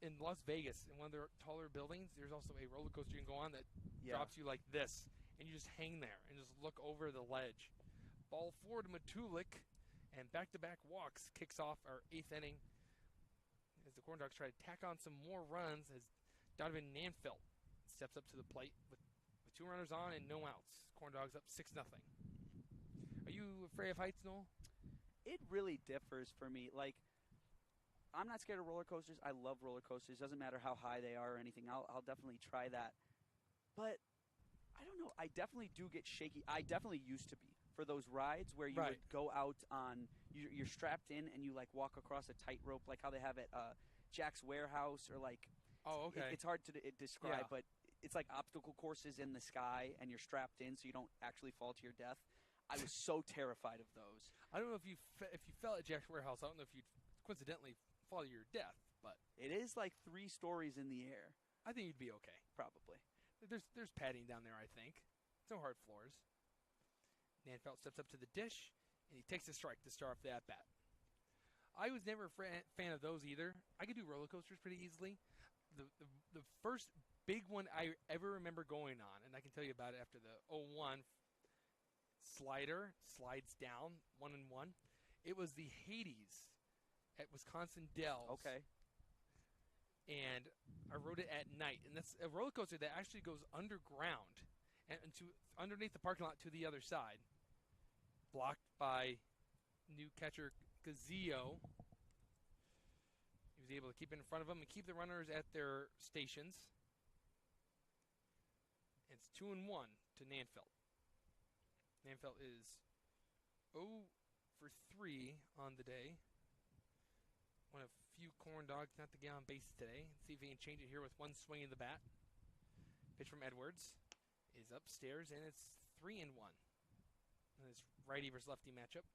S1: in Las Vegas, in one of their taller buildings, there's also a roller coaster you can go on that drops you like this, and you just hang there and just look over the ledge. Ball forward to Matulik, and back-to-back walks kicks off our 8th inning as the Corn Dogs try to tack on some more runs as Donovan Nanfelt steps up to the plate with 2 runners on and no outs. Corn Dogs up 6-0. Are you afraid of heights, Noel?
S2: It really differs for me. Like, I'm not scared of roller coasters. I love roller coasters. Doesn't matter how high they are or anything. I'll definitely try that. But I don't know. I definitely do get shaky. I definitely used to be. For those rides where you would go out on, you're strapped in and you like walk across a tightrope, like how they have at Jack's Warehouse or like.
S1: Oh, okay.
S2: It's hard to describe, but it's like obstacle courses in the sky and you're strapped in so you don't actually fall to your death. I was so terrified of those.
S1: I don't know if you fell at Jack's Warehouse. I don't know if you'd coincidentally fall to your death, but
S2: it is like 3 stories in the air.
S1: I think you'd be okay.
S2: Probably.
S1: There's padding down there. I think. No hard floors. Nanfelt steps up to the dish, and he takes a strike to start off the at-bat. I was never a fan of those either. I could do roller coasters pretty easily. The first big one I ever remember going on, and I can tell you about it after the 01 slider slides down 1-1. It was the Hades at Wisconsin Dells.
S2: Okay.
S1: And I rode it at night, and that's a roller coaster that actually goes underground and underneath the parking lot to the other side. Blocked by new catcher Gazio. He was able to keep it in front of him and keep the runners at their stations. And Giants, 2-1 to Nanfelt. Nanfelt is 0 for 3 on the day. One of few corn dogs not to get on base today. Let's see if he can change it here with one swing of the bat. Pitch from Edwards is upstairs, and it's 3-1 in this righty versus lefty matchup.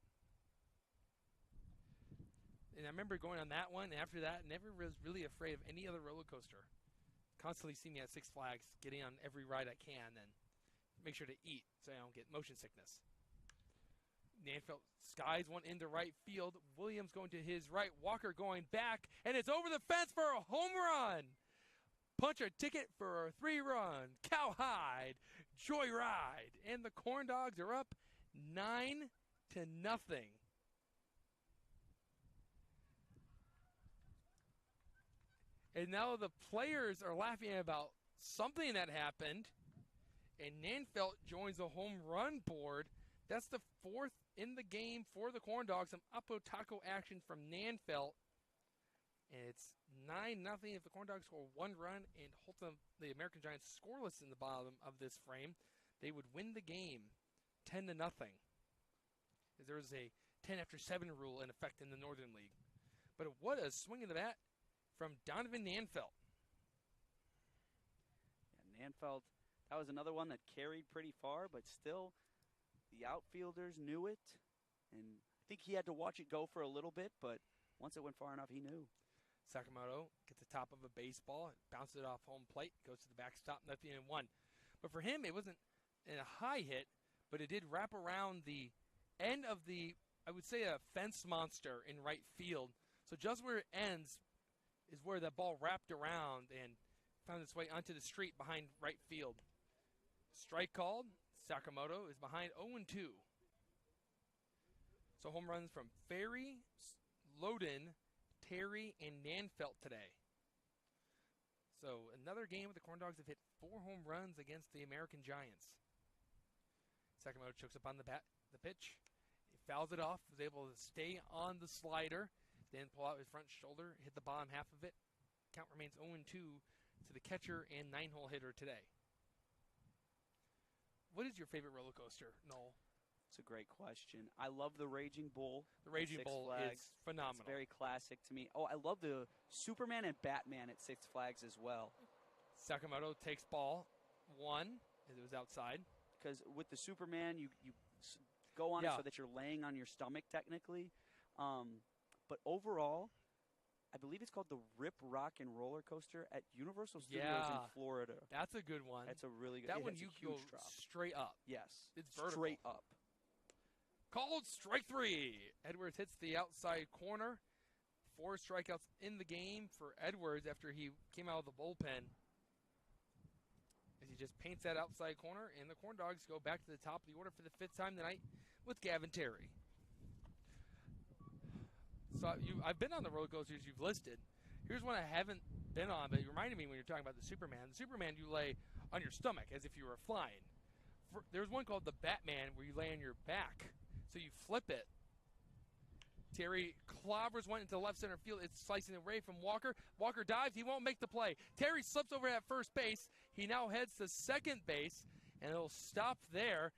S1: And I remember going on that one, and after that, never was really afraid of any other roller coaster. Constantly see me at Six Flags, getting on every ride I can, and make sure to eat so I don't get motion sickness. Nanfelt skies one into right field. Williams going to his right, Walker going back, and it's over the fence for a home run. Punch a ticket for a 3-run Cowhide Joyride, and the Corn Dogs are up 9-0. And now the players are laughing about something that happened, and Nanfelt joins the home run board. That's the 4th in the game for the Corn Dogs. Some Uppo Taco action from Nanfelt. And it's 9-0 if the Corn Dogs score 1 run and hold the American Giants scoreless in the bottom of this frame. They would win the game 10-0. There was a 10 after 7 rule in effect in the Northern League. But what a swing of the bat from Donovan Nanfelt.
S2: Yeah, Nanfelt, that was another one that carried pretty far, but still the outfielders knew it. And I think he had to watch it go for a little bit, but once it went far enough, he knew.
S1: Sakamoto gets the top of a baseball, bounces it off home plate, goes to the backstop, 0-1. But for him, it wasn't a high hit, but it did wrap around the end of the, I would say, a fence monster in right field. So just where it ends is where the ball wrapped around and found its way onto the street behind right field. Strike called. Sakamoto is behind 0-2. So home runs from Ferry, Loden, Terry, and Nanfelt today. So another game where the Corn Dogs have hit 4 home runs against the American Giants. Sakamoto chokes up on the pitch. He fouls it off, was able to stay on the slider, then pull out his front shoulder, hit the bottom half of it. Count remains 0-2 to the catcher and 9-hole hitter today. What is your favorite roller coaster, Noel?
S2: It's a great question. I love the Raging Bull.
S1: The Raging Bull is phenomenal.
S2: It's very classic to me. Oh, I love the Superman and Batman at Six Flags as well.
S1: Sakamoto takes ball 1 as it was outside.
S2: Because with the Superman, you go on it so that you're laying on your stomach technically. But overall, I believe it's called the Rip Rock and Roller Coaster at Universal Studios in Florida.
S1: That's a good one.
S2: That's a really good.
S1: That one you go
S2: drop.
S1: Straight up.
S2: Yes,
S1: it's vertical.
S2: Straight up.
S1: Called strike 3. Edwards hits the outside corner. 4 strikeouts in the game for Edwards after he came out of the bullpen. As he just paints that outside corner, and the Corn Dogs go back to the top of the order for the 5th time tonight with Gavin Terry. So I've been on the roller coasters you've listed. Here's one I haven't been on, but it reminded me when you're talking about the Superman. The Superman, you lay on your stomach as if you were flying. There's one called the Batman where you lay on your back. So you flip it. Terry clobbers one into left center field. It's slicing away from Walker. Walker dives. He won't make the play. Terry slips over at first base. He now heads to second base, and it'll stop there.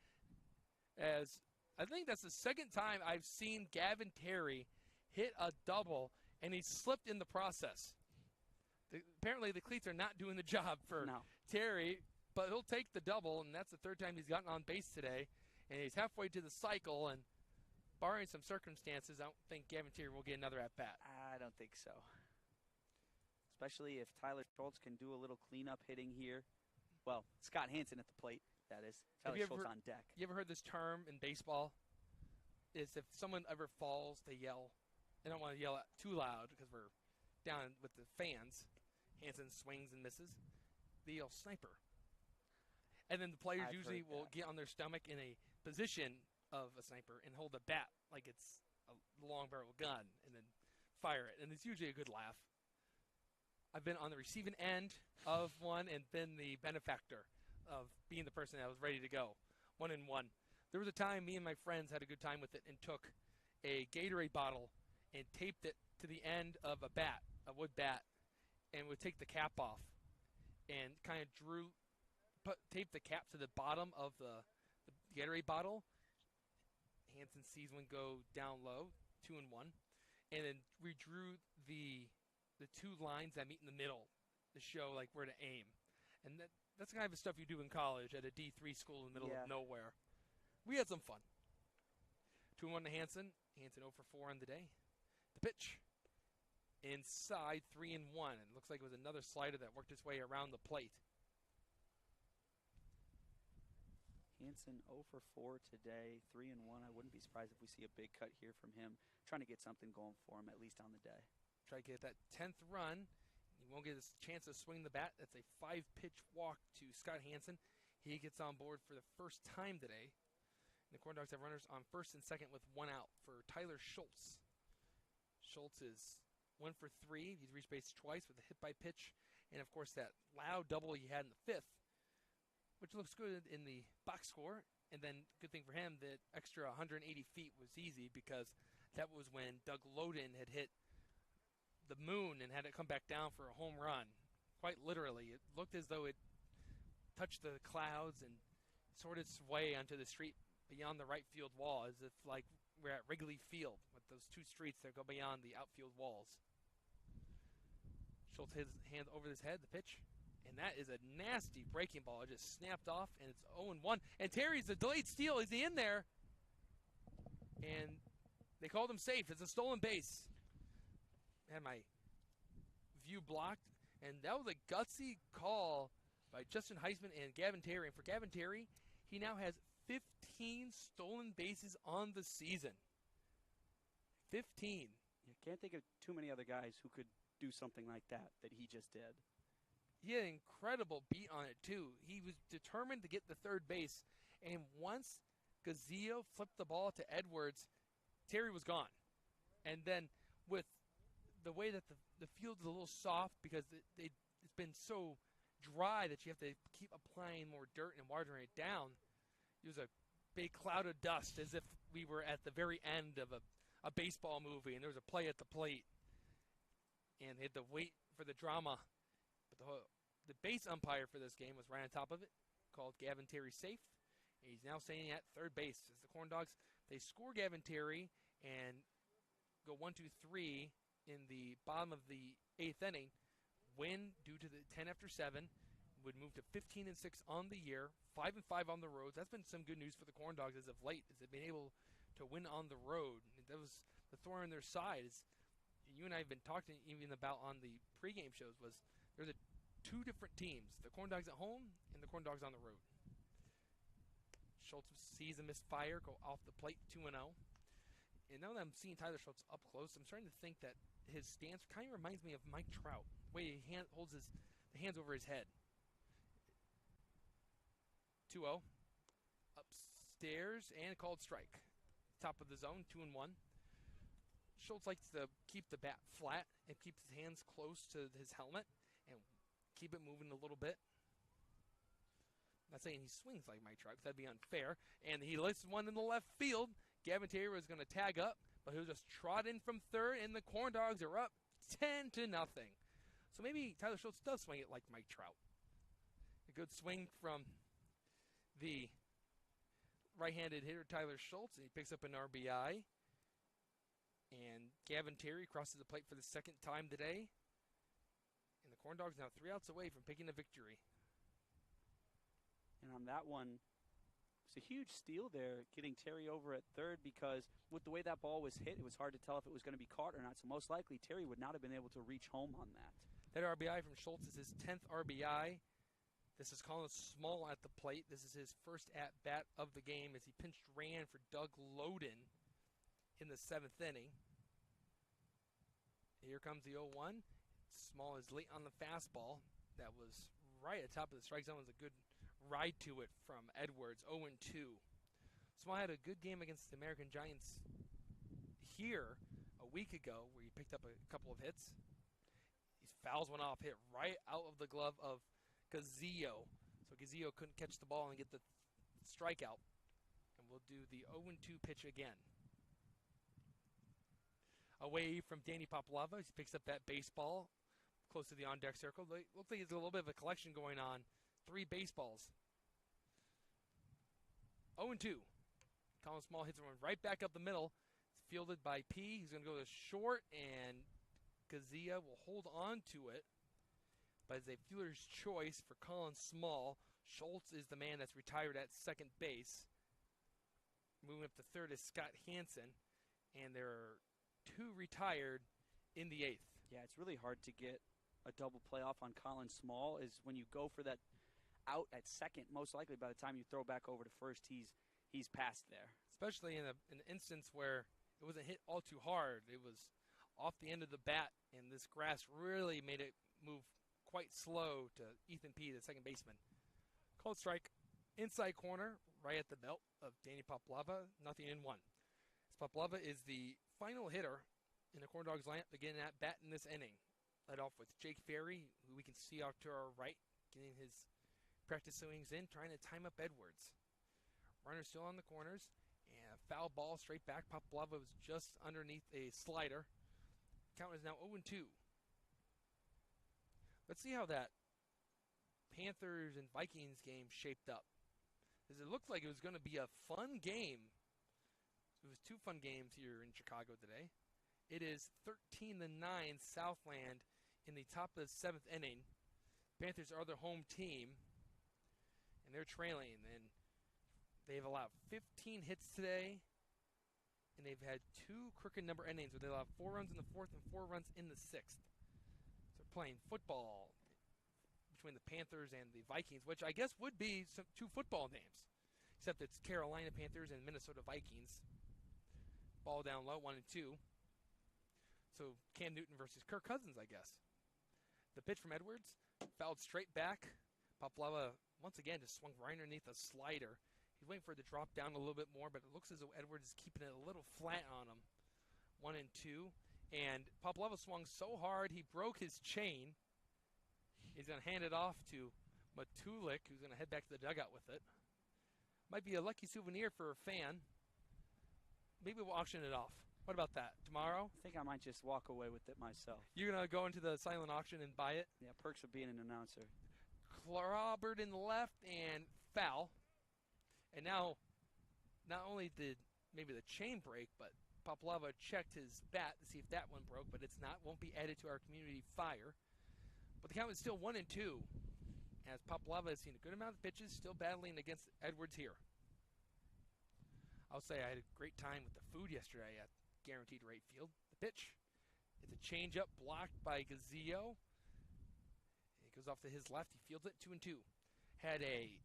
S1: As I think that's the second time I've seen Gavin Terry hit a double, and he slipped in the process. Apparently the cleats are not doing the job for Terry, but he'll take the double, and that's the 3rd time he's gotten on base today. And he's halfway to the cycle, and barring some circumstances, I don't think Gavin Terry will get another at-bat.
S2: I don't think so. Especially if Tyler Schultz can do a little cleanup hitting here. Well, Scott Hansen at the plate, that is. Tyler Schultz on deck.
S1: You ever heard this term in baseball? Is if someone ever falls, they yell. They don't want to yell out too loud because we're down with the fans. Hansen swings and misses. They yell sniper. And then the players usually will get on their stomach in a position of a sniper and hold a bat like it's a long barrel gun and then fire it. And it's usually a good laugh. I've been on the receiving end of one and been the benefactor of being the person that was ready to go. 1-1. There was a time me and my friends had a good time with it and took a Gatorade bottle and taped it to the end of a bat, a wood bat, and would take the cap off and kind of drew taped the cap to the bottom of the Gatorade bottle. Hansen sees one go down low, 2-1, and then we drew the two lines that meet in the middle to show like where to aim, and that's the kind of stuff you do in college at a D3 school in the middle of nowhere. We had some fun. 2-1 to Hansen. Hansen 0 for 4 on the day. The pitch inside 3-1. It looks like it was another slider that worked its way around the plate.
S2: Hansen 0 for 4 today, 3-1. I wouldn't be surprised if we see a big cut here from him, trying to get something going for him, at least on the day.
S1: Try to get that 10th run. He won't get a chance to swing the bat. That's a 5-pitch walk to Scott Hansen. He gets on board for the first time today. And the Corn Dogs have runners on first and second with 1 out for Tyler Schultz. Schultz is 1 for 3. He's reached base twice with a hit by pitch. And, of course, that loud double he had in the 5th, which looks good in the box score. And then, good thing for him, that extra 180 feet was easy because that was when Doug Loden had hit the moon and had it come back down for a home run. Quite literally. It looked as though it touched the clouds and sorted its way onto the street beyond the right field wall, as if like we're at Wrigley Field with those two streets that go beyond the outfield walls. Schultz his hand over his head, the pitch, and that is a nasty breaking ball. It just snapped off, and it's 0-1. And Terry's a delayed steal. Is he in there? And they called him safe. It's a stolen base. Had my view blocked, and that was a gutsy call by Justin Heisman and Gavin Terry. And for Gavin Terry, he now has 15 stolen bases on the season. 15.
S2: You can't think of too many other guys who could do something like that he just did.
S1: He had an incredible beat on it, too. He was determined to get the third base, and once Gazio flipped the ball to Edwards, Terry was gone. And then with the way that the field's a little soft because it's been so dry that you have to keep applying more dirt and watering it down, it was a big cloud of dust as if we were at the very end of a baseball movie and there was a play at the plate. And they had to wait for the drama. But the base umpire for this game was right on top of it, called Gavin Terry safe. And he's now standing at third base. As the Corn Dogs, they score Gavin Terry and go 1-2-3 in the bottom of the 8th inning. Win due to the 10 after 7. Would move to 15-6 on the year, 5-5 on the road. That's been some good news for the Corn Dogs as of late, as they've been able to win on the road. That was the thorn in their side. As you and I have been talking even about on the pregame shows, was they're the two different teams, the Corn Dogs at home and the Corn Dogs on the road. Schultz sees a misfire, go off the plate, 2-0. And now that I'm seeing Tyler Schultz up close, I'm starting to think that his stance kind of reminds me of Mike Trout, the way he holds the hands over his head. 2-0. Upstairs and called strike. Top of the zone, 2-1. Schultz likes to keep the bat flat and keep his hands close to his helmet and keep it moving a little bit. I'm not saying he swings like Mike Trout, because that'd be unfair. And he lifts one in the left field. Gavin Terry was going to tag up, but he'll just trot in from third, and the Corn Dogs are up 10-0. So maybe Tyler Schultz does swing it like Mike Trout. A good swing from the right-handed hitter Tyler Schultz, and he picks up an RBI. And Gavin Terry crosses the plate for the second time today. And the Corn Dogs now 3 outs away from picking a victory.
S2: And on that one, it's a huge steal there, getting Terry over at third, because with the way that ball was hit, it was hard to tell if it was going to be caught or not. So most likely, Terry would not have been able to reach home on that.
S1: That RBI from Schultz is his 10th RBI. This is Colin Small at the plate. This is his first at-bat of the game as he pinched ran for Doug Loden in the 7th inning. Here comes the 0-1. Small is late on the fastball. That was right at the top of the strike zone. It was a good ride to it from Edwards, 0-2. Small had a good game against the American Giants here a week ago where he picked up a couple of hits. He fouls one off, hit right out of the glove of Gazio. So Gazio couldn't catch the ball and get the strikeout. And we'll do the 0-2 pitch again. Away from Danny Papalava, he picks up that baseball close to the on-deck circle. Looks like there's a little bit of a collection going on 3 baseballs. 0-2. Colin Small hits one right back up the middle. It's fielded by P. He's going to go to short, and Gazia will hold on to it. But it's a fielder's choice for Colin Small. Schultz is the man that's retired at second base. Moving up to third is Scott Hansen. And there are 2 retired in the 8th.
S2: Yeah, it's really hard to get a double playoff on Colin Small. Is when you go for that out at second, most likely by the time you throw back over to first, he's past there.
S1: Especially in an instance where it wasn't hit all too hard. It was off the end of the bat, and this grass really made it move quite slow to Ethan P., the second baseman. Cold strike, inside corner, right at the belt of Danny Poplava, 0-1. Poplava is the final hitter in the Corn Dogs lineup to get at bat in this inning. Led off with Jake Ferry, who we can see off to our right, getting his practice swings in, trying to time up Edwards. Runner still on the corners, and a foul ball straight back. Poplava was just underneath a slider. Count is now 0-2. Let's see how that Panthers and Vikings game shaped up. Because it looked like it was going to be a fun game. It was 2 fun games here in Chicago today. It is 13-9 Southland in the top of the 7th inning. Panthers are the home team, and they're trailing. And they've allowed 15 hits today, and they've had 2 crooked number innings where they allowed 4 runs in the 4th and 4 runs in the 6th. So they're playing football between the Panthers and the Vikings, which I guess would be 2 football names, except it's Carolina Panthers and Minnesota Vikings. Ball down low, 1-2. So Cam Newton versus Kirk Cousins, I guess. The pitch from Edwards, fouled straight back. Poplava, once again, just swung right underneath a slider. He's waiting for it to drop down a little bit more, but it looks as though Edwards is keeping it a little flat on him. 1-2. And Poplava swung so hard, he broke his chain. He's going to hand it off to Matulik, who's going to head back to the dugout with it. Might be a lucky souvenir for a fan. Maybe we'll auction it off. What about that? Tomorrow?
S2: I think I might just walk away with it myself.
S1: You're going to go into the silent auction and buy it?
S2: Yeah, perks of being an announcer.
S1: Clobbered in the left and foul. And now, not only did maybe the chain break, but Poplava checked his bat to see if that one broke, but it's not. Won't be added to our community fire. But the count is still 1-2, as Poplava has seen a good amount of pitches, still battling against Edwards here. I'll say I had a great time with the food yesterday at Guaranteed Rate Field. The pitch, it's a changeup blocked by Gazio. It goes off to his left. He fields it 2-2. Had a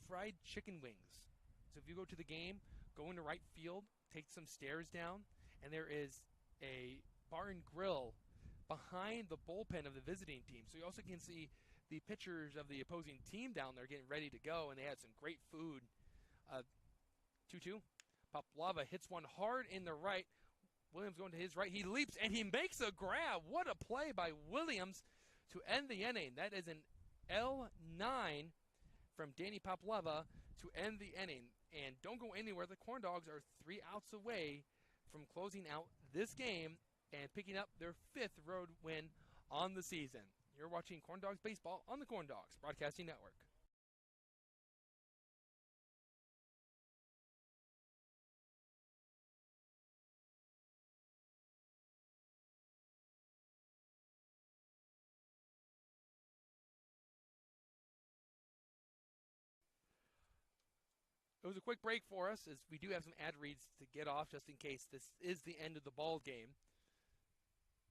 S1: fried chicken wings. So if you go to the game, go into right field, take some stairs down, and there is a bar and grill behind the bullpen of the visiting team. So you also can see the pitchers of the opposing team down there getting ready to go, and they had some great food. 2-2. Poplava hits one hard in the right. Williams going to his right. He leaps, and he makes a grab. What a play by Williams to end the inning. That is an L9 from Danny Poplava to end the inning. And don't go anywhere. The Corn Dogs are 3 outs away from closing out this game and picking up their 5th road win on the season. You're watching Corn Dogs Baseball on the Corn Dogs Broadcasting Network. It was a quick break for us, as we do have some ad reads to get off just in case this is the end of the ball game.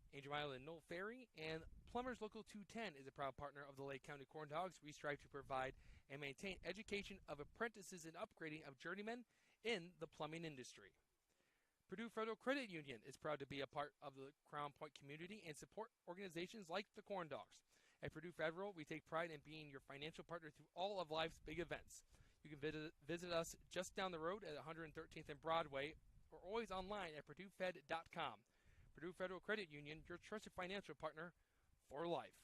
S1: Angel Island Knoll Ferry and Plumbers Local 210 is a proud partner of the Lake County Corn Dogs. We strive to provide and maintain education of apprentices and upgrading of journeymen in the plumbing industry. Purdue Federal Credit Union is proud to be a part of the Crown Point community and support organizations like the Corn Dogs. At Purdue Federal, we take pride in being your financial partner through all of life's big events. You can visit us just down the road at 113th and Broadway, or always online at PurdueFed.com. Purdue Federal Credit Union, your trusted financial partner for life.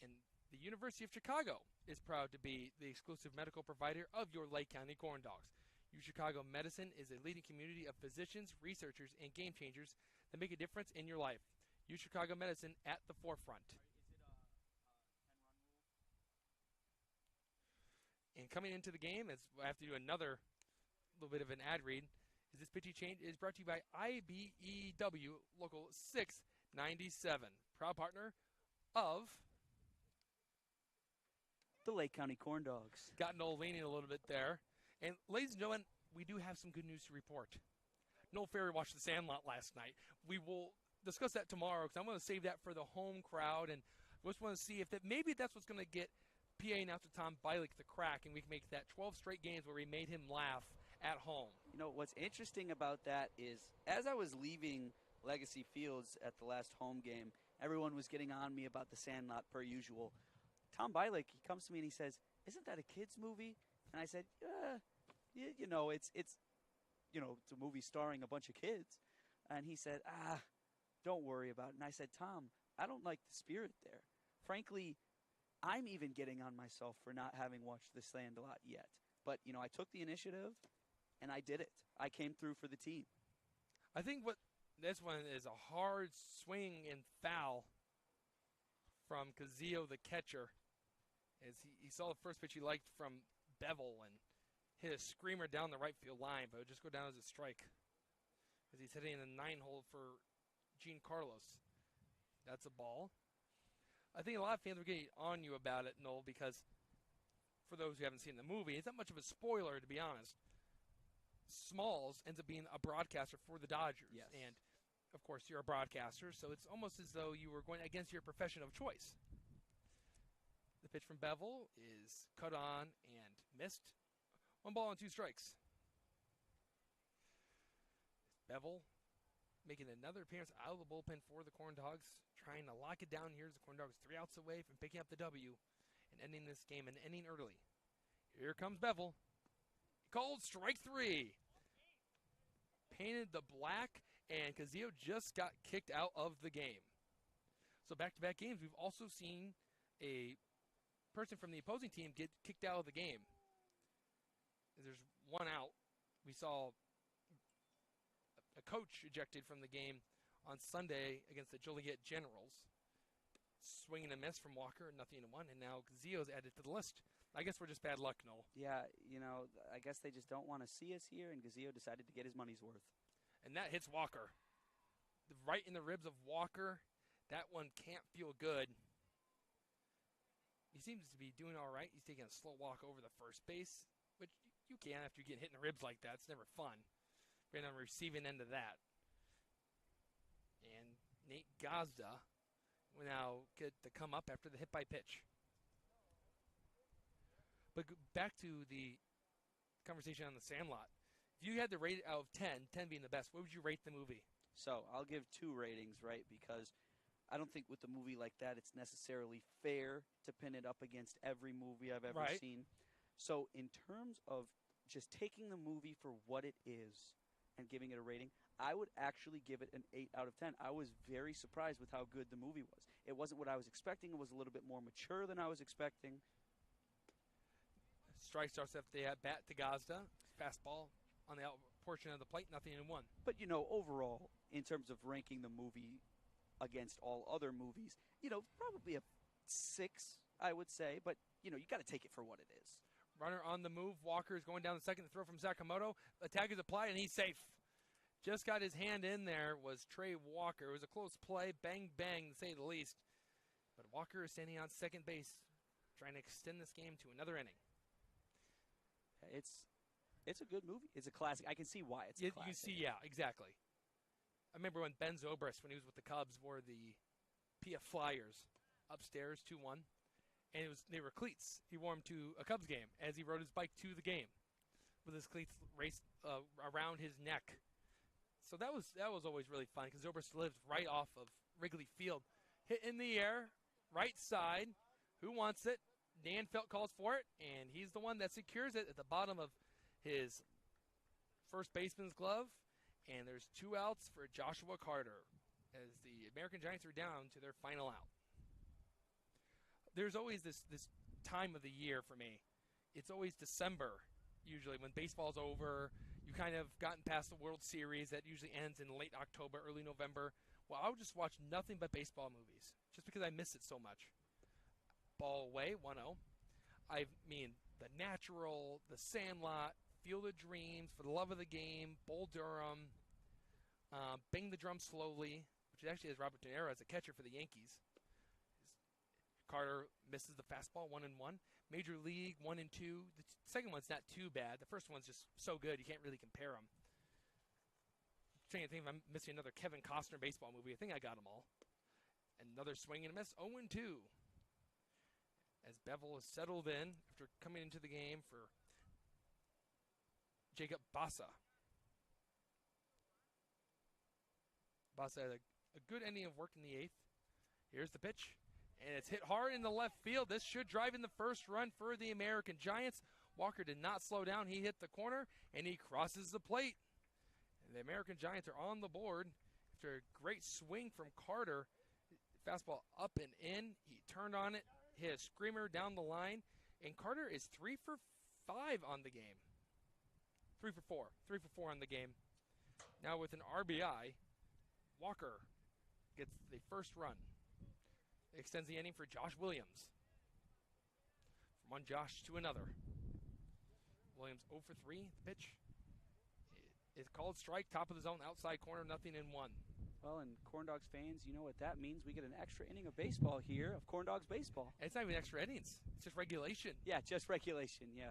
S1: And the University of Chicago is proud to be the exclusive medical provider of your Lake County Corn Dogs. UChicago Medicine is a leading community of physicians, researchers, and game changers that make a difference in your life. UChicago Medicine at the forefront. And coming into the game, as I have to do another little bit of an ad read, is this pitching change is brought to you by IBEW Local 697, proud partner of
S2: The Lake County Corn Dogs.
S1: got Noel leaning a little bit there. And ladies and gentlemen, we do have some good news to report. Noel Ferry watched The Sandlot last night. We will discuss that tomorrow because I'm going to save that for the home crowd, and we just want to see if maybe that's what's going to get PA announcer Tom Bialik the crack, and we can make that 12 straight games where we made him laugh at home.
S2: You know, what's interesting about that is as I was leaving Legacy Fields at the last home game, everyone was getting on me about The Sandlot per usual. Tom Bialik, he comes to me and he says, "Isn't that a kids movie?" And I said, it's a movie starring a bunch of kids. And he said, don't worry about it. And I said, Tom, I don't like the spirit there. Frankly, I'm even getting on myself for not having watched The Sandlot yet. But, I took the initiative, and I did it. I came through for the team.
S1: I think this one is a hard swing and foul from Kazio, the catcher, as he saw the first pitch he liked from Bevel and hit a screamer down the right field line, but it would just go down as a strike as he's hitting the 9-hole for Gene Carlos. That's a ball. I think a lot of fans were getting on you about it, Noel, because for those who haven't seen the movie, it's not much of a spoiler, to be honest. Smalls ends up being a broadcaster for the Dodgers.
S2: Yes.
S1: And, of course, you're a broadcaster, so it's almost as though you were going against your profession of choice. The pitch from Bevel is cut on and missed. 1 ball and 2 strikes. Bevel making another appearance out of the bullpen for the Corn Dogs, trying to lock it down here as the Corn Dogs 3 outs away from picking up the W and ending this game and ending early. Here comes Bevel. Called strike 3. Painted the black, and Kazio just got kicked out of the game. So back-to-back games, we've also seen a person from the opposing team get kicked out of the game. There's 1 out. We saw a coach ejected from the game on Sunday against the Joliet Generals. Swing and a miss from Walker, 0-1, and now Kazio's added to the list. I guess we're just bad luck, Noel.
S2: Yeah, I guess they just don't want to see us here, and Kazio decided to get his money's worth.
S1: And that hits Walker. Right in the ribs of Walker. That one can't feel good. He seems to be doing all right. He's taking a slow walk over the first base, which you can after you get hit in the ribs like that. It's never fun. Being on the receiving end of that. And Nate Gazda will now get to come up after the hit by pitch. But back to the conversation on The Sandlot. If you had to rate it out of 10, 10 being the best, what would you rate the movie?
S2: So I'll give 2 ratings, right? Because I don't think with a movie like that it's necessarily fair to pin it up against every movie I've ever seen. So in terms of just taking the movie for what it is and giving it a rating, I would actually give it an 8 out of 10. I was very surprised with how good the movie was. It wasn't what I was expecting. It was a little bit more mature than I was expecting.
S1: Strike starts off the bat to Gazda. Fastball on the out portion of the plate, 0-1.
S2: But, overall, in terms of ranking the movie against all other movies, probably a 6, I would say. But, you got to take it for what it is.
S1: Runner on the move. Walker is going down the second. The throw from Sakamoto. The tag is applied, and he's safe. Just got his hand in there was Trey Walker. It was a close play. Bang, bang, to say the least. But Walker is standing on second base, trying to extend this game to another inning.
S2: It's a good movie. It's a classic. I can see why it's a classic.
S1: You see, yeah, exactly. I remember when Ben Zobrist, when he was with the Cubs, wore the PF Flyers upstairs 2-1, and they were cleats. He wore them to a Cubs game as he rode his bike to the game with his cleats raced around his neck. So that was always really fun because Zobrist lived right off of Wrigley Field. Hit in the air, right side. Who wants it? Dan Felt calls for it, and he's the one that secures it at the bottom of his first baseman's glove. And there's 2 outs for Joshua Carter as the American Giants are down to their final out. There's always this time of the year for me. It's always December, usually, when baseball's over. You kind of gotten past the World Series that usually ends in late October, early November. Well, I would just watch nothing but baseball movies just because I miss it so much. Ball away, 1-0. I mean, The Natural, The Sandlot, Field of Dreams, For the Love of the Game, Bull Durham, Bang the Drum Slowly, which actually has Robert De Niro as a catcher for the Yankees. Carter misses the fastball 1-1. Major League 1-2. The second one's not too bad. The first one's just so good you can't really compare them. I'm trying to think if I'm missing another Kevin Costner baseball movie. I think I got them all. Another swing and a miss, 0-2. As Bevel is settled in after coming into the game for Jacob Bassa. Bassa had a good inning of work in the 8th. Here's the pitch, and it's hit hard in the left field. This should drive in the first run for the American Giants. Walker did not slow down. He hit the corner, and he crosses the plate. And the American Giants are on the board after a great swing from Carter. Fastball up and in. He turned on it, hit a screamer down the line, and Carter is 3 for 5 on the game. 3 for 4. 3 for 4 on the game. Now with an RBI, Walker gets the first run. It extends the inning for Josh Williams. From one Josh to another. Williams 0 for 3. The pitch is called strike, top of the zone, outside corner, 0-1.
S2: Well, and Corn Dogs fans, you know what that means. We get an extra inning of baseball here of Corn Dogs baseball.
S1: And it's not even extra innings. It's just regulation.
S2: Yeah, just regulation, yeah.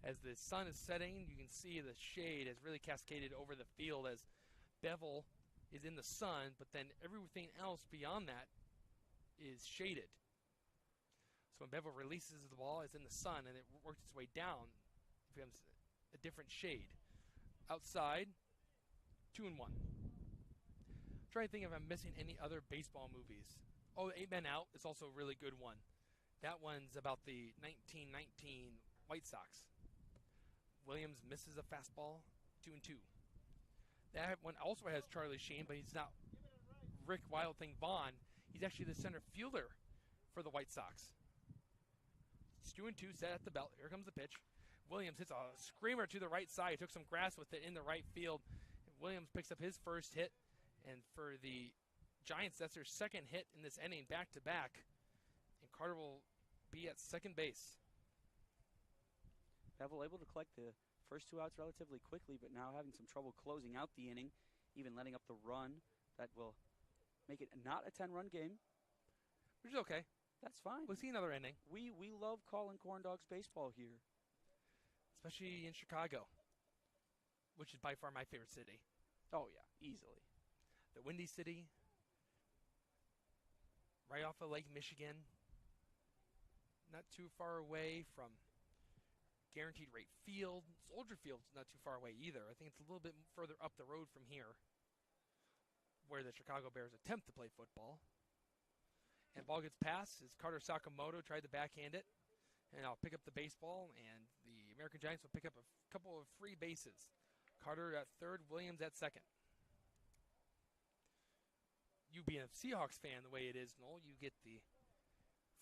S1: As the sun is setting, you can see the shade has really cascaded over the field as Bevel is in the sun, but then everything else beyond that is shaded. So when Bevel releases the ball, it's in the sun, and it works its way down. It becomes a different shade. Outside, 2-1. Trying to think if I'm missing any other baseball movies. Oh, 8 Men Out is also a really good one. That one's about the 1919 White Sox. Williams misses a fastball, 2-2. That one also has Charlie Sheen, but he's not Rick Wild Thing Vaughn. He's actually the center fielder for the White Sox. It's 2-2, set at the belt. Here comes the pitch. Williams hits a screamer to the right side. He took some grass with it in the right field. Williams picks up his first hit. And for the Giants, that's their second hit in this inning, back-to-back. And Carter will be at second base.
S2: Bevel able to collect the first 2 outs relatively quickly, but now having some trouble closing out the inning, even letting up the run. That will make it not a 10-run game.
S1: Which is okay.
S2: That's fine.
S1: We'll see another inning.
S2: We love calling Corn Dogs baseball here.
S1: Especially in Chicago, which is by far my favorite city.
S2: Oh, yeah, easily.
S1: The Windy City, right off of Lake Michigan, not too far away from Guaranteed Rate Field. Soldier Field's not too far away either. I think it's a little bit further up the road from here, where the Chicago Bears attempt to play football. And ball gets passed as Carter Sakamoto tried to backhand it. And I'll pick up the baseball, and the American Giants will pick up a couple of free bases. Carter at third, Williams at second. You being a Seahawks fan the way it is, Noel, you get the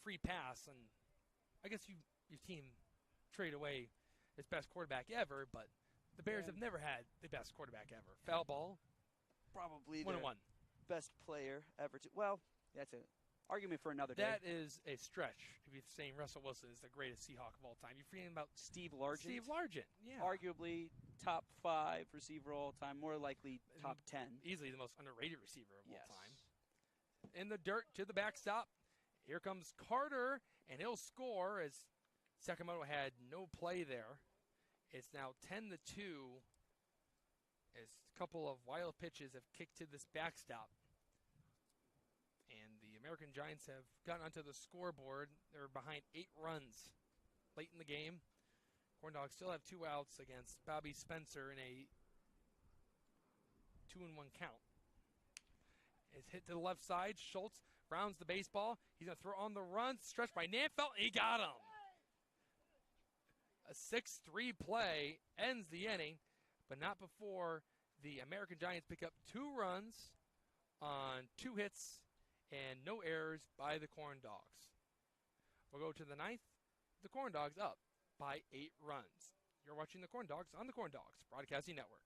S1: free pass, and I guess your team traded away its best quarterback ever, but the Bears have never had the best quarterback ever. Foul ball.
S2: Probably
S1: 1-1.
S2: Best player ever. Well, that's an argument for another day.
S1: That is a stretch if you're saying Russell Wilson is the greatest Seahawk of all time. You're forgetting about
S2: Steve Largent.
S1: Steve Largent, yeah.
S2: Arguably top 5 receiver all time, more likely top 10.
S1: Easily the most underrated receiver of all time. In the dirt to the backstop. Here comes Carter, and he'll score as Sakamoto had no play there. It's now 10-2 as a couple of wild pitches have kicked to this backstop. And the American Giants have gotten onto the scoreboard. They're behind 8 runs late in the game. Corn Dogs still have 2 outs against Bobby Spencer in a 2-1 count. It's hit to the left side. Schultz rounds the baseball. He's going to throw on the run. Stretched by Nanfelt. He got him. A 6-3 play ends the inning, but not before the American Giants pick up 2 runs on 2 hits and no errors by the Corn Dogs. We'll go to the 9th. The Corn Dogs up by 8 runs. You're watching the Corn Dogs on the Corn Dogs Broadcasting Network.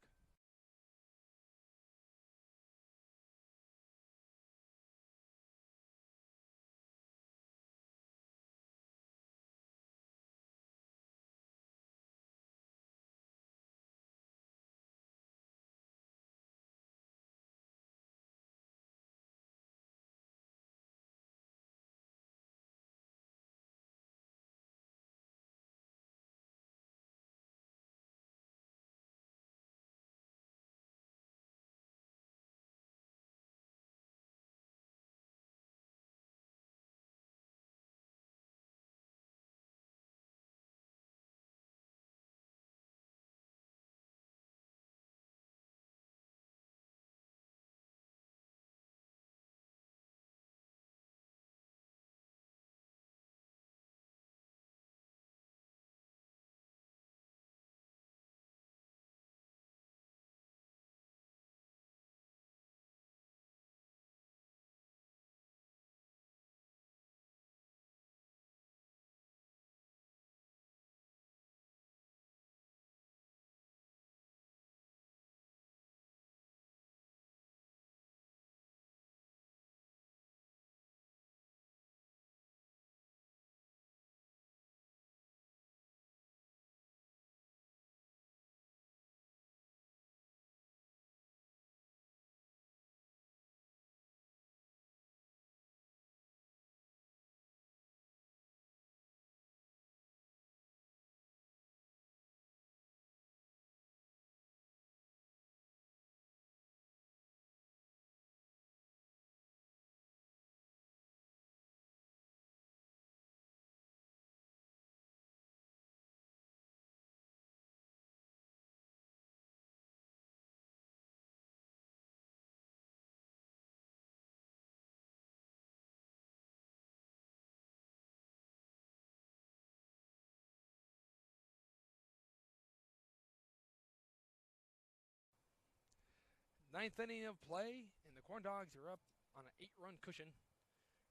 S1: Ninth inning of play, and the Corn Dogs are up on an 8-run cushion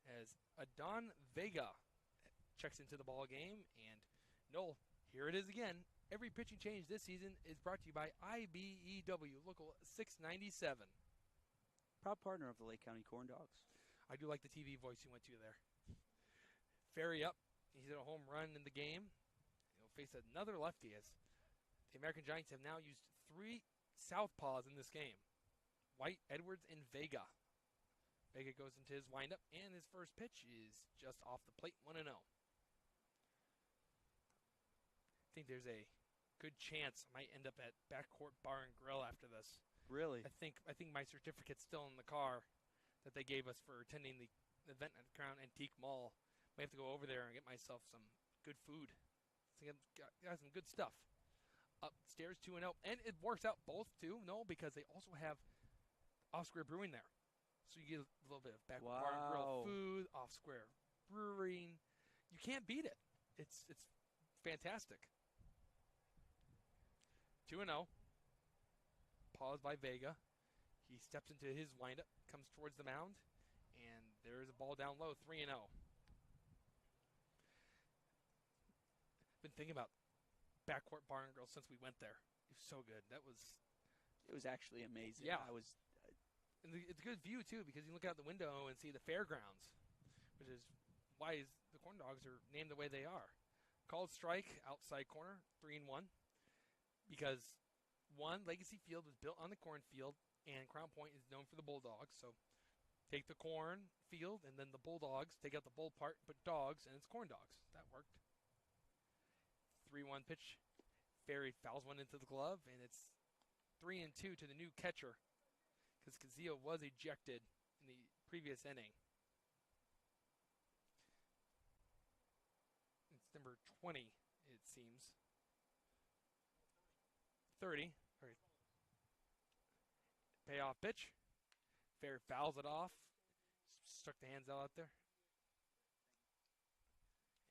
S1: as Adon Vega checks into the ball game. And Noel, here it is again. Every pitching change this season is brought to you by IBEW, Local 697.
S2: Proud partner of the Lake County Corn Dogs.
S1: I do like the TV voice you went to there. Ferry up. He's hit a home run in the game. He'll face another lefty as the American Giants have now used 3 southpaws in this game. White, Edwards, and Vega. Vega goes into his windup, and his first pitch is just off the plate, 1-0. I think there's a good chance I might end up at Backcourt Bar and Grill after this.
S2: Really?
S1: I think my certificate's still in the car that they gave us for attending the event at Crown Antique Mall. Might have to go over there and get myself some good food. So got some good stuff. Upstairs 2-0, and it works out both too. No, because they also have Off Square Brewing there, so you get a little bit of Backcourt Bar and Grill food, Off Square Brewing. You can't beat it. It's fantastic. 2-0. Pause by Vega. He steps into his windup, comes towards the mound, and there's a ball down low, 3-0. Been thinking about Backcourt Bar and Grill since we went there. It was so good.
S2: It was actually amazing.
S1: Yeah. And it's a good view too, because you look out the window and see the fairgrounds, which is why the Corn Dogs are named the way they are. Called strike, outside corner, 3-1, because one, Legacy Field was built on the cornfield, and Crown Point is known for the Bulldogs. So take the corn field, and then the Bulldogs, take out the bull part, put dogs, and it's Corn Dogs. That worked. 3-1 pitch. Ferry fouls one into the glove, and it's 3-2 to the new catcher, because Kazio was ejected in the previous inning. It's number 20, it seems. 30. All right. Payoff pitch. Ferry fouls it off. Stuck the hands out there.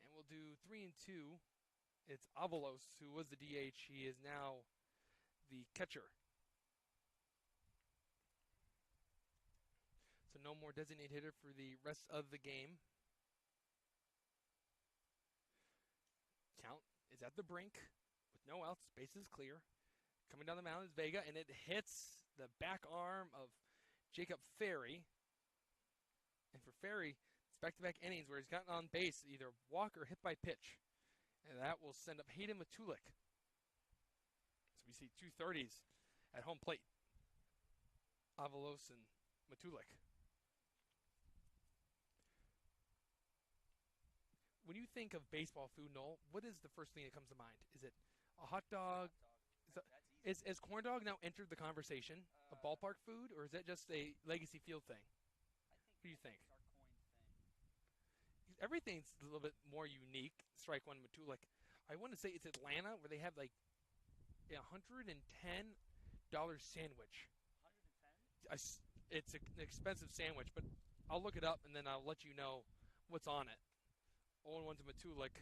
S1: And we'll do 3-2. It's Avalos, who was the DH. He is now the catcher. So no more designated hitter for the rest of the game. Count is at the brink with no outs. Bases clear. Coming down the mound is Vega, and it hits the back arm of Jacob Ferry. And for Ferry, it's back-to-back innings where he's gotten on base, either walk or hit by pitch. And that will send up Hayden Matulik. So we see 230s at home plate. Avalos and Matulik. When you think of baseball food, Noel, what is the first thing that comes to mind? Is it a hot dog? Is Corn Dog now entered the conversation of ballpark food, or is that just a Legacy Field thing? What do you think? Everything's a little bit more unique. Strike one, Matulik. I want to say it's Atlanta, where they have like a $110 sandwich. 110? It's an expensive sandwich, but I'll look it up and then I'll let you know what's on it. 0-1 to Matulik.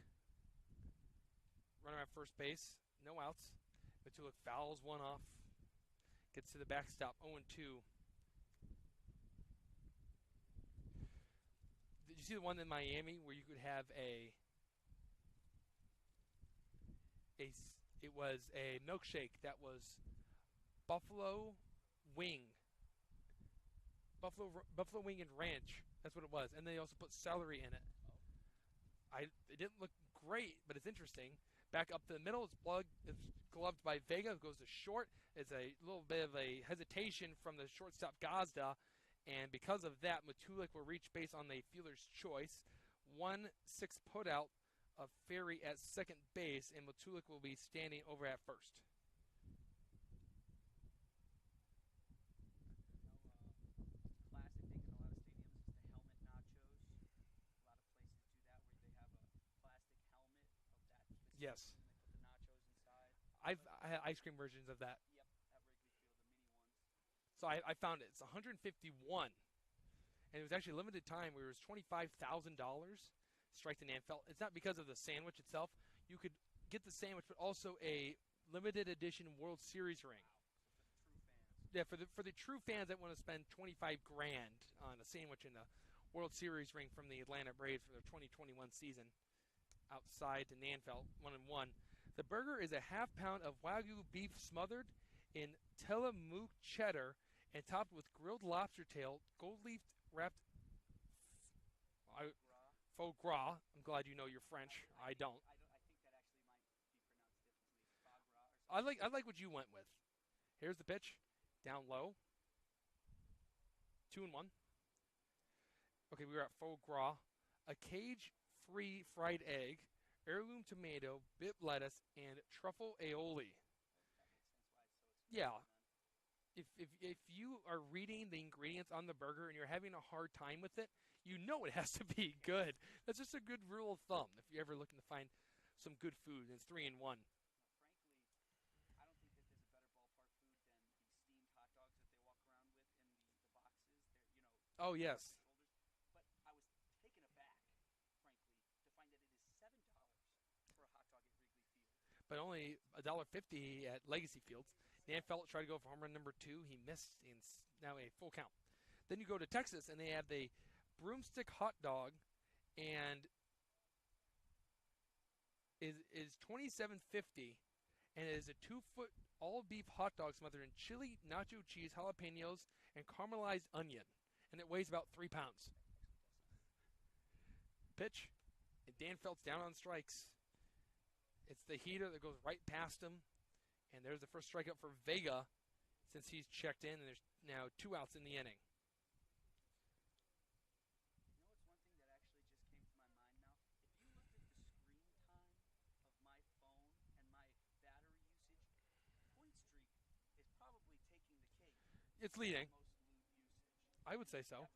S1: Runner at first base, no outs. Matulik fouls one off. Gets to the backstop, 0-2. Did you see the one in Miami where you could have it was a milkshake that was buffalo wing and ranch. That's what it was, and they also put celery in it. It didn't look great, but it's interesting. Back up to the middle, it's gloved by Vega, who goes to short. It's a little bit of a hesitation from the shortstop Gazda, and because of that, Matulik will reach base on the fielder's choice. 1-6 put out of Ferry at second base, and Matulik will be standing over at first.
S2: Classic thing in a lot of stadiums is the helmet nachos. A lot of places do that where they have a plastic helmet of that specific
S1: Yes.
S2: and they put the nachos inside.
S1: I had ice cream versions of that.
S2: Yep, at Wrigley Field, the mini ones.
S1: So I found it. It's 151. And it was actually a limited time where it was $25,000. Strike the Nanfelt. It's not because of the sandwich itself. You could get the sandwich, but also a limited edition World Series ring. Yeah, for the true fans that want to spend 25 grand on a sandwich in the World Series ring from the Atlanta Braves for their 2021 season, outside to Nanfelt, 1-1. The burger is a half pound of Wagyu beef smothered in Tillamook cheddar and topped with grilled lobster tail, gold leaf wrapped faux gras. I'm glad you know your French. I don't. I like what you went with. Here's the pitch, down low. 2-1. Okay, we were at faux gras, a cage-free fried egg, heirloom tomato, bib lettuce, and truffle aioli. Yeah, if you are reading the ingredients on the burger and you're having a hard time with it, you know it has to be good. That's just a good rule of thumb if you're ever looking to find some good food. And it's 3-1. Oh yes, but only $1.50 at Legacy Fields. Dan Felt tried to go for home run number 2. He missed, and now a full count. Then you go to Texas, and they have the broomstick hot dog, and is $27.50, and it is a 2-foot all beef hot dog smothered in chili, nacho cheese, jalapenos, and caramelized onion, and it weighs about 3 pounds. Pitch, and Dan Felt's down on strikes. It's the heater that goes right past him, and there's the first strikeout for Vega since he's checked in, and there's now 2 outs in the inning. It's leading. I would say so.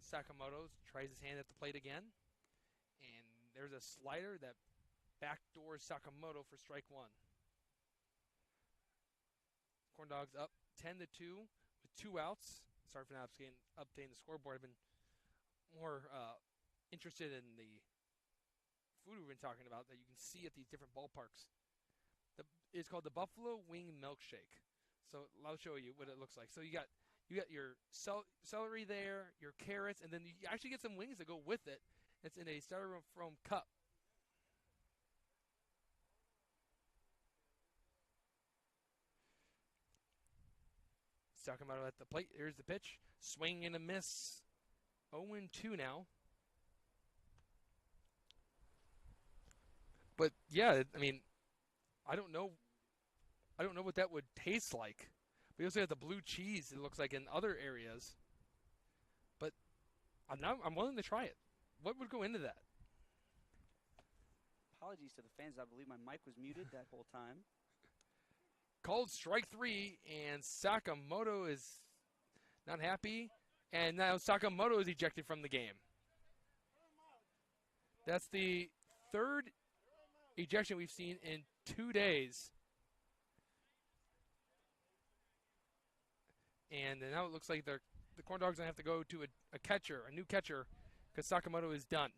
S1: Sakamoto tries his hand at the plate again, and there's a slider that backdoors Sakamoto for strike 1. Corn Dogs up 10-2 with 2 outs. Sorry for not updating the scoreboard. I've been more interested in the food we've been talking about that you can see at these different ballparks. It's called the Buffalo Wing Milkshake. So I'll show you what it looks like. So you got your celery there, your carrots, and then you actually get some wings that go with it. It's in a styrofoam cup. Sakamoto at the plate. Here's the pitch. Swing and a miss. 0-2 now. But yeah, I mean, I don't know what that would taste like. We also have the blue cheese. It looks like in other areas. But I'm willing to try it. What would go into that?
S2: Apologies to the fans. I believe my mic was muted that whole time.
S1: Called strike 3, and Sakamoto is not happy. And now Sakamoto is ejected from the game. That's the 3rd ejection we've seen in 2 days. And now it looks like the Corn Dogs are going to have to go to a new catcher, because Sakamoto is done.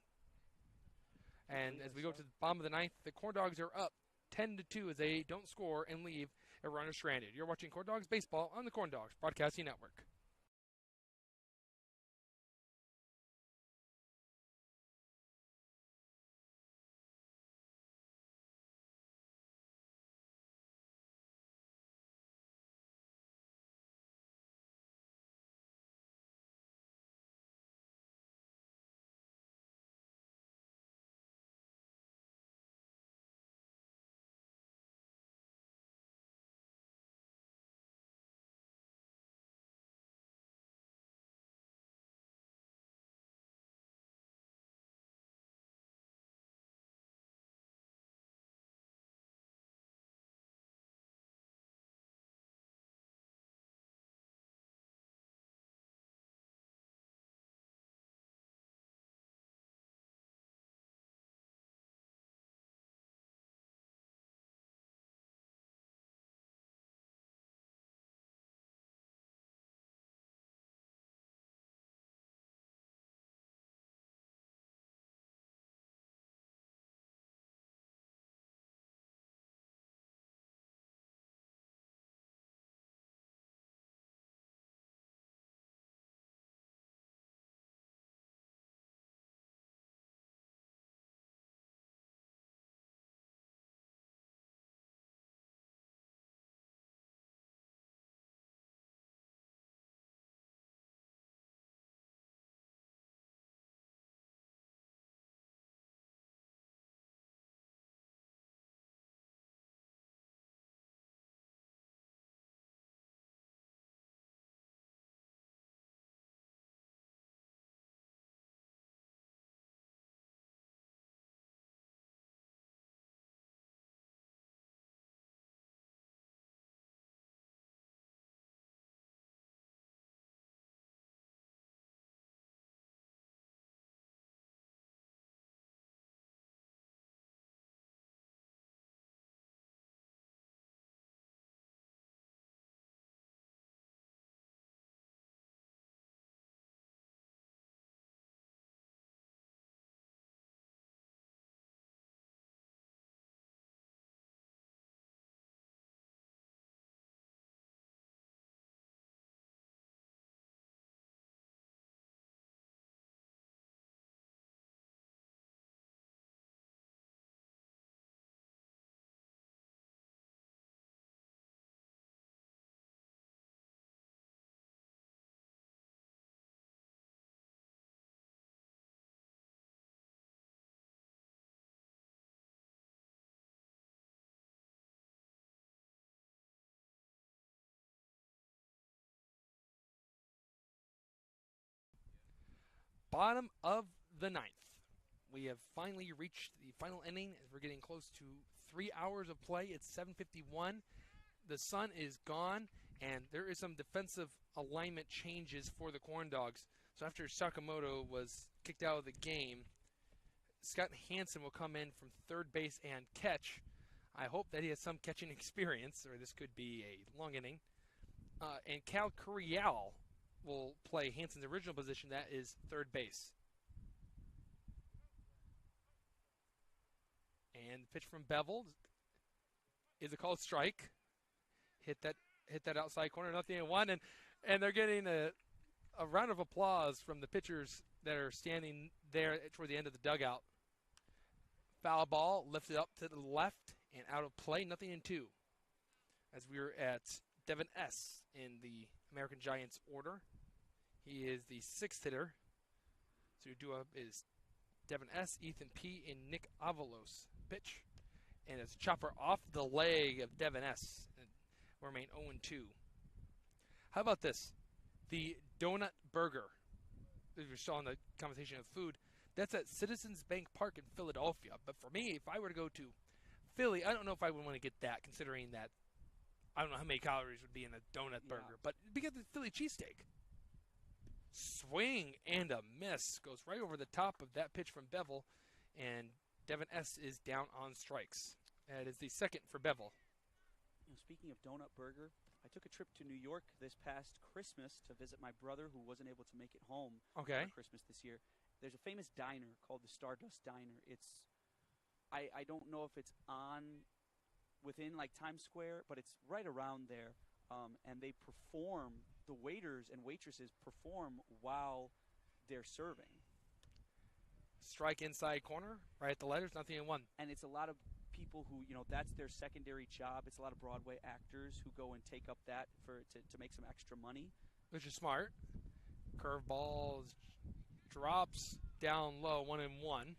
S1: And as we go to the bottom of the 9th, the Corn Dogs are up 10-2 as they don't score and leave a runner stranded. You're watching Corn Dogs Baseball on the Corn Dogs Broadcasting Network. bottom of the ninth. We have finally reached the final inning as we're getting close to 3 hours of play. It's 7:51. The sun is gone, and there is some defensive alignment changes for the Corn Dogs. So after Sakamoto was kicked out of the game, Scott Hansen will come in from third base and catch. I hope that he has some catching experience, or this could be a long inning. And Cal Curiel will play Hansen's original position, that is third base. And the pitch from Bevel is a called strike. Hit that outside corner, 0-1, and they're getting a round of applause from the pitchers that are standing there toward the end of the dugout. Foul ball lifted up to the left and out of play, 0-2. As we're at Devin S. in the American Giants order. He is the sixth hitter. So your duo is Devin S., Ethan P., and Nick Avalos. Pitch. And it's a chopper off the leg of Devin S. And we remain 0-2. How about this? The Donut Burger. If you're still on the conversation of food, that's at Citizens Bank Park in Philadelphia. But for me, if I were to go to Philly, I don't know if I would want to get that, considering that I don't know how many calories would be in a donut burger. But we get the Philly cheesesteak. Swing and a miss. Goes right over the top of that pitch from Bevel. And Devin S. is down on strikes. That is the second for Bevel.
S2: Speaking of donut burger, I took a trip to New York this past Christmas to visit my brother who wasn't able to make it home for Christmas this year. There's a famous diner called the Stardust Diner. I don't know if it's within like Times Square, but it's right around there. And they perform, the waiters and waitresses perform while they're serving.
S1: Strike inside corner, right at the letters, 0-1.
S2: And it's a lot of people who, that's their secondary job. It's a lot of Broadway actors who go and take up that to make some extra money.
S1: Which is smart. Curveballs, drops down low, 1-1.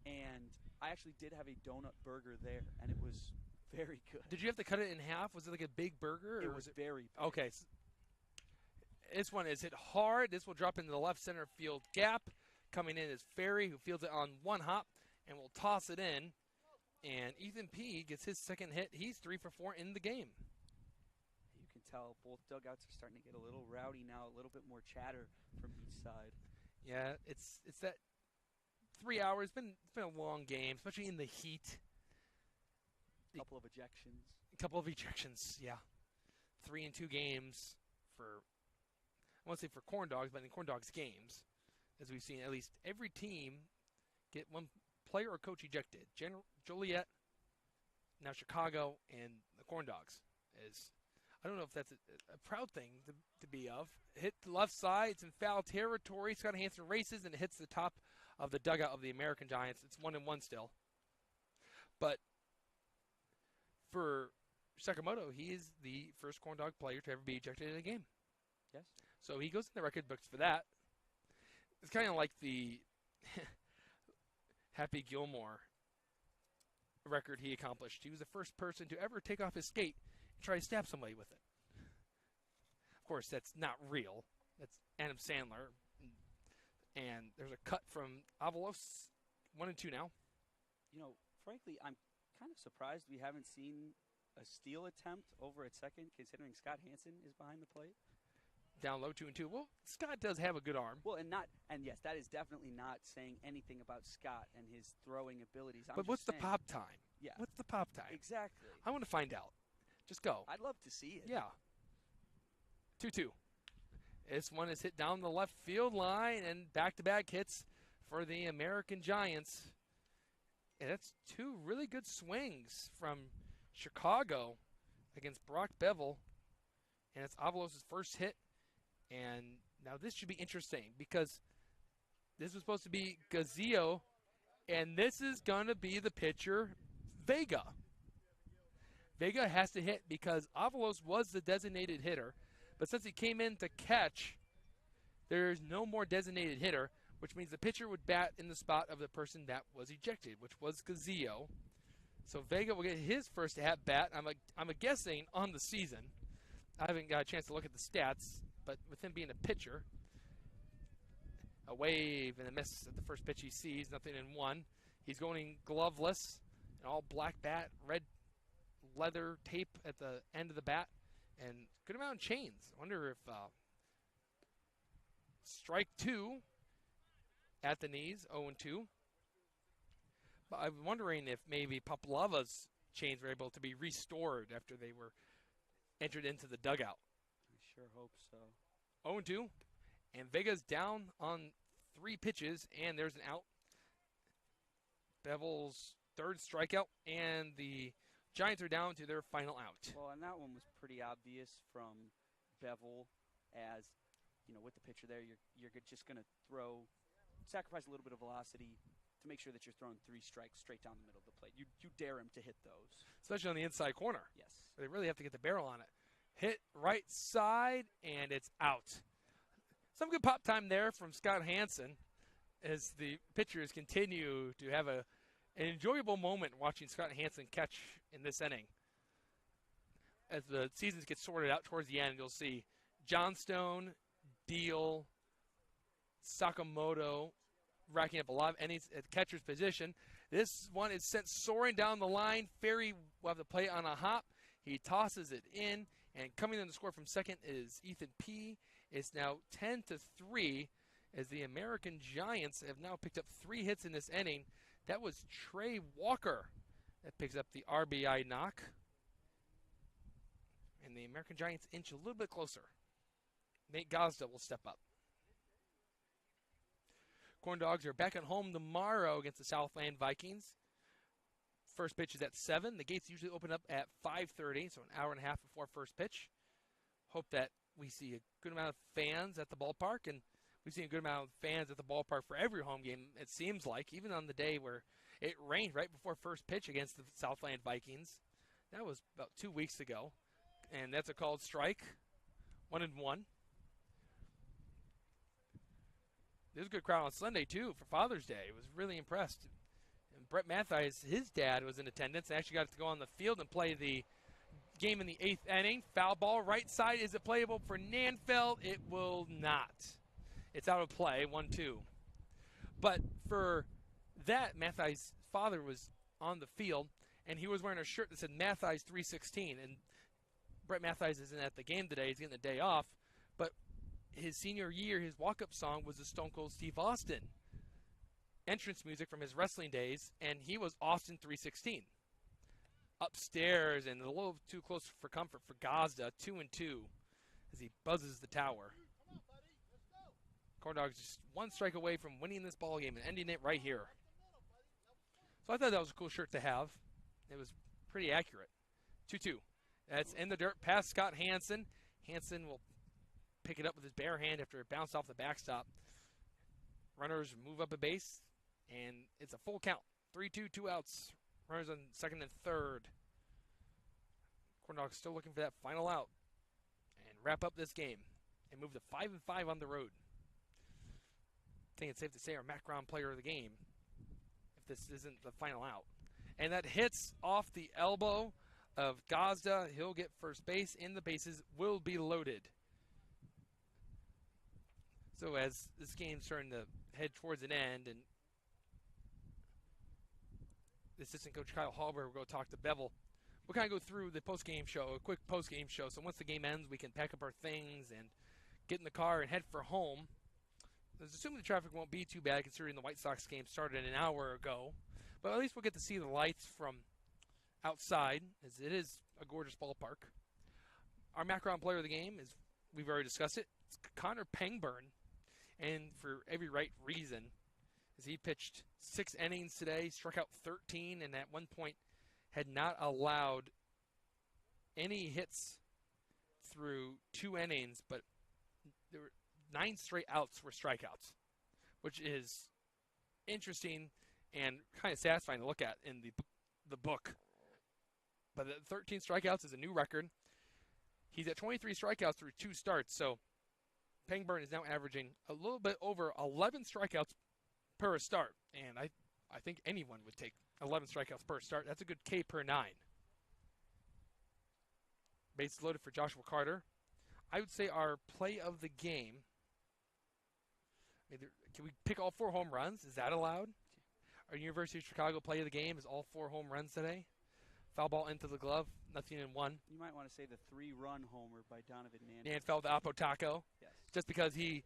S2: And I actually did have a donut burger there, and it was very good.
S1: Did you have to cut it in half? Was it like a big burger?
S2: It was very big.
S1: Okay. This one is hit hard. This will drop into the left center field gap. Coming in is Ferry, who fields it on one hop and will toss it in. And Ethan P. gets his second hit. He's 3 for 4 in the game.
S2: You can tell both dugouts are starting to get a little rowdy now, a little bit more chatter from each side.
S1: Yeah, it's that 3 hours. It's been a long game, especially in the heat.
S2: A couple of ejections,
S1: yeah. 3 and 2 games for, I won't say for Corn Dogs, but in Corn Dogs games, as we've seen at least every team get one player or coach ejected. Joliet, now Chicago, and the Corn Dogs. I don't know if that's a proud thing to be of. Hit the left side, it's in foul territory. Scott Hansen races and hits the top of the dugout of the American Giants. It's 1-1 still. But for Sakamoto, he is the first Corn Dog player to ever be ejected in a game.
S2: Yes.
S1: So he goes in the record books for that. It's kind of like the Happy Gilmore record he accomplished. He was the first person to ever take off his skate and try to stab somebody with it. Of course, that's not real. That's Adam Sandler. And there's a cut from Avalos, 1-2 now.
S2: Frankly, I'm kind of surprised we haven't seen a steal attempt over at second, considering Scott Hansen is behind the plate.
S1: Down low, 2-2. Well, Scott does have a good arm.
S2: Well, and yes, that is definitely not saying anything about Scott and his throwing abilities.
S1: But what's the pop time?
S2: Yeah.
S1: What's the pop time?
S2: Exactly.
S1: I want to find out. Just go.
S2: I'd love to see it.
S1: Yeah. 2-2. This one is hit down the left field line, and back-to-back hits for the American Giants. And that's 2 really good swings from Chicago against Brock Bevel. And it's Avalos' first hit. And now this should be interesting because this was supposed to be Gazio, and this is going to be the pitcher, Vega. Vega has to hit because Avalos was the designated hitter. But since he came in to catch, there's no more designated hitter, which means the pitcher would bat in the spot of the person that was ejected, which was Gazio. So Vega will get his first at-bat. I'm guessing on the season. I haven't got a chance to look at the stats, but with him being a pitcher. A wave and a miss at the first pitch he sees. Nothing in one. He's going gloveless. An all black bat. Red leather tape at the end of the bat. And good amount of chains. I wonder if strike two at the knees. 0-2. But I'm wondering if maybe Paplava's chains were able to be restored after they were entered into the dugout.
S2: I sure hope so.
S1: 0-2. And Vega's down on 3 pitches, and there's an out. Bevel's third strikeout, and the Giants are down to their final out.
S2: Well, and that one was pretty obvious from Bevel, as you know, with the pitcher there, you're just going to sacrifice a little bit of velocity to make sure that you're throwing 3 strikes straight down the middle of the plate. You dare him to hit those.
S1: Especially on the inside corner.
S2: Yes.
S1: They really have to get the barrel on it. Hit right side, and it's out. Some good pop time there from Scott Hansen as the pitchers continue to have an enjoyable moment watching Scott Hansen catch in this inning. As the seasons get sorted out towards the end, you'll see Johnstone, Deal, Sakamoto racking up a lot of innings at catcher's position. This one is sent soaring down the line. Ferry will have the play on a hop. He tosses it in, and coming in to score from second is Ethan P. It's now 10-3 as the American Giants have now picked up 3 hits in this inning. That was Trey Walker that picks up the RBI knock. And the American Giants inch a little bit closer. Nate Gazda will step up. Corn Dogs are back at home tomorrow against the Southland Vikings. First pitch is at 7. The gates usually open up at 5:30, so an hour and a half before first pitch. Hope that we see a good amount of fans at the ballpark, and we've seen a good amount of fans at the ballpark for every home game, it seems like, even on the day where it rained right before first pitch against the Southland Vikings. That was about 2 weeks ago, and that's a called strike. 1-1. There's a good crowd on Sunday, too, for Father's Day. I was really impressed. And Brett Mathias, his dad, was in attendance and actually got to go on the field and play the game in the 8th inning. Foul ball, right side. Is it playable for Nanfeld? It will not. It's out of play, 1-2. But for that, Mathias' father was on the field, and he was wearing a shirt that said Mathias 316. And Brett Mathias isn't at the game today. He's getting the day off. But his senior year, his walk-up song was the Stone Cold Steve Austin entrance music from his wrestling days, and he was Austin 316. Upstairs and a little too close for comfort for Gazda, 2-2 as he buzzes the tower. Corn Dogs just 1 strike away from winning this ball game and ending it right here. So I thought that was a cool shirt to have. It was pretty accurate. 2-2. That's in the dirt past Scott Hansen. Hansen will pick it up with his bare hand after it bounced off the backstop. Runners move up a base, and it's a full count. 3-2, 2 outs. Runners on second and third. Corn Dogs still looking for that final out and wrap up this game and move to 5-5 on the road. I think it's safe to say our Macron player of the game if this isn't the final out. And that hits off the elbow of Gazda. He'll get first base, and the bases will be loaded. So as this game's starting to head towards an end, and assistant coach Kyle Hallberg will go talk to Bevel, we'll kind of go through the post-game show, a quick post-game show. So once the game ends, we can pack up our things and get in the car and head for home. Let's assume the traffic won't be too bad considering the White Sox game started an hour ago. But at least we'll get to see the lights from outside, as it is a gorgeous ballpark. Our Macron player of the game is, we've already discussed it, it's Connor Pangburn. And for every right reason, as he pitched 6 innings today, struck out 13, and at one point had not allowed any hits through 2 innings, but there were 9 straight outs were strikeouts, which is interesting and kind of satisfying to look at in the book. But the 13 strikeouts is a new record. He's at 23 strikeouts through 2 starts, so Pangburn is now averaging a little bit over 11 strikeouts per start. And I think anyone would take 11 strikeouts per start. That's a good K per 9. Bases loaded for Joshua Carter. I would say our play of the game Can we pick all 4 home runs? Is that allowed? Our University of Chicago play of the game is all 4 home runs today. Foul ball into the glove, nothing in one.
S2: You might want to say the 3-run homer by Donovan Nanfeld.
S1: Nanfeld Apotaco.
S2: Yes.
S1: Just because he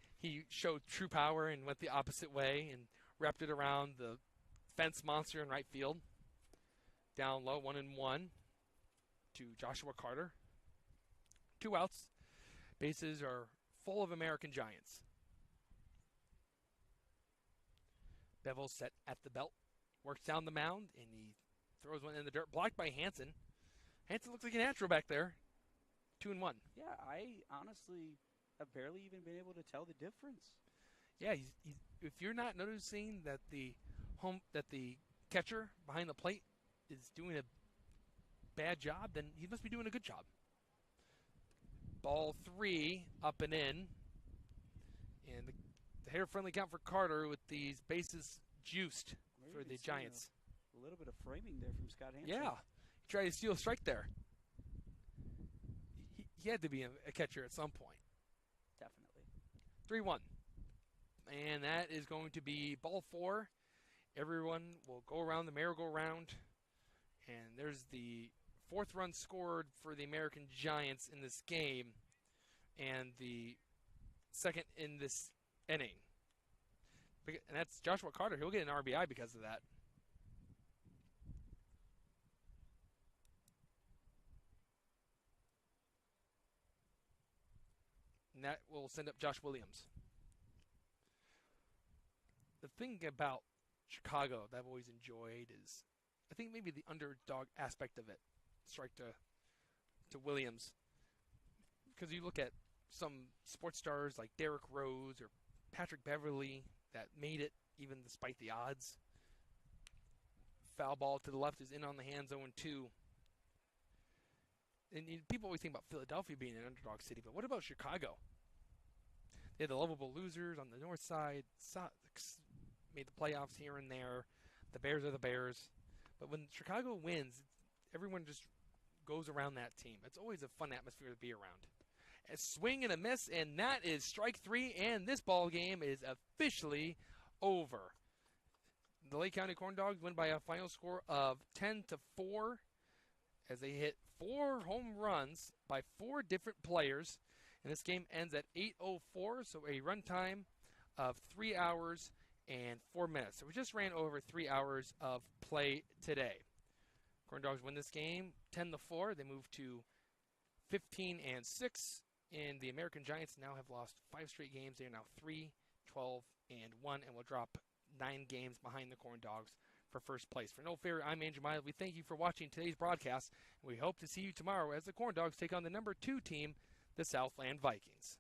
S1: showed true power and went the opposite way and wrapped it around the fence monster in right field. Down low, 1-1 to Joshua Carter. 2 outs. Bases are full of American Giants. Bevel set at the belt. Works down the mound, and he throws one in the dirt. Blocked by Hansen. Hansen looks like a natural back there. 2-1.
S2: Yeah, I honestly have barely even been able to tell the difference.
S1: Yeah, if you're not noticing that the catcher behind the plate is doing a bad job, then he must be doing a good job. Ball 3, up and in. And the hair-friendly count for Carter with these bases juiced for the Giants.
S2: A little bit of framing there from Scott Hansen.
S1: Yeah. He tried to steal a strike there. He had to be a catcher at some point.
S2: Definitely.
S1: 3-1. And that is going to be ball 4. Everyone will go around the merry-go-round. And there's the 4th run scored for the American Giants in this game. And the 2nd in this inning. And that's Joshua Carter. He'll get an RBI because of that. And that will send up Josh Williams. The thing about Chicago that I've always enjoyed is, I think maybe the underdog aspect of it. Strike to Williams. Because you look at some sports stars like Derrick Rose or Patrick Beverly that made it even despite the odds. Foul ball to the left is in on the hands, 0-2. And people always think about Philadelphia being an underdog city, but what about Chicago? They had the lovable losers on the north side, made the playoffs here and there. The Bears are the Bears. But when Chicago wins, everyone just goes around that team. It's always a fun atmosphere to be around. A swing and a miss, and that is strike 3, and this ball game is officially over. The Lake County Corn Dogs win by a final score of 10-4 as they hit 4 home runs by 4 different players. And this game ends at 8:04, so a runtime of 3 hours and 4 minutes. So we just ran over 3 hours of play today. Corn Dogs win this game 10-4. They move to 15-6. And the American Giants now have lost 5 straight games. They are now 3-12-1 and will drop 9 games behind the Corn Dogs for first place. For No Fair, I'm Andrew Miles. We thank you for watching today's broadcast. And we hope to see you tomorrow as the Corn Dogs take on the number 2 team, the Southland Vikings.